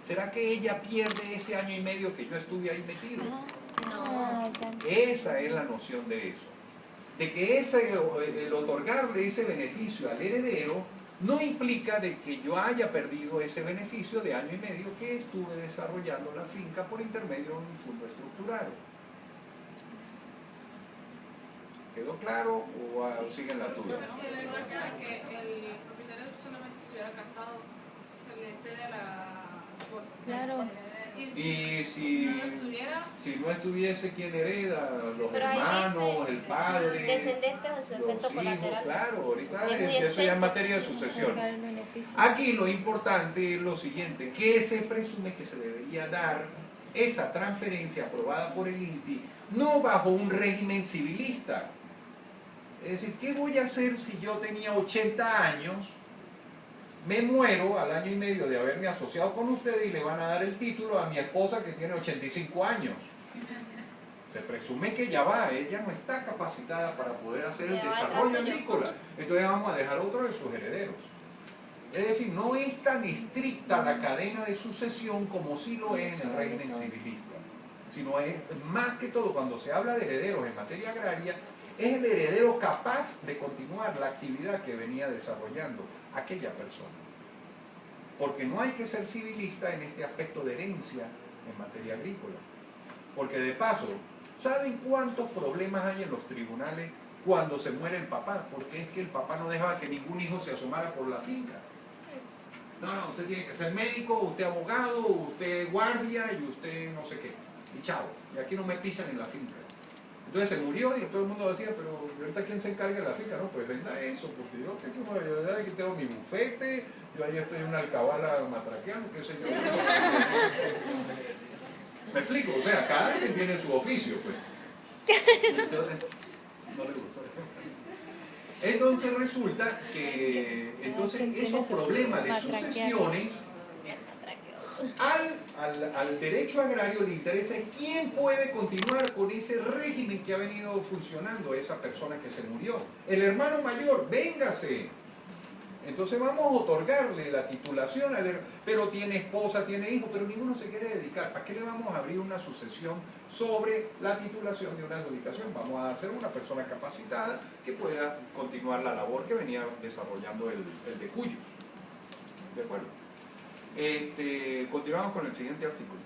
¿Será que ella pierde ese año y medio que yo estuve ahí metido? No. Esa es la noción de eso. De que el otorgarle ese beneficio al heredero no implica de que yo haya perdido ese beneficio de año y medio que estuve desarrollando la finca por intermedio de un fondo estructurado. ¿Quedó claro o siguen la duda? En el caso de que el propietario solamente estuviera casado, se le cede a la esposa. Claro. Y Y si no estuviese quien hereda, los Pero ahí hermanos, dice, el padre, descendientes o su los efecto hijos, colateral. claro, ahorita Es muy eso ya es extenso. materia de sucesión. Otorgar el beneficio. Aquí lo importante es lo siguiente, que se presume que se debería dar esa transferencia aprobada por el INTI, no bajo un régimen civilista. Es decir, ¿qué voy a hacer si yo tenía 80 años, me muero al año y medio de haberme asociado con ustedes y le van a dar el título a mi esposa que tiene 85 años? Se presume que ya va, ella no está capacitada para poder hacer el Le va desarrollo atrás, agrícola, entonces vamos a dejar otro de sus herederos. Es decir, no es tan estricta la cadena de sucesión como sí lo es en el régimen civilista, sino es más que todo cuando se habla de herederos en materia agraria, es el heredero capaz de continuar la actividad que venía desarrollando aquella persona. Porque no hay que ser civilista en este aspecto de herencia en materia agrícola. Porque de paso, ¿saben cuántos problemas hay en los tribunales cuando se muere el papá? Porque es que el papá no dejaba que ningún hijo se asomara por la finca. No, usted tiene que ser médico, usted abogado, usted guardia y usted no sé qué. Y chao, y aquí no me pisan en la finca. Entonces se murió y todo el mundo decía, pero ¿y ahorita quién se encarga de la finca? No, pues venda eso, porque yo aquí tengo mi bufete, yo ahí estoy en una alcabala matraqueando, qué sé yo. ¿Me explico? O sea, cada quien tiene su oficio, pues. Entonces, no le gustó. Entonces resulta que esos problemas de sucesiones al derecho agrario le interesa quién puede continuar con ese régimen que ha venido funcionando esa persona que se murió. El hermano mayor, véngase. Entonces vamos a otorgarle la titulación, pero tiene esposa, tiene hijos, pero ninguno se quiere dedicar. ¿Para qué le vamos a abrir una sucesión sobre la titulación de una adjudicación? Vamos a hacer una persona capacitada que pueda continuar la labor que venía desarrollando el de Cuyos. ¿De acuerdo? Continuamos con el siguiente artículo.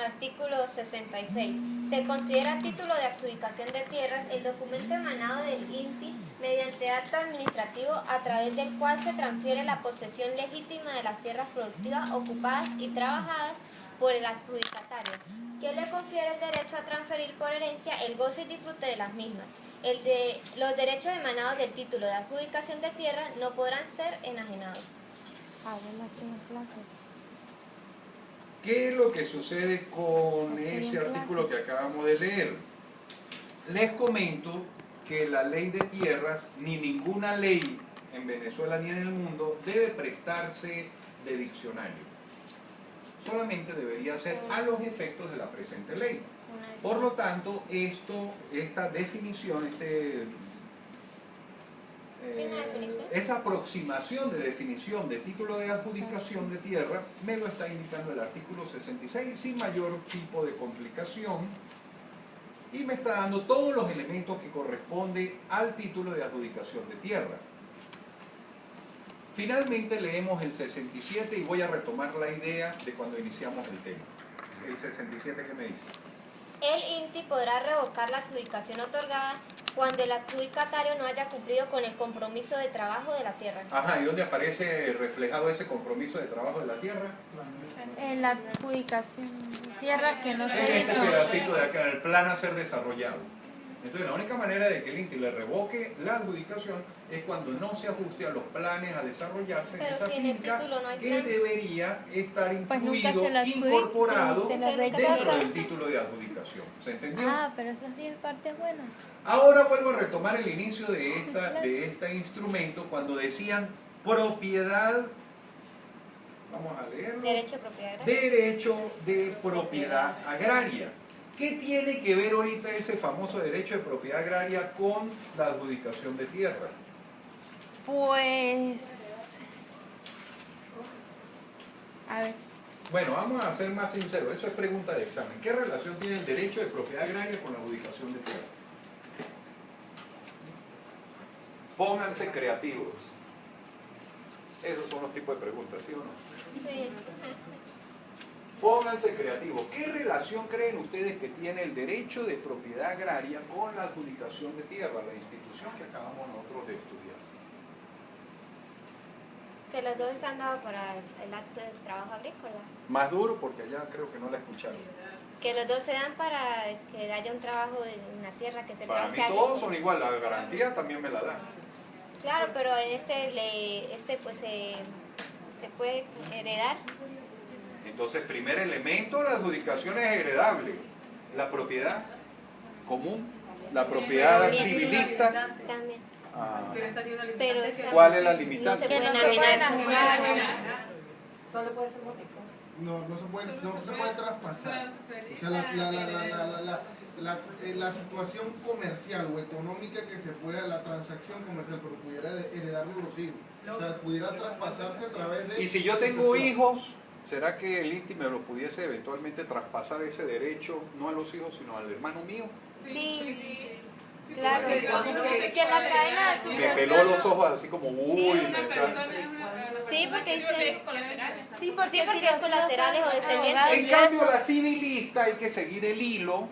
Artículo 66. Se considera título de adjudicación de tierras el documento emanado del INTI mediante acto administrativo a través del cual se transfiere la posesión legítima de las tierras productivas ocupadas y trabajadas por el adjudicatario, que le confiere el derecho a transferir por herencia el goce y disfrute de las mismas. Los derechos emanados del título de adjudicación de tierra no podrán ser enajenados. ¿Qué es lo que sucede con ese artículo que acabamos de leer? Les comento que la ley de tierras, ni ninguna ley en Venezuela ni en el mundo, debe prestarse de diccionario. Solamente debería ser a los efectos de la presente ley. Por lo tanto, esta definición, esa aproximación de definición de título de adjudicación de tierra me lo está indicando el artículo 66 sin mayor tipo de complicación y me está dando todos los elementos que corresponden al título de adjudicación de tierra. Finalmente leemos el 67 y voy a retomar la idea de cuando iniciamos el tema. El 67, ¿qué me dice? El INTI podrá revocar la adjudicación otorgada cuando el adjudicatario no haya cumplido con el compromiso de trabajo de la tierra. Ajá, ¿y dónde aparece reflejado ese compromiso de trabajo de la tierra? En la adjudicación de tierras que no En se este hizo. pedacito de acá, en el plan a ser desarrollado. Entonces, la única manera de que el INTI le revoque la adjudicación es cuando no se ajuste a los planes a desarrollarse en Pero esa si en el finca título no hay que plan. debería estar Pues nunca incluido, se la adjudica, incorporado se la dentro rechaza. del título de adjudicación. ¿Se entendió? Ah, pero eso sí es parte buena. Ahora vuelvo a retomar el inicio de este instrumento cuando decían propiedad, vamos a leerlo, Derecho de propiedad agraria. derecho de propiedad agraria. ¿Qué tiene que ver ahorita ese famoso derecho de propiedad agraria con la adjudicación de tierra? Pues... A ver, Bueno, vamos a ser más sinceros, eso es pregunta de examen. ¿Qué relación tiene el derecho de propiedad agraria con la adjudicación de tierra? Pónganse creativos. Esos son los tipos de preguntas, ¿sí o no? Sí. Pónganse creativos. ¿Qué relación creen ustedes que tiene el derecho de propiedad agraria con la adjudicación de tierra, la institución que acabamos nosotros de estudiar? Que los dos están dados para el acto de trabajo agrícola. Más duro porque allá creo que no la escucharon. Que los dos se dan para que haya un trabajo en la tierra que se Para mí realice. todos son igual, la garantía también me la da. Claro, pero en este pues se puede heredar. Entonces, primer elemento, la adjudicación es heredable. La propiedad común, la propiedad Pero tiene una civilista. limitante. También. Ah, Pero esta tiene una Pero limitante. esa- ¿cuál es la No limitante? se Que pueden no se pueden arruinar. arruinar. Solo puede ser módico. No se puede traspasar. O sea, la situación comercial o económica que se pueda, la transacción comercial, pero pudiera heredarlo los hijos. O sea, pudiera traspasarse a través de... Y si yo tengo hijos, ¿será que el INTI me lo pudiese eventualmente traspasar ese derecho, no a los hijos, sino al hermano mío? Sí, claro. Sí, sí, Que la cadena de Me peló sucesión. los ojos así como, uy, Una me persona está... es una persona. Sí, porque dice- colaterales. Sí, porque Sí, porque si es los colaterales o son descendientes. abogados En y cambio, eso- la civilista hay que seguir el hilo,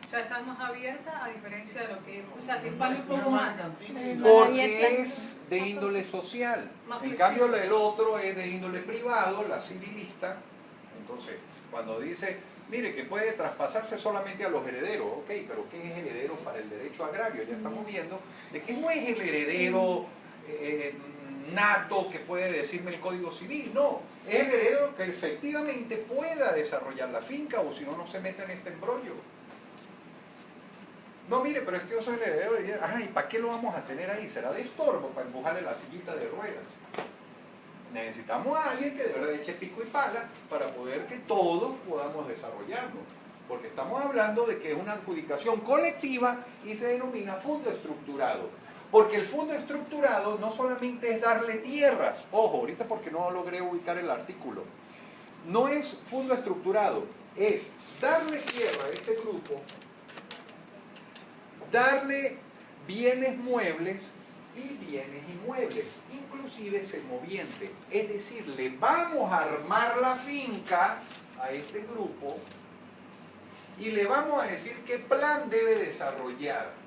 O sea, está más abierta a diferencia de lo que... O sea, se expande un poco más. porque es de índole social. Más En flexible. cambio, el otro es de índole privado, la civilista. Entonces, cuando dice, mire, que puede traspasarse solamente a los herederos, ok, pero ¿qué es heredero para el derecho agrario? Ya estamos viendo de que no es el heredero nato que puede decirme el Código Civil, no, es el heredero que efectivamente pueda desarrollar la finca o si no, no se mete en este embrollo. No, mire, pero es que yo soy el heredero y ay, ¿para qué lo vamos a tener ahí? ¿Será de estorbo para empujarle la sillita de ruedas? Necesitamos a alguien que de verdad eche pico y pala para poder que todos podamos desarrollarlo. Porque estamos hablando de que es una adjudicación colectiva y se denomina fondo estructurado. Porque el fondo estructurado no solamente es darle tierras, ojo, ahorita porque no logré ubicar el artículo, no es fondo estructurado, es darle tierra a ese grupo, darle bienes muebles y bienes inmuebles, inclusive semoviente. Es decir, le vamos a armar la finca a este grupo y le vamos a decir qué plan debe desarrollar.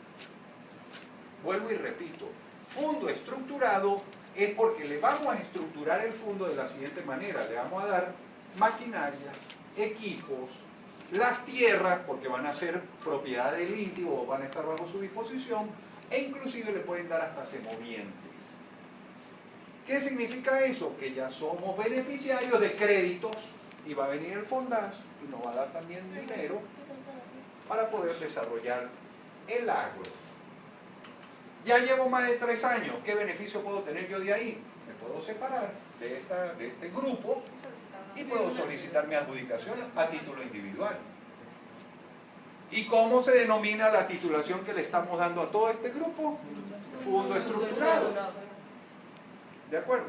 Vuelvo y repito, fondo estructurado es porque le vamos a estructurar el fondo de la siguiente manera. Le vamos a dar maquinarias, equipos, las tierras, porque van a ser propiedad del INTI o van a estar bajo su disposición, e inclusive le pueden dar hasta semovientes. ¿Qué significa eso? Que ya somos beneficiarios de créditos y va a venir el FONDAS y nos va a dar también dinero para poder desarrollar el agro. Ya llevo más de 3 años, ¿qué beneficio puedo tener yo de ahí? Me puedo separar de este grupo y puedo solicitar mi adjudicación a título individual. ¿Y cómo se denomina la titulación que le estamos dando a todo este grupo? Fondo estructurado. ¿De acuerdo?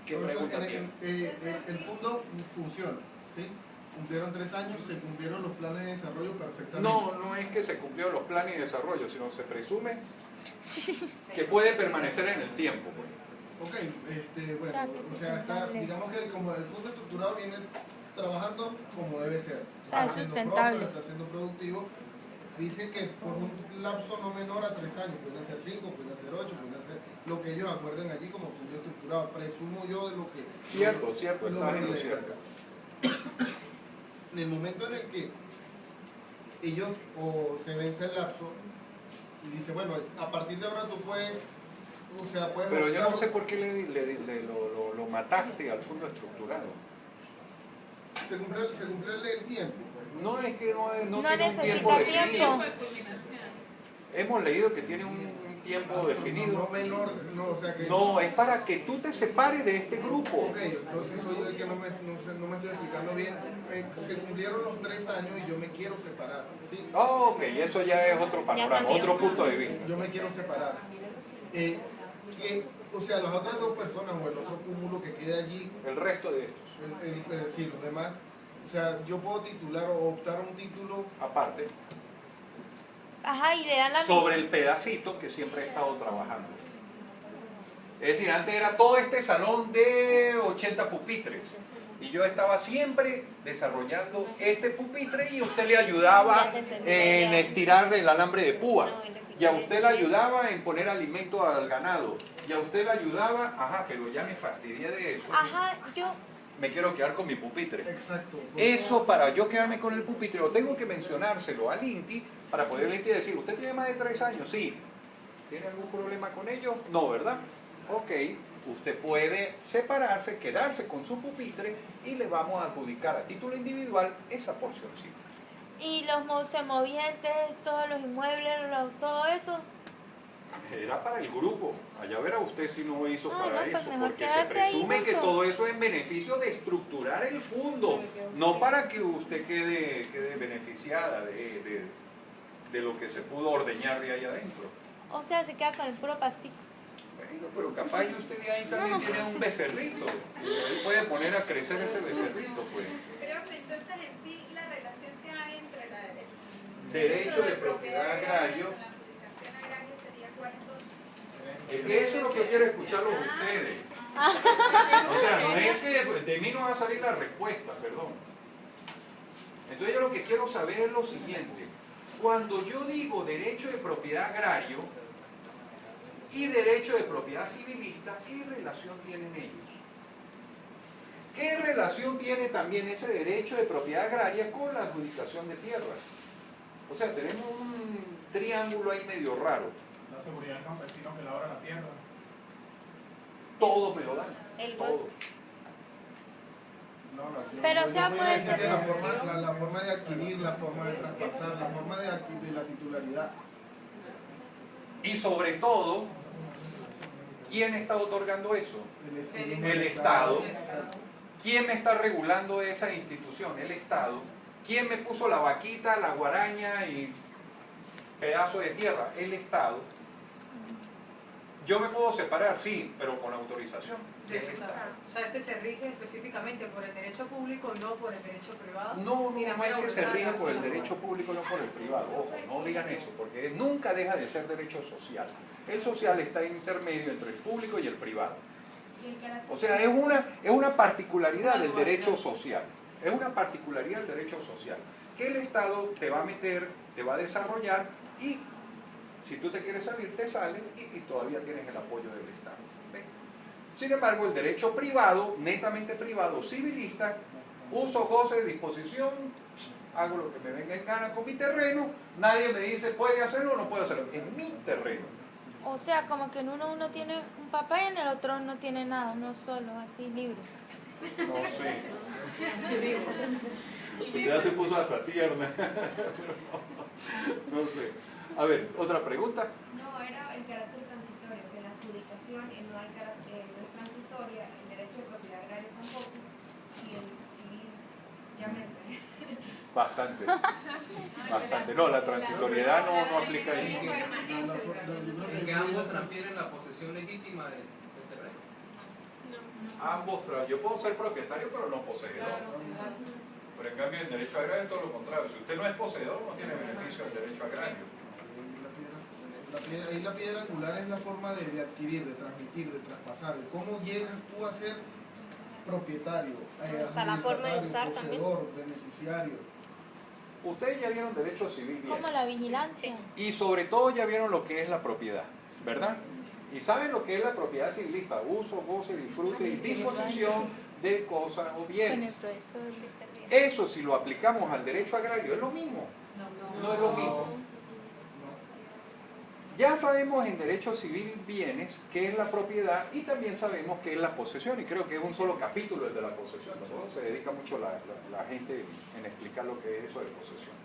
¿Qué Por eso, pregunta tiene? el fondo funciona, ¿sí? Cumplieron 3 años, se cumplieron los planes de desarrollo perfectamente. No es que se cumplieron los planes de desarrollo, sino se presume que puede permanecer en el tiempo. Pues. Ok, bueno, o sea, está, digamos que como el fondo estructurado viene trabajando como debe ser. O sea, es Está siendo sustentable. próspero, está siendo productivo. Dice que por un lapso no menor a 3 años, pueden ser 5, pueden ser 8, pueden ser lo que ellos acuerden allí como fondo estructurado. Presumo yo de lo que... Cierto, lo estás en lo legal. cierto. En el momento en el que ellos o se vence el lapso y dice, bueno, a partir de ahora tú puedes, o sea, puedes... Pero yo no optar- sé por qué lo mataste al fondo estructurado. Se cumple el tiempo. Pues. No es que no No tiene un necesita tiempo tiempo. definido. Tiempo de culminación. Hemos leído que tiene un tiempo No definido. menor, no, o sea que... No, es para que tú te separes de este grupo. Ok, entonces soy yo el que no me estoy explicando bien. Se cumplieron los 3 años y yo me quiero separar. ¿Sí? Ok, eso ya es otro panorama, cambió. otro punto de vista. Yo me quiero separar. O sea, las otras 2 personas o el otro cúmulo que quede allí, El resto de estos, sí, los demás, o sea, yo puedo titular o optar a un título. aparte, Ajá, y le dan la sobre el pedacito que siempre he estado trabajando. Es decir, antes era todo este salón de 80 pupitres. Y yo estaba siempre desarrollando este pupitre y usted le ayudaba en estirar el alambre de púa. Y a usted le ayudaba en poner alimento al ganado. Y a usted le ayudaba, ajá, pero ya me fastidié de eso. Ajá, yo... Me quiero quedar con mi pupitre. Exacto. Eso, para yo quedarme con el pupitre, lo tengo que mencionárselo al INTI para poder al INTI decir, ¿usted tiene más de 3 años? Sí. ¿Tiene algún problema con ello? No, ¿verdad? Ok, usted puede separarse, quedarse con su pupitre y le vamos a adjudicar a título individual esa porcióncita. Y los movientes, todos los inmuebles, todo eso. Era para el grupo. Allá verá usted si no hizo Ah, para no, pues eso, mejor porque se quedarse ahí presume que justo. todo eso es en beneficio de estructurar el fondo, no para que usted quede beneficiada de lo que se pudo ordeñar de ahí adentro. O sea, se queda con el puro pastito. Bueno, pero capaz que usted de ahí también tiene un becerrito. Él puede poner a crecer ese becerrito, pues. Pero entonces en sí la relación que hay entre el Derecho de propiedad agrario. y la adjudicación agraria sería cuál entonces. Es que eso es lo que quiero escucharlos ustedes. O sea, no es que de mí no va a salir la respuesta, perdón. Entonces yo lo que quiero saber es lo siguiente. Cuando yo digo derecho de propiedad agrario y derecho de propiedad civilista, ¿qué relación tienen ellos? ¿Qué relación tiene también ese derecho de propiedad agraria con la adjudicación de tierras? O sea, tenemos un triángulo ahí medio raro. La seguridad del campesino que labra la tierra. Todos me lo dan. El Todos. gozo. Pero, o sea, voy a puede decir ser que la forma de adquirir, la forma de traspasar, la forma de la titularidad. Y sobre todo, ¿quién está otorgando eso? El El Estado. ¿Quién me está regulando esa institución? El Estado. ¿Quién me puso la vaquita, la guaraña y pedazo de tierra? El Estado. Yo me puedo separar, sí, pero con autorización del Estado. O sea, este se rige específicamente por el derecho público y no por el derecho privado. No Ni la es que se voluntad de rige la por el persona. derecho público, no por el privado. Ojo, no digan eso, porque nunca deja de ser derecho social. El social está en intermedio entre el público y el privado. O sea, es una particularidad del derecho social. Es una particularidad del derecho social. Que el Estado te va a meter, te va a desarrollar y si tú te quieres salir, te sales y todavía tienes el apoyo del Estado. ¿Ve? Sin embargo, el derecho privado, netamente privado, civilista, uso, goce, disposición, hago lo que me venga en gana con mi terreno, nadie me dice puede hacerlo o no puede hacerlo, es mi terreno. O sea, como que en uno tiene un papá y en el otro no tiene nada, uno solo, así libre. No sé. Ya se puso hasta tierna. No sé. A ver, ¿otra pregunta? No, era el carácter transitorio, que la adjudicación no, no es transitoria, el derecho de propiedad agraria tampoco, y el civil, ya me Bastante. Bastante. No, la transitoriedad no aplica ahí. En que ambos transfieren la posesión legítima del terreno. Ambos, yo puedo ser propietario, pero no poseedor. Pero en cambio, el derecho agrario es todo lo contrario. Si usted no es poseedor, no tiene beneficio del derecho agrario. Ahí la piedra angular es la forma de adquirir, de transmitir, de traspasar, de cómo llegas tú a ser propietario, Hasta la forma de usar poseedor, beneficiario. Ustedes ya vieron derecho civil bien. Como la vigilancia. Y sobre todo ya vieron lo que es la propiedad, ¿verdad? Y saben lo que es la propiedad civilista: uso, goce, disfrute y disposición de cosas o Con el bienes. profesor. Eso, si lo aplicamos al derecho agrario, es lo mismo. No es lo mismo. Ya sabemos en derecho civil bienes qué es la propiedad y también sabemos qué es la posesión, y creo que es un solo capítulo el de la posesión, ¿no? Se dedica mucho la gente en explicar lo que es eso de posesión.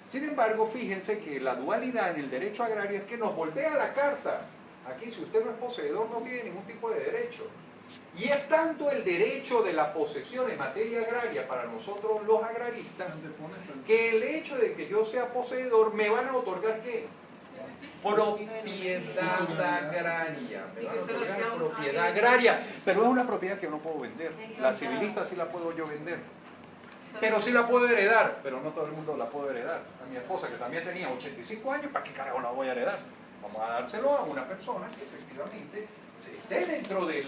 Sin embargo, fíjense que la dualidad en el derecho agrario es que nos voltea la carta. Aquí, si usted no es poseedor, no tiene ningún tipo de derecho. Y es tanto el derecho de la posesión en materia agraria para nosotros los agraristas, que el hecho de que yo sea poseedor me van a otorgar ¿qué? Propiedad agraria. Me van a otorgar propiedad agraria. Pero es una propiedad que yo no puedo vender. La civilista sí la puedo yo vender. Pero sí la puedo heredar. Pero no todo el mundo la puede heredar. A mi esposa, que también tenía 85 años, ¿para qué carajo la voy a heredar? Vamos a dárselo a una persona que efectivamente esté dentro de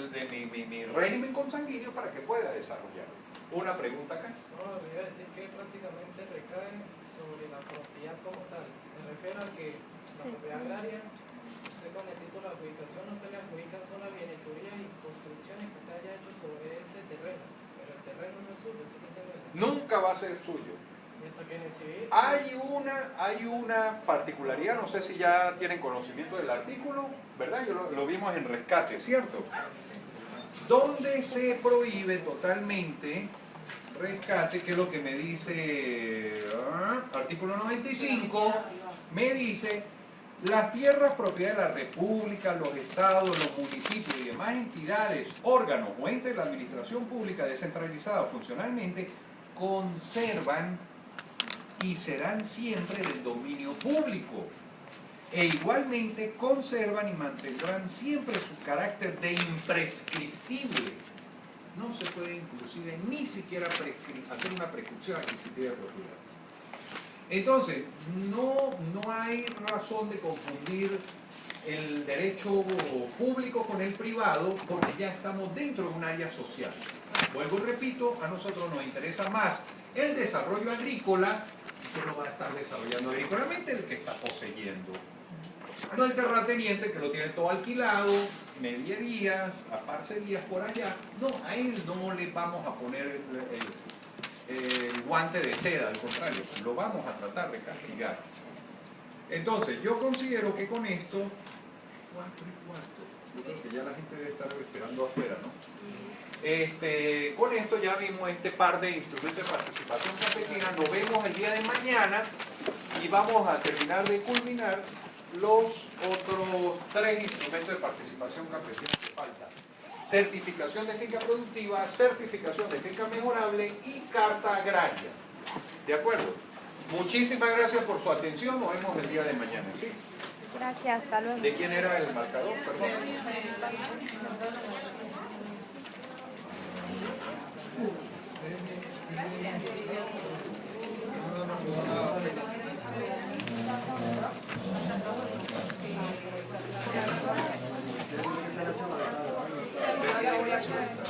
mi régimen consanguíneo para que pueda desarrollar. Una pregunta acá. No, le iba a decir que prácticamente recae sobre la propiedad como tal. Me refiero a que la propiedad agraria, usted con el título de adjudicación, usted le adjudican son las bienhechurías y construcciones que usted haya hecho sobre ese terreno. Pero el terreno no es suyo, eso que se ve. Nunca va a ser suyo. Y hasta que en el civil. Hay una particularidad, no sé si ya tienen conocimiento del artículo, ¿verdad? Lo vimos en rescate, ¿cierto? Donde se prohíbe totalmente rescate, que es lo que me dice artículo 95, me dice: las tierras propiedad de la República, los estados, los municipios y demás entidades, órganos o entes de la administración pública descentralizada funcionalmente conservan y serán siempre del dominio público, e igualmente conservan y mantendrán siempre su carácter de imprescriptible. No se puede inclusive ni siquiera hacer una prescripción adquisitiva de propiedad. Entonces, no hay razón de confundir el derecho público con el privado, porque ya estamos dentro de un área social. Vuelvo y repito, a nosotros nos interesa más el desarrollo agrícola, que lo va a estar desarrollando agrícolamente el que está poseyendo. No el terrateniente que lo tiene todo alquilado, medierías, a parcerías por allá. No, a él no le vamos a poner el guante de seda, al contrario, lo vamos a tratar de castigar. Entonces, yo considero que con esto, 4:15, yo creo que ya la gente debe estar esperando afuera, ¿no? Con esto ya vimos este par de instrumentos de participación campesina. Nos vemos el día de mañana y vamos a terminar de culminar los otros 3 instrumentos de participación campesina que faltan: certificación de finca productiva, certificación de finca mejorable y carta agraria. ¿De acuerdo? Muchísimas gracias por su atención. Nos vemos el día de mañana. ¿Sí? Gracias, hasta luego. ¿De quién era el marcador? Perdón. Gracias.